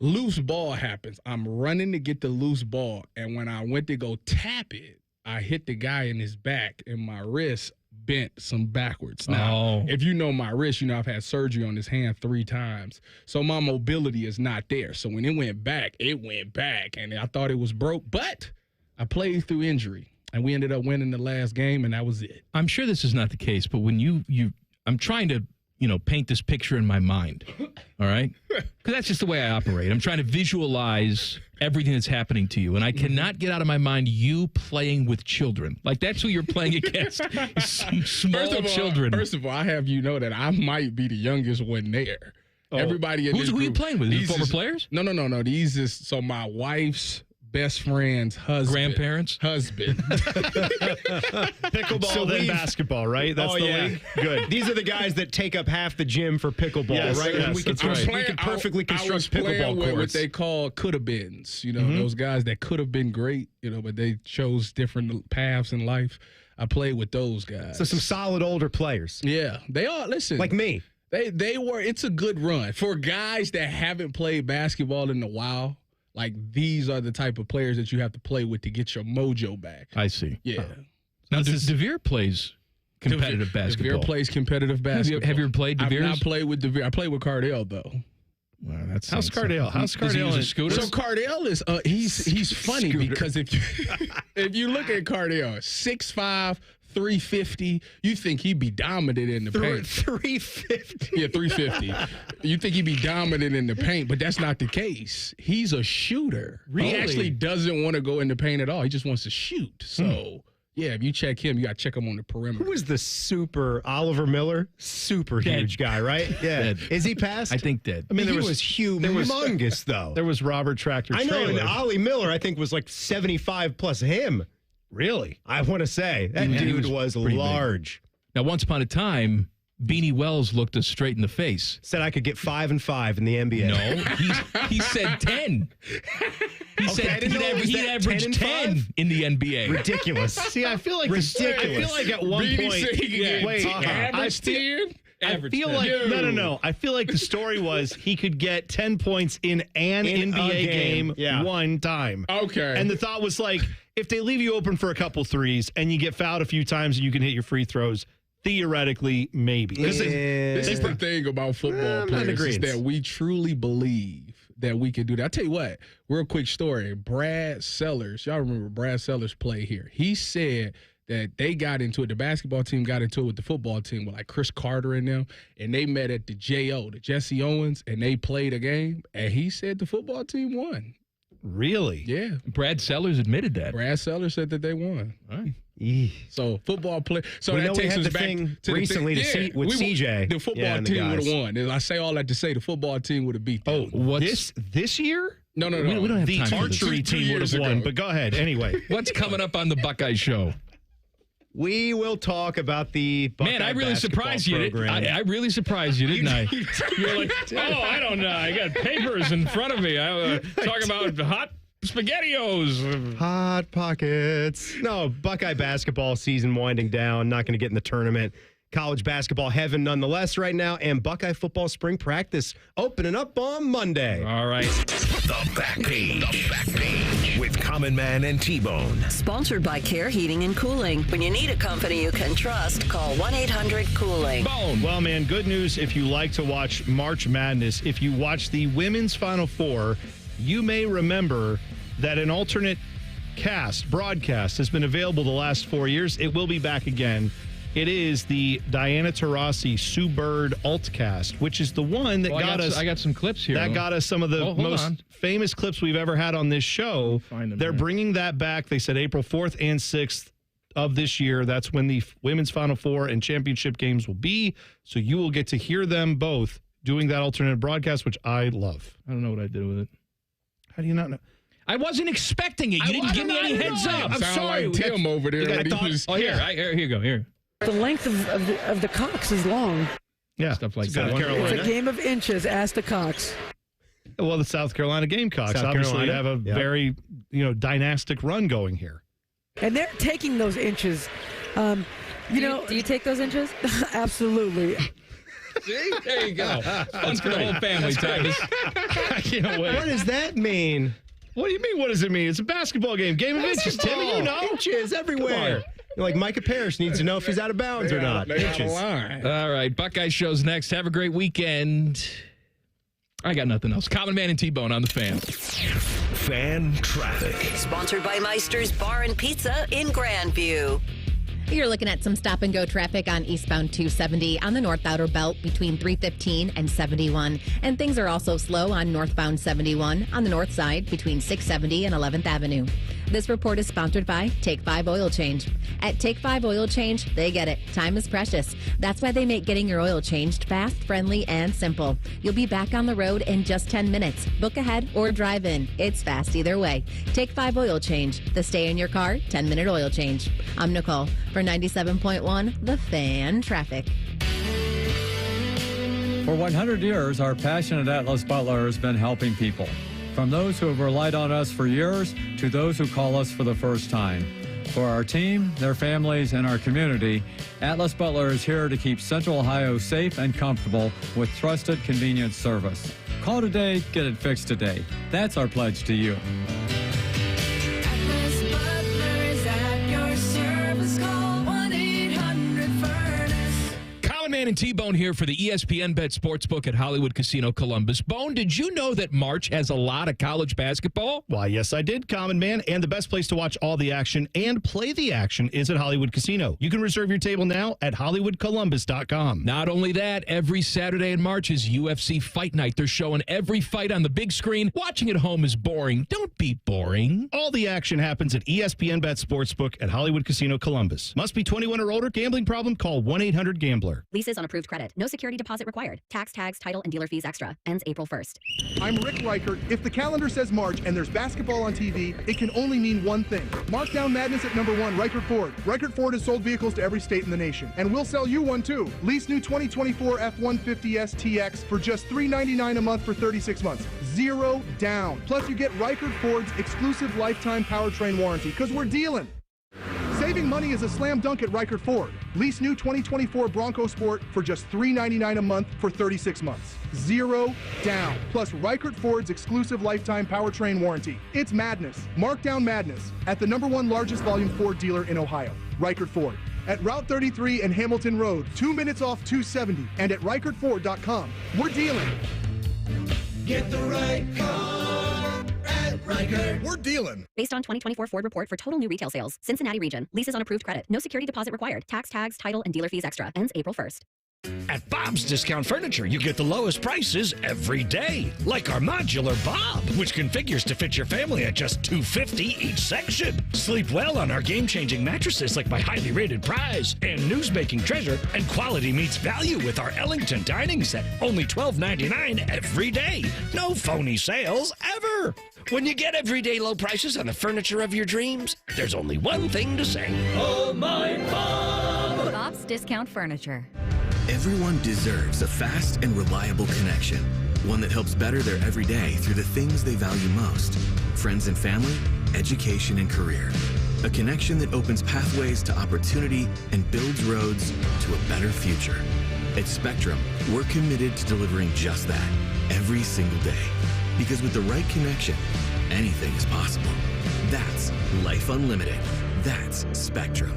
Loose ball happens. I'm running to get the loose ball. And when I went to go tap it, I hit the guy in his back and my wrist bent some backwards. Now, if you know my wrist, I've had surgery on this hand 3 times. So my mobility is not there. So when it went back, and I thought it was broke, but I played through injury and we ended up winning the last game and that was it. I'm sure this is not the case, but when I'm trying to, paint this picture in my mind, all right? Because that's just the way I operate. I'm trying to visualize everything that's happening to you, and I cannot get out of my mind you playing with children. Like, that's who you're playing against, small children. First of all, I have you know that I might be the youngest one there. Everybody in this who are you group, playing with? Former players? No. These is, so my wife's best friend's husband. Grandparents? Husband. Pickleball, then basketball, right? That's the league? Good. These are the guys that take up half the gym for pickleball, right? Yes, we can perfectly construct I was pickleball playing with courts. what they call could-have-beens. Those guys that could have been great, but they chose different paths in life. I played with those guys. So some solid older players. Yeah. They are, listen. Like me. They were, it's a good run. For guys that haven't played basketball in a while, like, these are the type of players that you have to play with to get your mojo back. I see. Yeah. Now, DeVere plays competitive basketball. DeVere plays competitive basketball. Have you ever played DeVere? I've not played with DeVere. I played with Cardell, though. Wow, how's Cardell? How's Cardell? So Cardell is he's funny because if you look at Cardell, 6'5", 350, you think he'd be dominant in the paint. 350? Yeah, 350. You think he'd be dominant in the paint, but that's not the case. He's a shooter. Really? He actually doesn't want to go in the paint at all. He just wants to shoot. So, yeah, if you check him, you got to check him on the perimeter. Who was the super Oliver Miller? Super huge guy, right? Yeah. Dead. Is he passed? I think dead. I mean, he was humongous, though. There was Robert Tractor I know, Trailer. and Ollie Miller, I think, was like 75 plus him. Really? I want to say. That dude was large. Big. Now, once upon a time, Beanie Wells looked us straight in the face. Said I could get 5 and 5 in the NBA. No, he said 10. He said he'd average 10 in the NBA. Ridiculous. See, I feel like I feel like at one Beanie point. said he could get average 10. I feel like no. I feel like the story was he could get 10 points in an NBA game one time. Okay. And the thought was like, if they leave you open for a couple threes and you get fouled a few times and you can hit your free throws, theoretically, maybe. This is the thing about football players is that we truly believe that we can do that. I'll tell you what, real quick story. Brad Sellers, y'all remember Brad Sellers play here. He said that they got into it, the basketball team got into it with the football team with like Chris Carter and them, and they met at the J.O., the Jesse Owens, and they played a game, and he said the football team won. Really? Yeah. Brad Sellers admitted that. Brad Sellers said that they won. All right. So football play. So we that know takes we had us the back thing to recently the thing. with CJ. The football team would have won. And I say all that to say the football team would have beat them. This year? No. We don't have the time for archery this. team would have won. But go ahead anyway. What's coming up on the Buckeye Show? We will talk about the Buckeye Man, I really surprised you. I really surprised you, didn't I? You're like, I don't know. I got papers in front of me. I talking about hot SpaghettiOs. Hot Pockets. No, Buckeye basketball season winding down. Not going to get in the tournament. College basketball heaven nonetheless right now. And Buckeye football spring practice opening up on Monday. All right. The Back Page. With Common Man and T-Bone. Sponsored by Care Heating and Cooling. When you need a company you can trust, call 1-800-COOLING. Bone. Well, man, good news if you like to watch March Madness. If you watch the Women's Final Four, you may remember that an alternate broadcast has been available the last 4 years. It will be back again. It is the Diana Taurasi Sue Bird Altcast, which is the one that got us. I got some clips here. That got us some of the most famous clips we've ever had on this show. They're bringing that back. They said April 4th and 6th of this year. That's when the Women's Final Four and championship games will be. So you will get to hear them both doing that alternate broadcast, which I love. I don't know what I did with it. How do you not know? I wasn't expecting it. You didn't give me any heads up. I'm sorry. Like Tim over there. Here you go. Here. The length of the cocks is long. Yeah, stuff like South that. Carolina. It's a game of inches. Ask the Cocks. Well, the South Carolina Gamecocks South obviously Carolina. have a very dynastic run going here. And they're taking those inches. Do you take those inches? Absolutely. See? There you go. Fun for the whole family, Travis. I can't wait. What does that mean? What do you mean, what does it mean? It's a basketball game. Game of inches, Timmy, you know. Inches everywhere. Like Micah Parrish needs to know if he's out of bounds or not. Inches. All right, Buckeye Show's next. Have a great weekend. I got nothing else. Common Man and T-Bone on the Fan. Fan Traffic. Sponsored by Meister's Bar and Pizza in Grandview. You're looking at some stop-and-go traffic on eastbound 270 on the North Outer Belt between 315 and 71. And things are also slow on northbound 71 on the north side between 670 and 11th Avenue. This report is sponsored by Take 5 Oil Change. At Take 5 Oil Change, they get it. Time is precious. That's why they make getting your oil changed fast, friendly, and simple. You'll be back on the road in just 10 minutes. Book ahead or drive in. It's fast either way. Take 5 Oil Change. The stay in your car, 10-minute oil change. I'm Nicole for 97.1 The Fan Traffic. For 100 years, our passionate Atlas Butler has been helping people. From those who have relied on us for years to those who call us for the first time. For our team, their families, and our community, Atlas Butler is here to keep Central Ohio safe and comfortable with trusted, convenient service. Call today, get it fixed today. That's our pledge to you. Atlas Butler is at your service. Call 1-800-FURNACE. Common Man and T-Bone here for the ESPN Bet Sportsbook at Hollywood Casino Columbus. Bone, did you know that March has a lot of college basketball? Why, yes, I did, Common Man. And the best place to watch all the action and play the action is at Hollywood Casino. You can reserve your table now at HollywoodColumbus.com. Not only that, every Saturday in March is UFC Fight Night. They're showing every fight on the big screen. Watching at home is boring. Don't be boring. All the action happens at ESPN Bet Sportsbook at Hollywood Casino Columbus. Must be 21 or older. Gambling problem? Call 1-800-GAMBLER. Leases on approved credit. No security deposit required. Tax, tags, title, and dealer fees extra. Ends April 1st. I'm Rick Reichert. If the calendar says March and there's basketball on TV, it can only mean one thing. Mark down madness at number 1, Reichert Ford. Reichert Ford has sold vehicles to every state in the nation. And we'll sell you one too. Lease new 2024 F-150S TX for just $399 a month for 36 months. 0 down. Plus you get Reichert Ford's exclusive lifetime powertrain warranty because we're dealing. Saving money is a slam dunk at Reichert Ford. Lease new 2024 Bronco Sport for just $399 a month for 36 months. 0 down. Plus Reichert Ford's exclusive lifetime powertrain warranty. It's madness. Mark down madness at the #1 largest volume Ford dealer in Ohio, Reichert Ford. At Route 33 and Hamilton Road, 2 minutes off 270, and at ReichertFord.com. We're dealing. Get the right car at Reichert. We're dealing. Based on 2024 Ford report for total new retail sales. Cincinnati region. Leases on approved credit. No security deposit required. Tax, tags, title, and dealer fees extra. Ends April 1st. At Bob's Discount Furniture, you get the lowest prices every day. Like our modular Bob, which configures to fit your family at just $250 each section. Sleep well on our game-changing mattresses like my highly rated Prize and news-making Treasure. And quality meets value with our Ellington dining set. Only $12.99 every day. No phony sales ever. When you get everyday low prices on the furniture of your dreams, there's only one thing to say. Oh, my Bob! Bob's Discount Furniture. Everyone deserves a fast and reliable connection, one that helps better their everyday through the things they value most: friends and family, education and career. A connection that opens pathways to opportunity and builds roads to a better future. At Spectrum, we're committed to delivering just that every single day. Because with the right connection, anything is possible. That's Life Unlimited. That's Spectrum.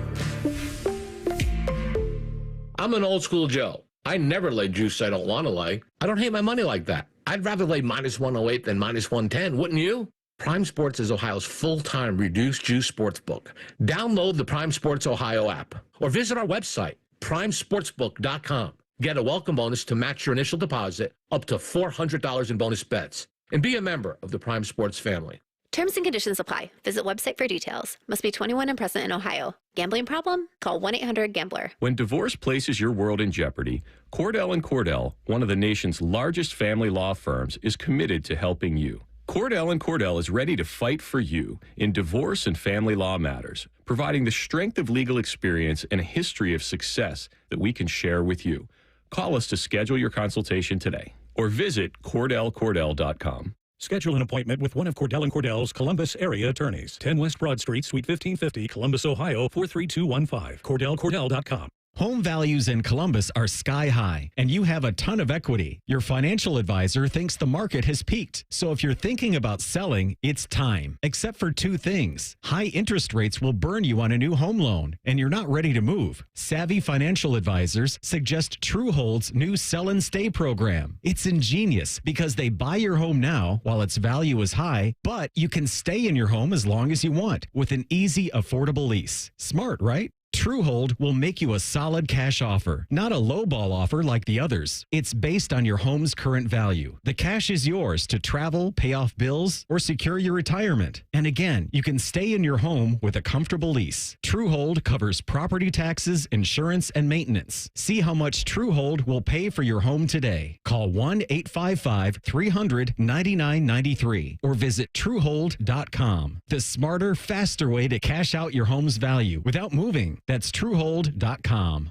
I'm an old school Joe. I never lay juice I don't want to lay. I don't hate my money like that. I'd rather lay minus 108 than minus 110, wouldn't you? Prime Sports is Ohio's full-time reduced juice sports book. Download the Prime Sports Ohio app or visit our website, primesportsbook.com. Get a welcome bonus to match your initial deposit up to $400 in bonus bets. And be a member of the Prime Sports family. Terms and conditions apply. Visit website for details. Must be 21 and present in Ohio. Gambling problem? Call 1-800-GAMBLER. When divorce places your world in jeopardy, Cordell & Cordell, one of the nation's largest family law firms, is committed to helping you. Cordell & Cordell is ready to fight for you in divorce and family law matters, providing the strength of legal experience and a history of success that we can share with you. Call us to schedule your consultation today or visit CordellCordell.com. Schedule an appointment with one of Cordell & Cordell's Columbus area attorneys. 10 West Broad Street, Suite 1550, Columbus, Ohio, 43215. CordellCordell.com. Home values in Columbus are sky high, and you have a ton of equity. Your financial advisor thinks the market has peaked. So if you're thinking about selling, it's time. Except for two things. High interest rates will burn you on a new home loan, and you're not ready to move. Savvy financial advisors suggest Truehold's new Sell and Stay program. It's ingenious because they buy your home now while its value is high, but you can stay in your home as long as you want with an easy, affordable lease. Smart, right? Truehold will make you a solid cash offer, not a lowball offer like the others. It's based on your home's current value. The cash is yours to travel, pay off bills, or secure your retirement. And again, you can stay in your home with a comfortable lease. Truehold covers property taxes, insurance, and maintenance. See how much Truehold will pay for your home today. Call 1-855-300-9993 or visit Truehold.com. The smarter, faster way to cash out your home's value without moving. That's Truehold.com.